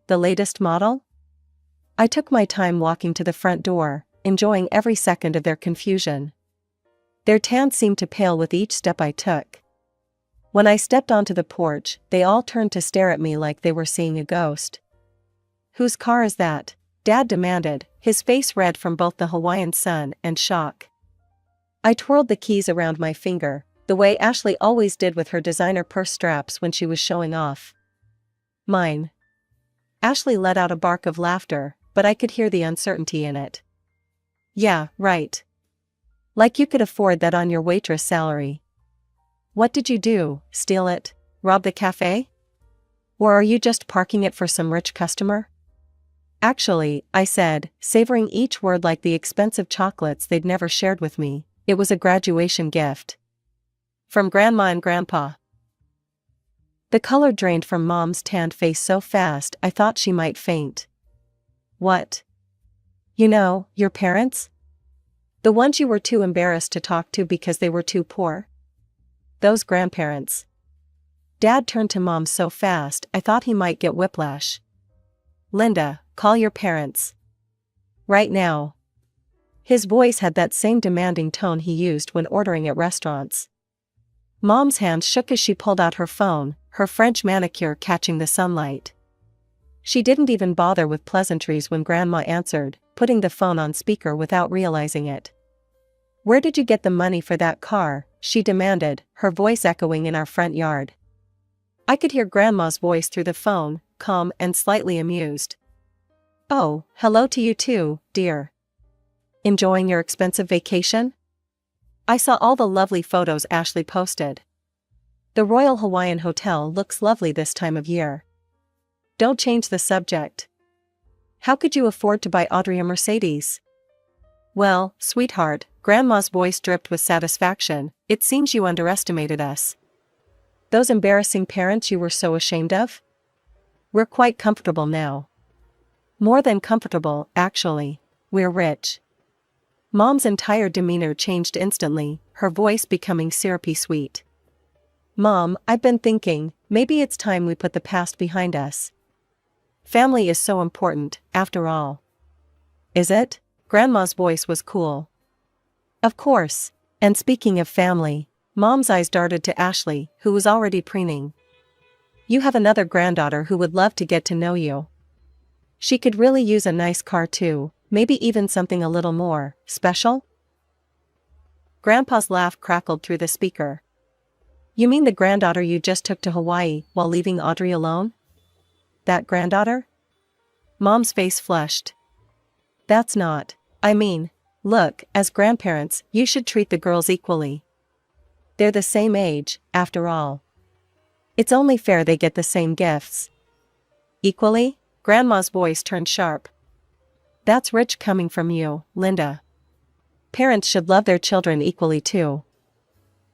The latest model? I took my time walking to the front door, enjoying every second of their confusion. Their tan seemed to pale with each step I took. When I stepped onto the porch, they all turned to stare at me like they were seeing a ghost. Whose car is that? Dad demanded, his face red from both the Hawaiian sun and shock. I twirled the keys around my finger, the way Ashley always did with her designer purse straps when she was showing off. Mine. Ashley let out a bark of laughter, but I could hear the uncertainty in it. Yeah, right. Like you could afford that on your waitress salary. What did you do, steal it? Rob the cafe? Or are you just parking it for some rich customer? Actually, I said, savoring each word like the expensive chocolates they'd never shared with me, it was a graduation gift. From Grandma and Grandpa. The color drained from Mom's tanned face so fast I thought she might faint. What? You know, your parents? The ones you were too embarrassed to talk to because they were too poor? Those grandparents. Dad turned to Mom so fast I thought he might get whiplash. Linda, call your parents. Right now. His voice had that same demanding tone he used when ordering at restaurants. Mom's hand shook as she pulled out her phone, her French manicure catching the sunlight. She didn't even bother with pleasantries when Grandma answered, putting the phone on speaker without realizing it. Where did you get the money for that car? She demanded, her voice echoing in our front yard. I could hear Grandma's voice through the phone, calm and slightly amused. Oh, hello to you too, dear. Enjoying your expensive vacation? I saw all the lovely photos Ashley posted. The Royal Hawaiian Hotel looks lovely this time of year. Don't change the subject. How could you afford to buy Audrey a Mercedes? Well, sweetheart, Grandma's voice dripped with satisfaction, it seems you underestimated us. Those embarrassing parents you were so ashamed of? We're quite comfortable now. More than comfortable, actually. We're rich. Mom's entire demeanor changed instantly, her voice becoming syrupy sweet. Mom, I've been thinking, maybe it's time we put the past behind us. Family is so important, after all. Is it? Grandma's voice was cool. Of course. And speaking of family, Mom's eyes darted to Ashley, who was already preening. You have another granddaughter who would love to get to know you. She could really use a nice car too, maybe even something a little more special? Grandpa's laugh crackled through the speaker. You mean the granddaughter you just took to Hawaii while leaving Audrey alone? That granddaughter? Mom's face flushed. That's not. I mean, look, as grandparents, you should treat the girls equally. They're the same age, after all. It's only fair they get the same gifts. Equally? Grandma's voice turned sharp. That's rich coming from you, Linda. Parents should love their children equally too.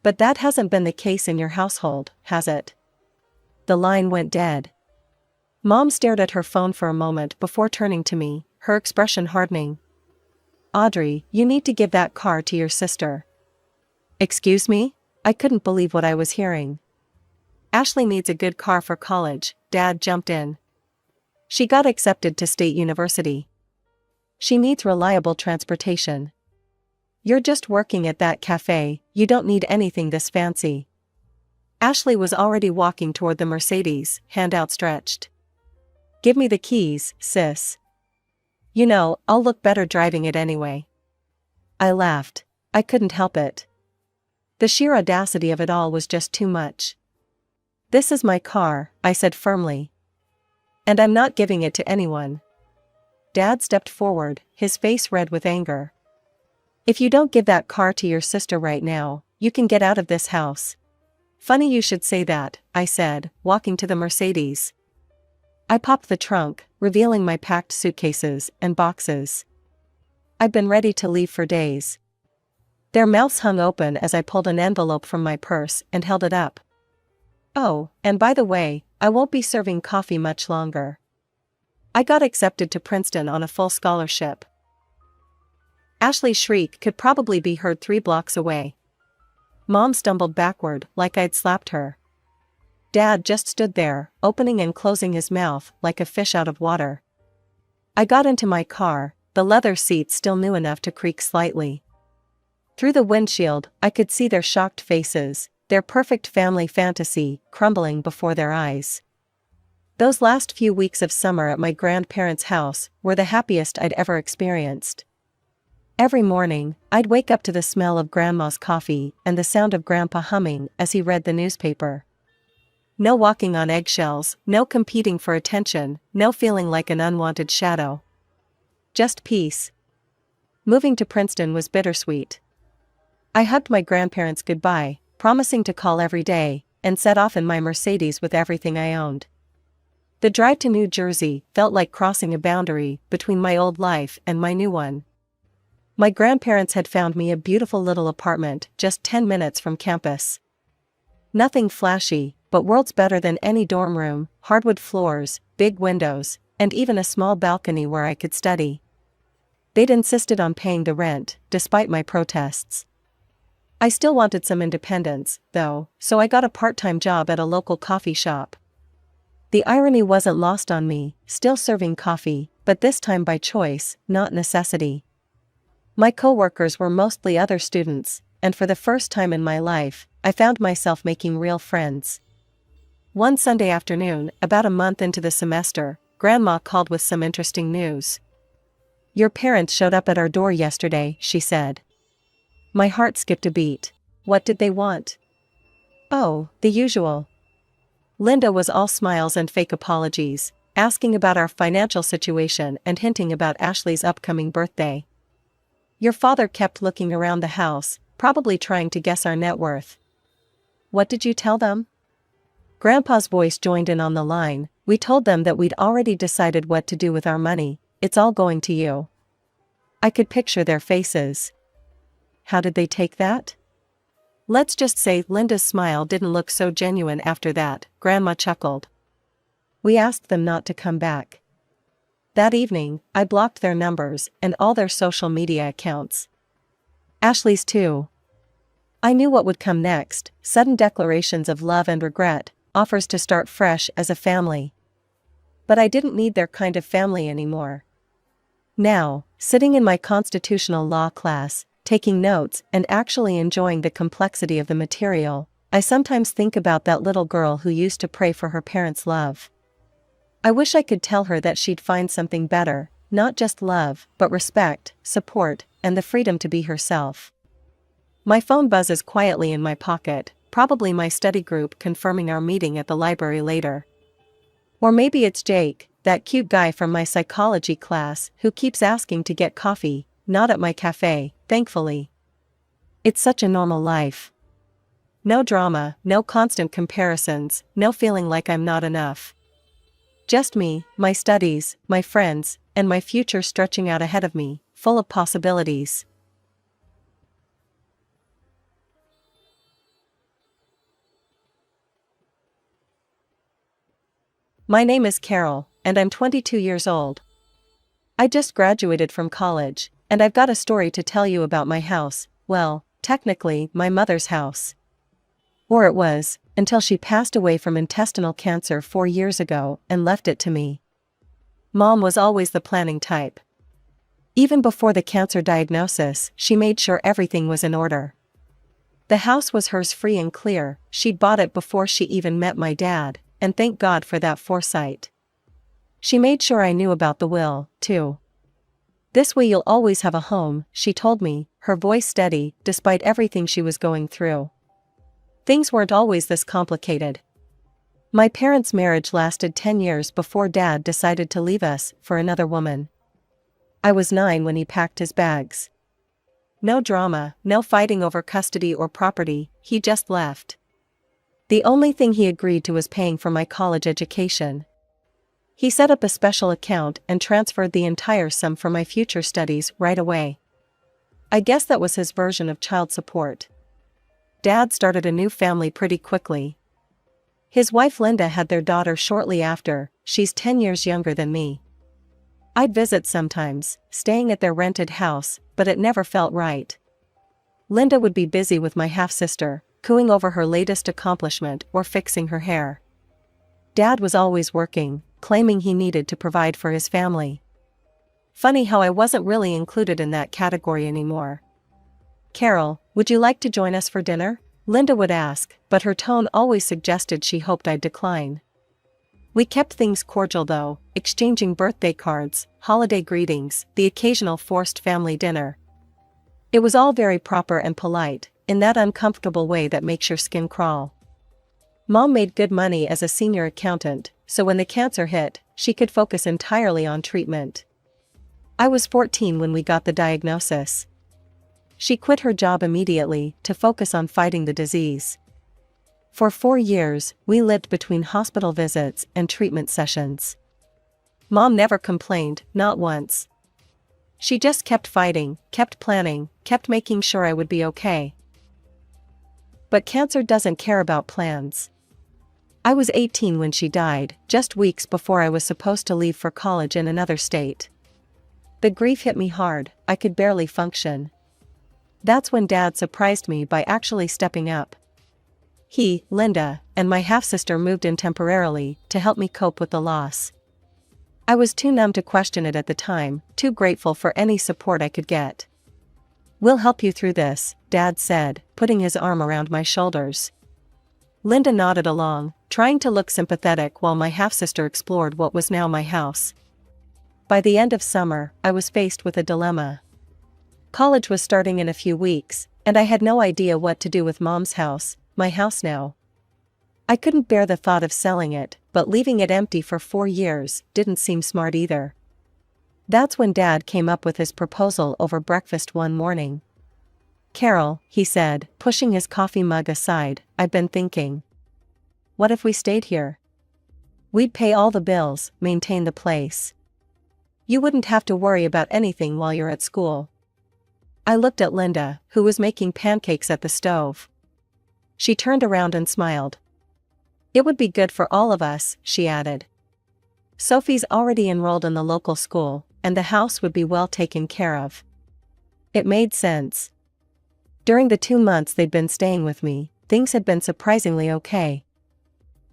But that hasn't been the case in your household, has it? The line went dead. Mom stared at her phone for a moment before turning to me, her expression hardening. Audrey, you need to give that car to your sister. Excuse me? I couldn't believe what I was hearing. Ashley needs a good car for college, Dad jumped in. She got accepted to State University. She needs reliable transportation. You're just working at that cafe, you don't need anything this fancy. Ashley was already walking toward the Mercedes, hand outstretched. Give me the keys, sis. You know, I'll look better driving it anyway. I laughed. I couldn't help it. The sheer audacity of it all was just too much. This is my car, I said firmly. And I'm not giving it to anyone. Dad stepped forward, his face red with anger. If you don't give that car to your sister right now, you can get out of this house. Funny you should say that, I said, walking to the Mercedes. I popped the trunk, revealing my packed suitcases and boxes. I'd been ready to leave for days. Their mouths hung open as I pulled an envelope from my purse and held it up. Oh, and by the way, I won't be serving coffee much longer. I got accepted to Princeton on a full scholarship. Ashley's shriek could probably be heard 3 blocks away. Mom stumbled backward like I'd slapped her. Dad just stood there, opening and closing his mouth like a fish out of water. I got into my car, the leather seat still new enough to creak slightly. Through the windshield, I could see their shocked faces, their perfect family fantasy crumbling before their eyes. Those last few weeks of summer at my grandparents' house were the happiest I'd ever experienced. Every morning, I'd wake up to the smell of Grandma's coffee and the sound of Grandpa humming as he read the newspaper. No walking on eggshells, no competing for attention, no feeling like an unwanted shadow. Just peace. Moving to Princeton was bittersweet. I hugged my grandparents goodbye, promising to call every day, and set off in my Mercedes with everything I owned. The drive to New Jersey felt like crossing a boundary between my old life and my new one. My grandparents had found me a beautiful little apartment just 10 minutes from campus. Nothing flashy, but worlds better than any dorm room, hardwood floors, big windows, and even a small balcony where I could study. They'd insisted on paying the rent, despite my protests. I still wanted some independence, though, so I got a part-time job at a local coffee shop. The irony wasn't lost on me, still serving coffee, but this time by choice, not necessity. My co-workers were mostly other students, and for the first time in my life, I found myself making real friends. One Sunday afternoon, about a month into the semester, Grandma called with some interesting news. "Your parents showed up at our door yesterday," she said. My heart skipped a beat. What did they want? Oh, the usual. Linda was all smiles and fake apologies, asking about our financial situation and hinting about Ashley's upcoming birthday. Your father kept looking around the house, probably trying to guess our net worth. What did you tell them? Grandpa's voice joined in on the line. We told them that we'd already decided what to do with our money. It's all going to you. I could picture their faces. How did they take that? Let's just say Linda's smile didn't look so genuine after that, Grandma chuckled. We asked them not to come back. That evening, I blocked their numbers and all their social media accounts. Ashley's too. I knew what would come next, sudden declarations of love and regret, offers to start fresh as a family. But I didn't need their kind of family anymore. Now, sitting in my constitutional law class, taking notes and actually enjoying the complexity of the material, I sometimes think about that little girl who used to pray for her parents' love. I wish I could tell her that she'd find something better, not just love, but respect, support, and the freedom to be herself. My phone buzzes quietly in my pocket, probably my study group confirming our meeting at the library later. Or maybe it's Jake, that cute guy from my psychology class who keeps asking to get coffee, not at my cafe, thankfully. It's such a normal life. No drama, no constant comparisons, no feeling like I'm not enough. Just me, my studies, my friends, and my future stretching out ahead of me, full of possibilities. My name is Carol, and I'm 22 years old. I just graduated from college, and I've got a story to tell you about my house, well, technically, my mother's house. Or it was, until she passed away from intestinal cancer 4 years ago and left it to me. Mom was always the planning type. Even before the cancer diagnosis, she made sure everything was in order. The house was hers free and clear, she'd bought it before she even met my dad, and thank God for that foresight. She made sure I knew about the will, too. This way you'll always have a home, she told me, her voice steady, despite everything she was going through. Things weren't always this complicated. My parents' marriage lasted 10 years before Dad decided to leave us for another woman. I was 9 when he packed his bags. No drama, no fighting over custody or property, he just left. The only thing he agreed to was paying for my college education. He set up a special account and transferred the entire sum for my future studies right away. I guess that was his version of child support. Dad started a new family pretty quickly. His wife Linda had their daughter shortly after, she's 10 years younger than me. I'd visit sometimes, staying at their rented house, but it never felt right. Linda would be busy with my half-sister, cooing over her latest accomplishment or fixing her hair. Dad was always working, claiming he needed to provide for his family. Funny how I wasn't really included in that category anymore. Carol, would you like to join us for dinner? Linda would ask, but her tone always suggested she hoped I'd decline. We kept things cordial though, exchanging birthday cards, holiday greetings, the occasional forced family dinner. It was all very proper and polite, in that uncomfortable way that makes your skin crawl. Mom made good money as a senior accountant, so when the cancer hit, she could focus entirely on treatment. I was 14 when we got the diagnosis. She quit her job immediately to focus on fighting the disease. For 4 years, we lived between hospital visits and treatment sessions. Mom never complained, not once. She just kept fighting, kept planning, kept making sure I would be okay. But cancer doesn't care about plans. I was 18 when she died, just weeks before I was supposed to leave for college in another state. The grief hit me hard, I could barely function. That's when Dad surprised me by actually stepping up. He, Linda, and my half-sister moved in temporarily to help me cope with the loss. I was too numb to question it at the time, too grateful for any support I could get. "We'll help you through this," Dad said, putting his arm around my shoulders. Linda nodded along, trying to look sympathetic while my half-sister explored what was now my house. By the end of summer, I was faced with a dilemma. College was starting in a few weeks, and I had no idea what to do with Mom's house, my house now. I couldn't bear the thought of selling it, but leaving it empty for 4 years didn't seem smart either. That's when Dad came up with his proposal over breakfast one morning. "Carol," he said, pushing his coffee mug aside, "I've been thinking. What if we stayed here? We'd pay all the bills, maintain the place. You wouldn't have to worry about anything while you're at school." I looked at Linda, who was making pancakes at the stove. She turned around and smiled. "It would be good for all of us," she added. "Sophie's already enrolled in the local school, and the house would be well taken care of." It made sense. During the 2 months they'd been staying with me, things had been surprisingly okay.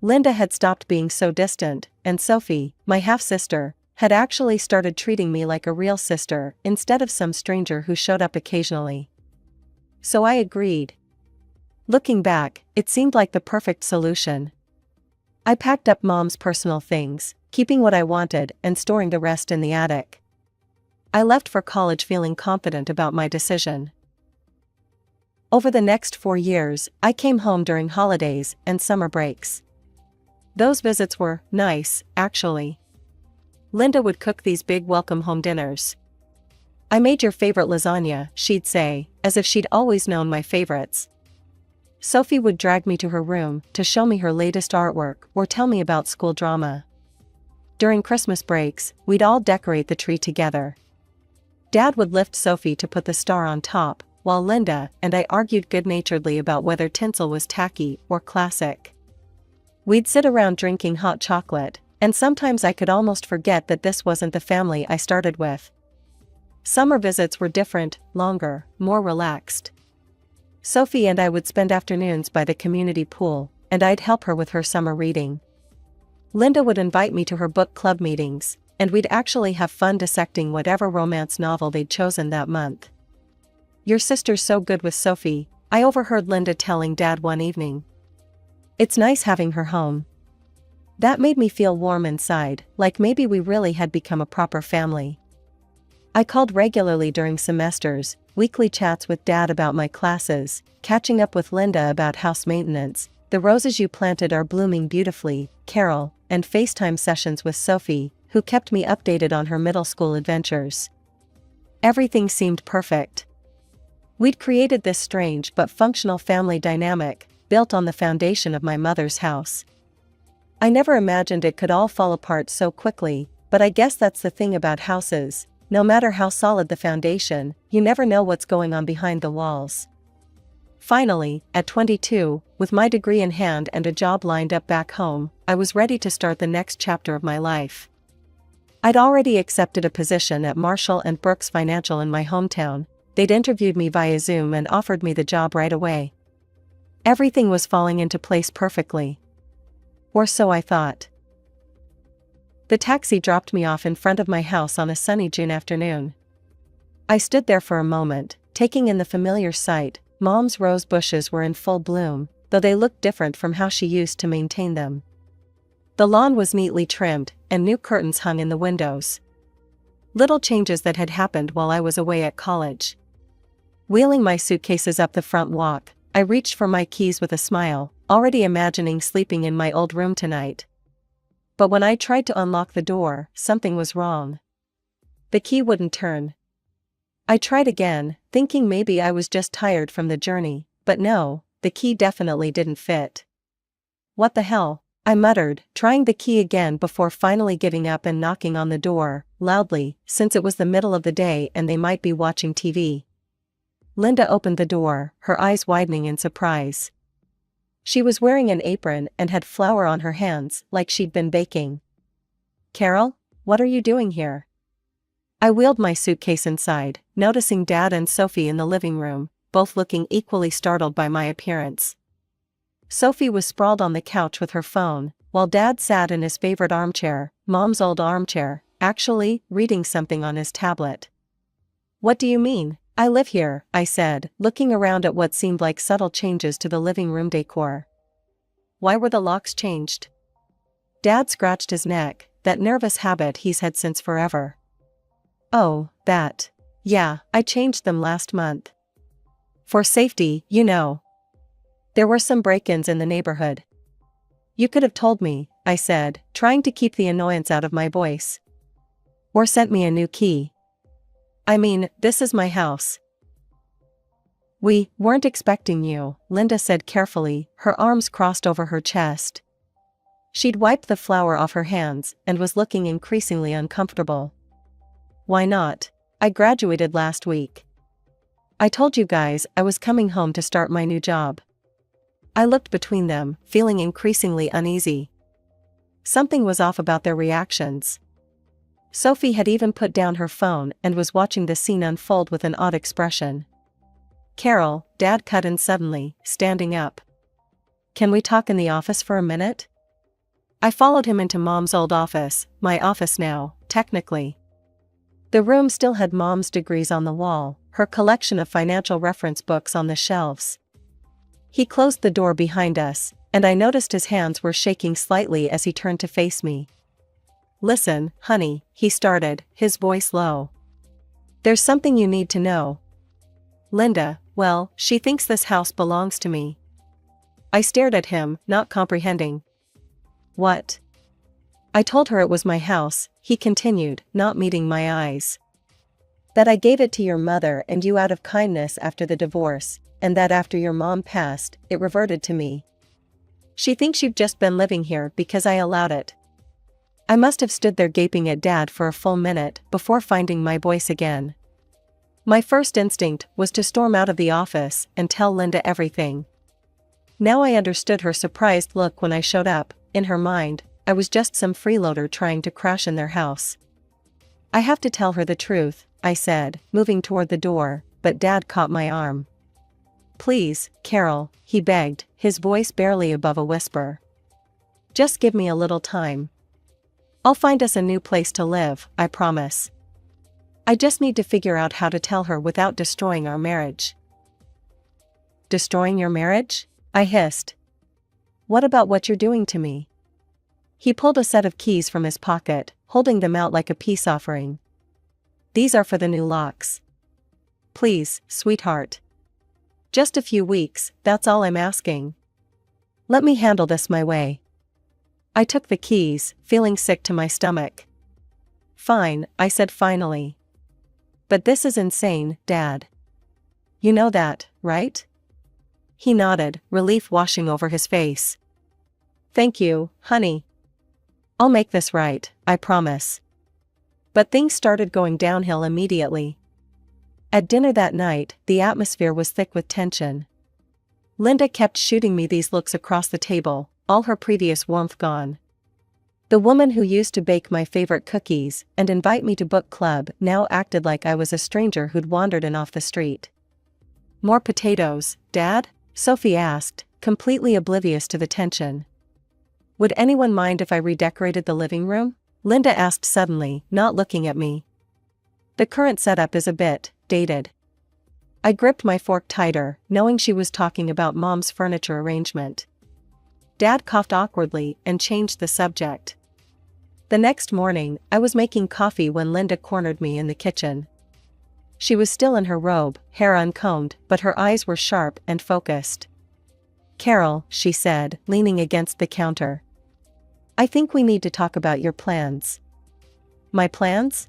Linda had stopped being so distant, and Sophie, my half-sister, had actually started treating me like a real sister instead of some stranger who showed up occasionally. So I agreed. Looking back, it seemed like the perfect solution. I packed up Mom's personal things, keeping what I wanted and storing the rest in the attic. I left for college feeling confident about my decision. Over the next 4 years, I came home during holidays and summer breaks. Those visits were nice, actually. Linda would cook these big welcome home dinners. "I made your favorite lasagna," she'd say, as if she'd always known my favorites. Sophie would drag me to her room to show me her latest artwork or tell me about school drama. During Christmas breaks, we'd all decorate the tree together. Dad would lift Sophie to put the star on top, while Linda and I argued good-naturedly about whether tinsel was tacky or classic. We'd sit around drinking hot chocolate, and sometimes I could almost forget that this wasn't the family I started with. Summer visits were different, longer, more relaxed. Sophie and I would spend afternoons by the community pool, and I'd help her with her summer reading. Linda would invite me to her book club meetings, and we'd actually have fun dissecting whatever romance novel they'd chosen that month. "Your sister's so good with Sophie," I overheard Linda telling Dad one evening. "It's nice having her home." That made me feel warm inside, like maybe we really had become a proper family. I called regularly during semesters, weekly chats with Dad about my classes, catching up with Linda about house maintenance, "The roses you planted are blooming beautifully, Carol," and FaceTime sessions with Sophie, who kept me updated on her middle school adventures. Everything seemed perfect. We'd created this strange but functional family dynamic, built on the foundation of my mother's house. I never imagined it could all fall apart so quickly, but I guess that's the thing about houses. No matter how solid the foundation, you never know what's going on behind the walls. Finally, at 22, with my degree in hand and a job lined up back home, I was ready to start the next chapter of my life. I'd already accepted a position at Marshall & Brooks Financial in my hometown. They'd interviewed me via Zoom and offered me the job right away. Everything was falling into place perfectly. Or so I thought. The taxi dropped me off in front of my house on a sunny June afternoon. I stood there for a moment, taking in the familiar sight. Mom's rose bushes were in full bloom, though they looked different from how she used to maintain them. The lawn was neatly trimmed, and new curtains hung in the windows. Little changes that had happened while I was away at college. Wheeling my suitcases up the front walk, I reached for my keys with a smile, already imagining sleeping in my old room tonight. But when I tried to unlock the door, something was wrong. The key wouldn't turn. I tried again, thinking maybe I was just tired from the journey, but no, the key definitely didn't fit. What the hell? I muttered, trying the key again before finally giving up and knocking on the door, loudly, since it was the middle of the day and they might be watching TV. Linda opened the door, her eyes widening in surprise. She was wearing an apron and had flour on her hands, like she'd been baking. "Carol, what are you doing here?" I wheeled my suitcase inside, noticing Dad and Sophie in the living room, both looking equally startled by my appearance. Sophie was sprawled on the couch with her phone, while Dad sat in his favorite armchair, Mom's old armchair, actually reading something on his tablet. "What do you mean? I live here," I said, looking around at what seemed like subtle changes to the living room decor. "Why were the locks changed?" Dad scratched his neck, that nervous habit he's had since forever. "Oh, that. Yeah, I changed them last month. For safety, you know. There were some break-ins in the neighborhood." "You could have told me," I said, trying to keep the annoyance out of my voice. "Or sent me a new key. I mean, this is my house." "We weren't expecting you," Linda said carefully, her arms crossed over her chest. She'd wiped the flour off her hands and was looking increasingly uncomfortable. "Why not? I graduated last week. I told you guys I was coming home to start my new job." I looked between them, feeling increasingly uneasy. Something was off about their reactions. Sophie had even put down her phone and was watching the scene unfold with an odd expression. "Carol," Dad cut in suddenly, standing up. "Can we talk in the office for a minute?" I followed him into Mom's old office, my office now, technically. The room still had Mom's degrees on the wall, her collection of financial reference books on the shelves. He closed the door behind us, and I noticed his hands were shaking slightly as he turned to face me. "Listen, honey," he started, his voice low. "There's something you need to know. Linda, well, she thinks this house belongs to me." I stared at him, not comprehending. "What?" "I told her it was my house," he continued, not meeting my eyes. "That I gave it to your mother and you out of kindness after the divorce, and that after your mom passed, it reverted to me. She thinks you've just been living here because I allowed it." I must have stood there gaping at Dad for a full minute before finding my voice again. My first instinct was to storm out of the office and tell Linda everything. Now I understood her surprised look when I showed up. In her mind, I was just some freeloader trying to crash in their house. "I have to tell her the truth," I said, moving toward the door, but Dad caught my arm. "Please, Carol," he begged, his voice barely above a whisper. "Just give me a little time. I'll find us a new place to live, I promise. I just need to figure out how to tell her without destroying our marriage." "Destroying your marriage?" I hissed. "What about what you're doing to me?" He pulled a set of keys from his pocket, holding them out like a peace offering. "These are for the new locks. Please, sweetheart. Just a few weeks, that's all I'm asking. Let me handle this my way." I took the keys, feeling sick to my stomach. "Fine," I said finally. "But this is insane, Dad. You know that, right?" He nodded, relief washing over his face. "Thank you, honey. I'll make this right, I promise." But things started going downhill immediately. At dinner that night, the atmosphere was thick with tension. Linda kept shooting me these looks across the table, all her previous warmth gone. The woman who used to bake my favorite cookies and invite me to book club now acted like I was a stranger who'd wandered in off the street. "More potatoes, Dad?" Sophie asked, completely oblivious to the tension. "Would anyone mind if I redecorated the living room?" Linda asked suddenly, not looking at me. "The current setup is a bit dated." I gripped my fork tighter, knowing she was talking about Mom's furniture arrangement. Dad coughed awkwardly and changed the subject. The next morning, I was making coffee when Linda cornered me in the kitchen. She was still in her robe, hair uncombed, but her eyes were sharp and focused. "Carol," she said, leaning against the counter. "I think we need to talk about your plans." "My plans?"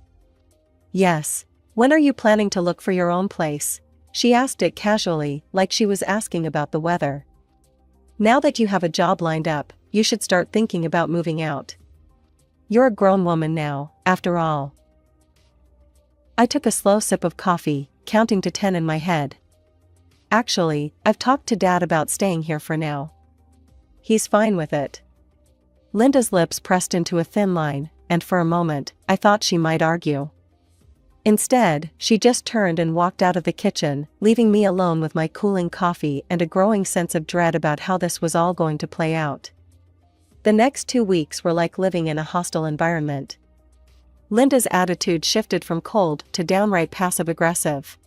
"Yes. When are you planning to look for your own place?" She asked it casually, like she was asking about the weather. "Now that you have a job lined up, you should start thinking about moving out. You're a grown woman now, after all. I took a slow sip of coffee, counting to 10 in my head. Actually, I've talked to Dad about staying here for now. He's fine with it. Linda's lips pressed into a thin line, and for a moment, I thought she might argue. Instead, she just turned and walked out of the kitchen, leaving me alone with my cooling coffee and a growing sense of dread about how this was all going to play out. The next 2 weeks were like living in a hostile environment. Linda's attitude shifted from cold to downright passive-aggressive.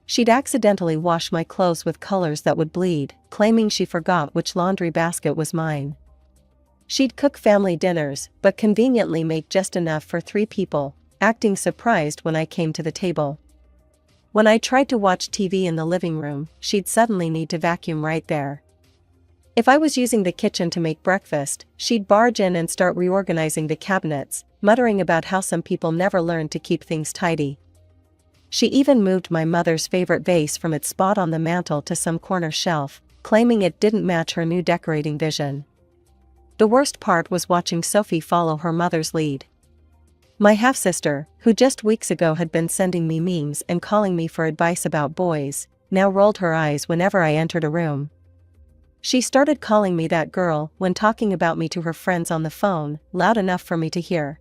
She'd accidentally wash my clothes with colors that would bleed, claiming she forgot which laundry basket was mine. She'd cook family dinners, but conveniently make just enough for 3 people, acting surprised when I came to the table. When I tried to watch TV in the living room, she'd suddenly need to vacuum right there. If I was using the kitchen to make breakfast, she'd barge in and start reorganizing the cabinets, muttering about how some people never learn to keep things tidy. She even moved my mother's favorite vase from its spot on the mantel to some corner shelf, claiming it didn't match her new decorating vision. The worst part was watching Sophie follow her mother's lead. My half-sister, who just weeks ago had been sending me memes and calling me for advice about boys, now rolled her eyes whenever I entered a room. She started calling me that girl when talking about me to her friends on the phone, loud enough for me to hear.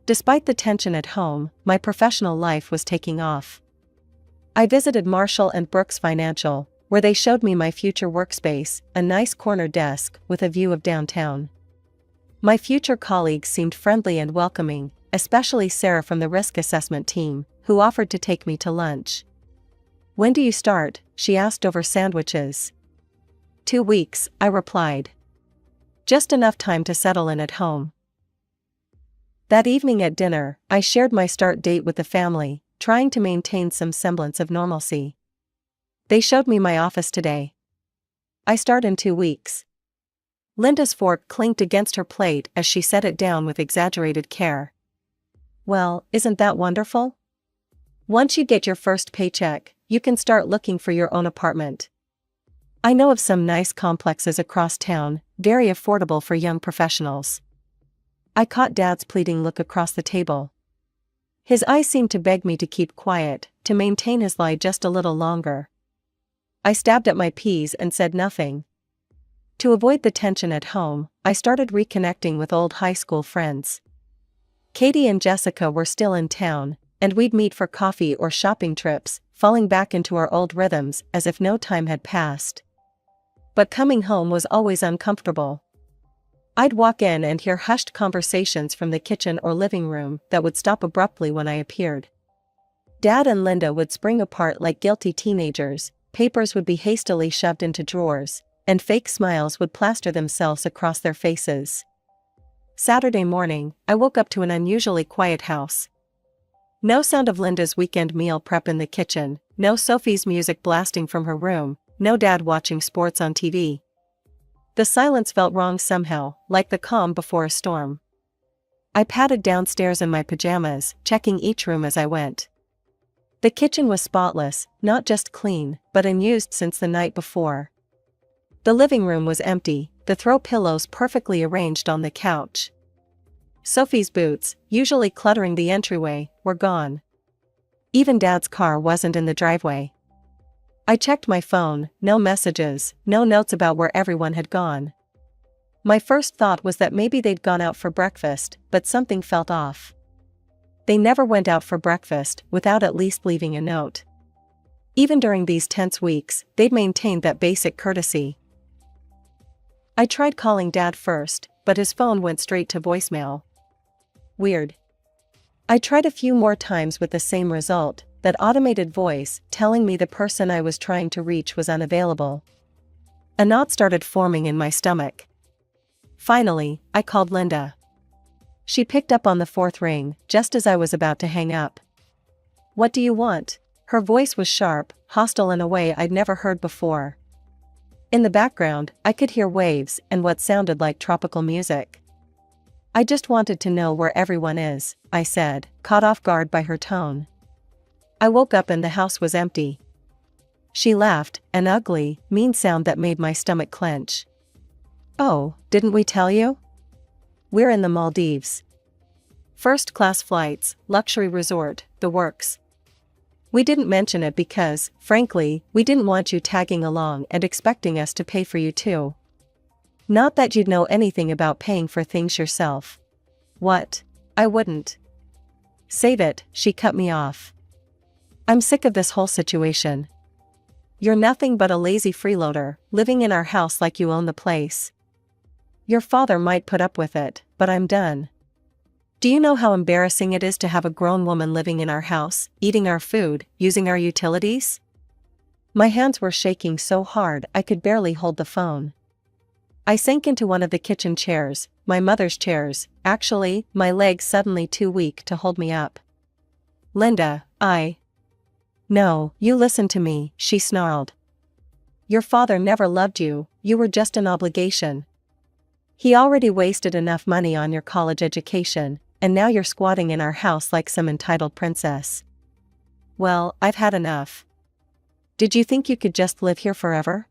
Despite the tension at home, my professional life was taking off. I visited Marshall and Brooks Financial, where they showed me my future workspace, a nice corner desk with a view of downtown. My future colleagues seemed friendly and welcoming, especially Sarah from the risk assessment team, who offered to take me to lunch. "When do you start?" she asked over sandwiches. 2 weeks, I replied. Just enough time to settle in at home. That evening at dinner, I shared my start date with the family, trying to maintain some semblance of normalcy. "They showed me my office today. I start in 2 weeks. Linda's fork clinked against her plate as she set it down with exaggerated care. "Well, isn't that wonderful? Once you get your first paycheck, you can start looking for your own apartment. I know of some nice complexes across town, very affordable for young professionals." I caught Dad's pleading look across the table. His eyes seemed to beg me to keep quiet, to maintain his lie just a little longer. I stabbed at my peas and said nothing. To avoid the tension at home, I started reconnecting with old high school friends. Katie and Jessica were still in town, and we'd meet for coffee or shopping trips, falling back into our old rhythms as if no time had passed. But coming home was always uncomfortable. I'd walk in and hear hushed conversations from the kitchen or living room that would stop abruptly when I appeared. Dad and Linda would spring apart like guilty teenagers, papers would be hastily shoved into drawers, and fake smiles would plaster themselves across their faces. Saturday morning, I woke up to an unusually quiet house. No sound of Linda's weekend meal prep in the kitchen, no Sophie's music blasting from her room, no Dad watching sports on TV. The silence felt wrong somehow, like the calm before a storm. I padded downstairs in my pajamas, checking each room as I went. The kitchen was spotless, not just clean, but unused since the night before. The living room was empty, the throw pillows perfectly arranged on the couch. Sophie's boots, usually cluttering the entryway, were gone. Even Dad's car wasn't in the driveway. I checked my phone, no messages, no notes about where everyone had gone. My first thought was that maybe they'd gone out for breakfast, but something felt off. They never went out for breakfast without at least leaving a note. Even during these tense weeks, they'd maintained that basic courtesy. I tried calling Dad first, but his phone went straight to voicemail. Weird. I tried a few more times with the same result, that automated voice telling me the person I was trying to reach was unavailable. A knot started forming in my stomach. Finally, I called Linda. She picked up on the 4th ring, just as I was about to hang up. "What do you want?" Her voice was sharp, hostile in a way I'd never heard before. In the background, I could hear waves and what sounded like tropical music. "I just wanted to know where everyone is," I said, caught off guard by her tone. I woke up and the house was empty. She laughed, an ugly, mean sound that made my stomach clench. Oh, didn't we tell you? We're in the Maldives. First-class flights, luxury resort, the works. We didn't mention it because, frankly, we didn't want you tagging along and expecting us to pay for you too. Not that you'd know anything about paying for things yourself. What? I wouldn't. Save it, she cut me off. I'm sick of this whole situation. You're nothing but a lazy freeloader, living in our house like you own the place. Your father might put up with it, but I'm done. Do you know how embarrassing it is to have a grown woman living in our house, eating our food, using our utilities? My hands were shaking so hard I could barely hold the phone. I sank into one of the kitchen chairs, my mother's chairs, actually, my legs suddenly too weak to hold me up. Linda, No, you listen to me, she snarled. Your father never loved you, you were just an obligation. He already wasted enough money on your college education, and now you're squatting in our house like some entitled princess. Well, I've had enough. Did you think you could just live here forever?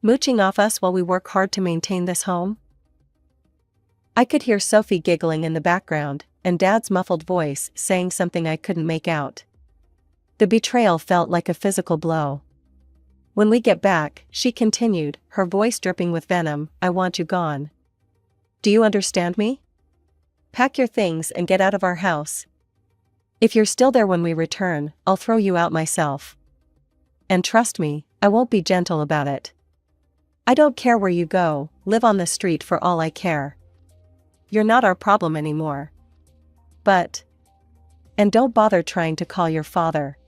Mooching off us while we work hard to maintain this home? I could hear Sophie giggling in the background, and Dad's muffled voice saying something I couldn't make out. The betrayal felt like a physical blow. When we get back, she continued, her voice dripping with venom, I want you gone. Do you understand me? Pack your things and get out of our house. If you're still there when we return, I'll throw you out myself. And trust me, I won't be gentle about it. I don't care where you go, live on the street for all I care. You're not our problem anymore. And don't bother trying to call your father.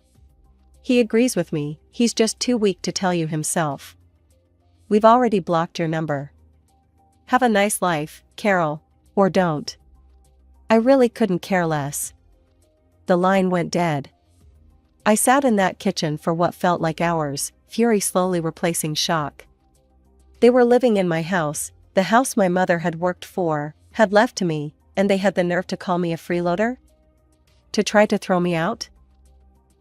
He agrees with me, he's just too weak to tell you himself. We've already blocked your number. Have a nice life, Carol, or don't. I really couldn't care less. The line went dead. I sat in that kitchen for what felt like hours, fury slowly replacing shock. They were living in my house, the house my mother had worked for, had left to me, and they had the nerve to call me a freeloader? To try to throw me out?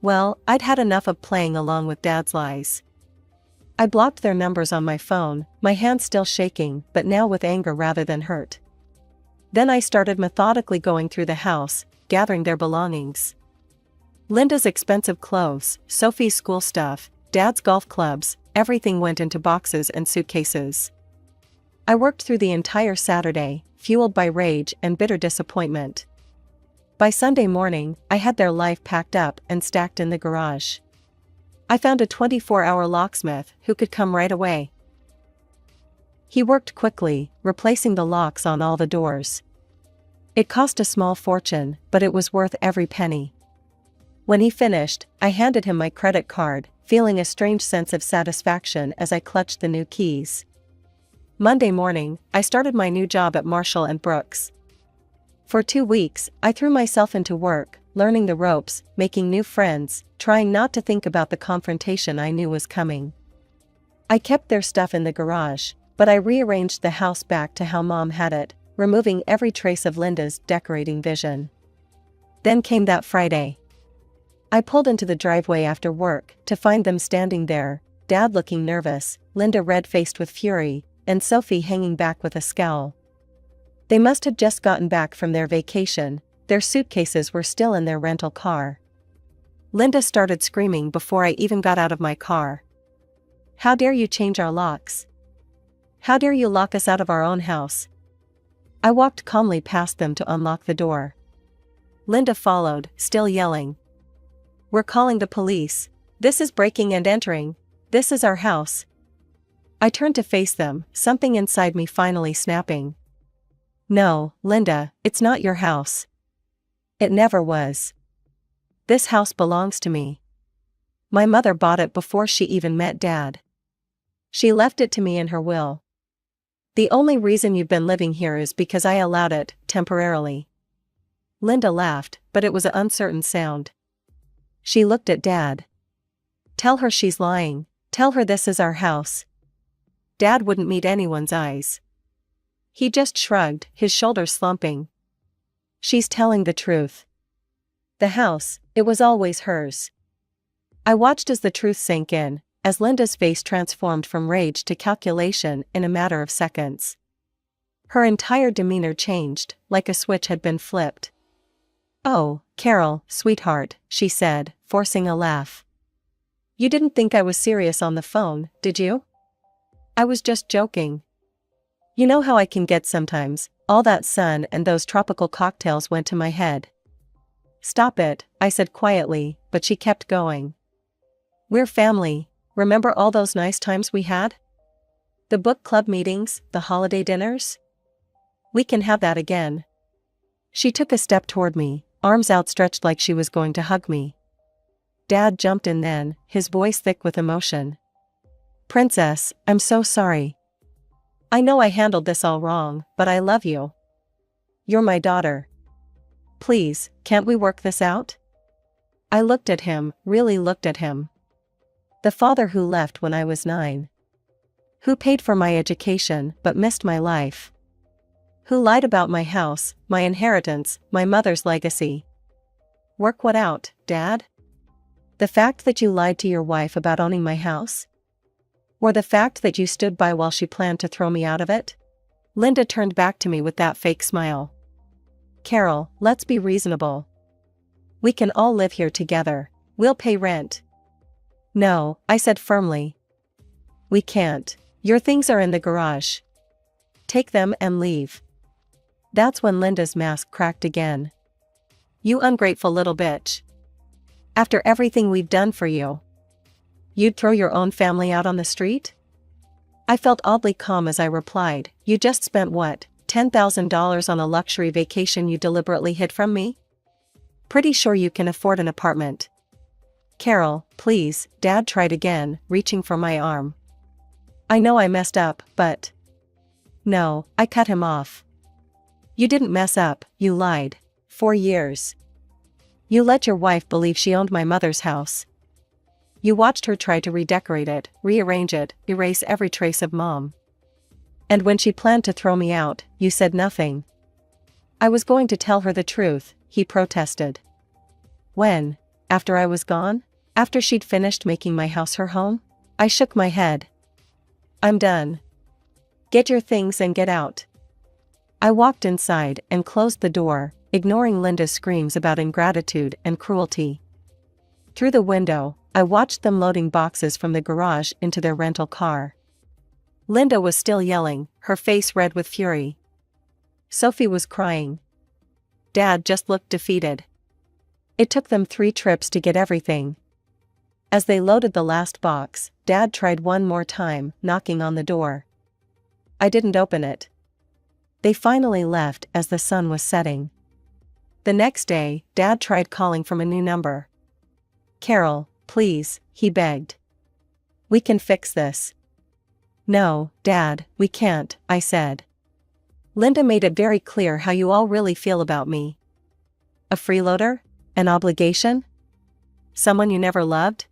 Well, I'd had enough of playing along with Dad's lies. I blocked their numbers on my phone, my hands still shaking, but now with anger rather than hurt. Then I started methodically going through the house, gathering their belongings. Linda's expensive clothes, Sophie's school stuff, Dad's golf clubs, everything went into boxes and suitcases. I worked through the entire Saturday, fueled by rage and bitter disappointment. By Sunday morning, I had their life packed up and stacked in the garage. I found a 24-hour locksmith who could come right away. He worked quickly, replacing the locks on all the doors. It cost a small fortune, but it was worth every penny. When he finished, I handed him my credit card, feeling a strange sense of satisfaction as I clutched the new keys. Monday morning, I started my new job at Marshall & Brooks. For 2 weeks, I threw myself into work, learning the ropes, making new friends, trying not to think about the confrontation I knew was coming. I kept their stuff in the garage, but I rearranged the house back to how Mom had it, removing every trace of Linda's decorating vision. Then came that Friday. I pulled into the driveway after work to find them standing there, Dad looking nervous, Linda red-faced with fury, and Sophie hanging back with a scowl. They must have just gotten back from their vacation, their suitcases were still in their rental car. Linda started screaming before I even got out of my car. How dare you change our locks? How dare you lock us out of our own house? I walked calmly past them to unlock the door. Linda followed, still yelling. We're calling the police. This is breaking and entering. This is our house. I turned to face them, something inside me finally snapping. No, Linda, it's not your house. It never was. This house belongs to me. My mother bought it before she even met Dad. She left it to me in her will. The only reason you've been living here is because I allowed it, temporarily. Linda laughed, but it was an uncertain sound. She looked at Dad. Tell her she's lying. Tell her this is our house. Dad wouldn't meet anyone's eyes. He just shrugged, his shoulders slumping. She's telling the truth. The house, it was always hers. I watched as the truth sank in, as Linda's face transformed from rage to calculation in a matter of seconds. Her entire demeanor changed, like a switch had been flipped. "Oh, Carol, sweetheart," she said, forcing a laugh. "You didn't think I was serious on the phone, did you? I was just joking. You know how I can get sometimes. All that sun and those tropical cocktails went to my head." "Stop it," I said quietly, but she kept going. "We're family. Remember all those nice times we had? The book club meetings, the holiday dinners? We can have that again." She took a step toward me, arms outstretched like she was going to hug me. Dad jumped in then, his voice thick with emotion. "Princess, I'm so sorry. I know I handled this all wrong, but I love you. You're my daughter. Please, can't we work this out?" I looked at him, really looked at him. The father who left when I was 9. Who paid for my education but missed my life. Who lied about my house, my inheritance, my mother's legacy. Work what out, Dad? The fact that you lied to your wife about owning my house? Or the fact that you stood by while she planned to throw me out of it? Linda turned back to me with that fake smile. "Carol, let's be reasonable. We can all live here together. We'll pay rent." "No," I said firmly. "We can't. Your things are in the garage. Take them and leave." That's when Linda's mask cracked again. "You ungrateful little bitch. After everything we've done for you, you'd throw your own family out on the street?" I felt oddly calm as I replied, "You just spent what, $10,000 on a luxury vacation you deliberately hid from me? Pretty sure you can afford an apartment." "Carol, please," Dad tried again, reaching for my arm. "I know I messed up, but..." "No," I cut him off. "You didn't mess up, you lied. 4 years. You let your wife believe she owned my mother's house. You watched her try to redecorate it, rearrange it, erase every trace of Mom. And when she planned to throw me out, you said nothing." "I was going to tell her the truth," he protested. "When? After I was gone? After she'd finished making my house her home?" I shook my head. "I'm done. Get your things and get out." I walked inside and closed the door, ignoring Linda's screams about ingratitude and cruelty. Through the window, I watched them loading boxes from the garage into their rental car. Linda was still yelling, her face red with fury. Sophie was crying. Dad just looked defeated. It took them 3 trips to get everything. As they loaded the last box, Dad tried one more time, knocking on the door. I didn't open it. They finally left as the sun was setting. The next day, Dad tried calling from a new number. "Carol, please," he begged. "We can fix this." "No, Dad, we can't," I said. "Linda made it very clear how you all really feel about me. A freeloader? An obligation? Someone you never loved?"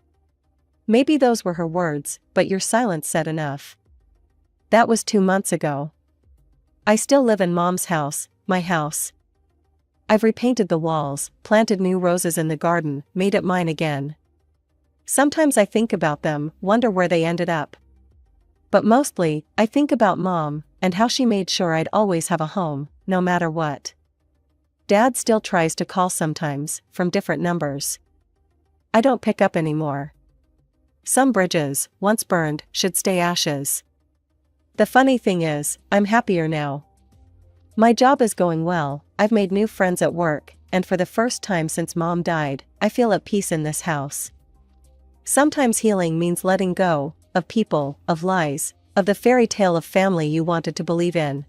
Maybe those were her words, but your silence said enough. That was 2 months ago. I still live in Mom's house, my house. I've repainted the walls, planted new roses in the garden, made it mine again. Sometimes I think about them, wonder where they ended up. But mostly, I think about Mom, and how she made sure I'd always have a home, no matter what. Dad still tries to call sometimes, from different numbers. I don't pick up anymore. Some bridges, once burned, should stay ashes. The funny thing is, I'm happier now. My job is going well, I've made new friends at work, and for the first time since Mom died, I feel at peace in this house. Sometimes healing means letting go, of people, of lies, of the fairy tale of family you wanted to believe in.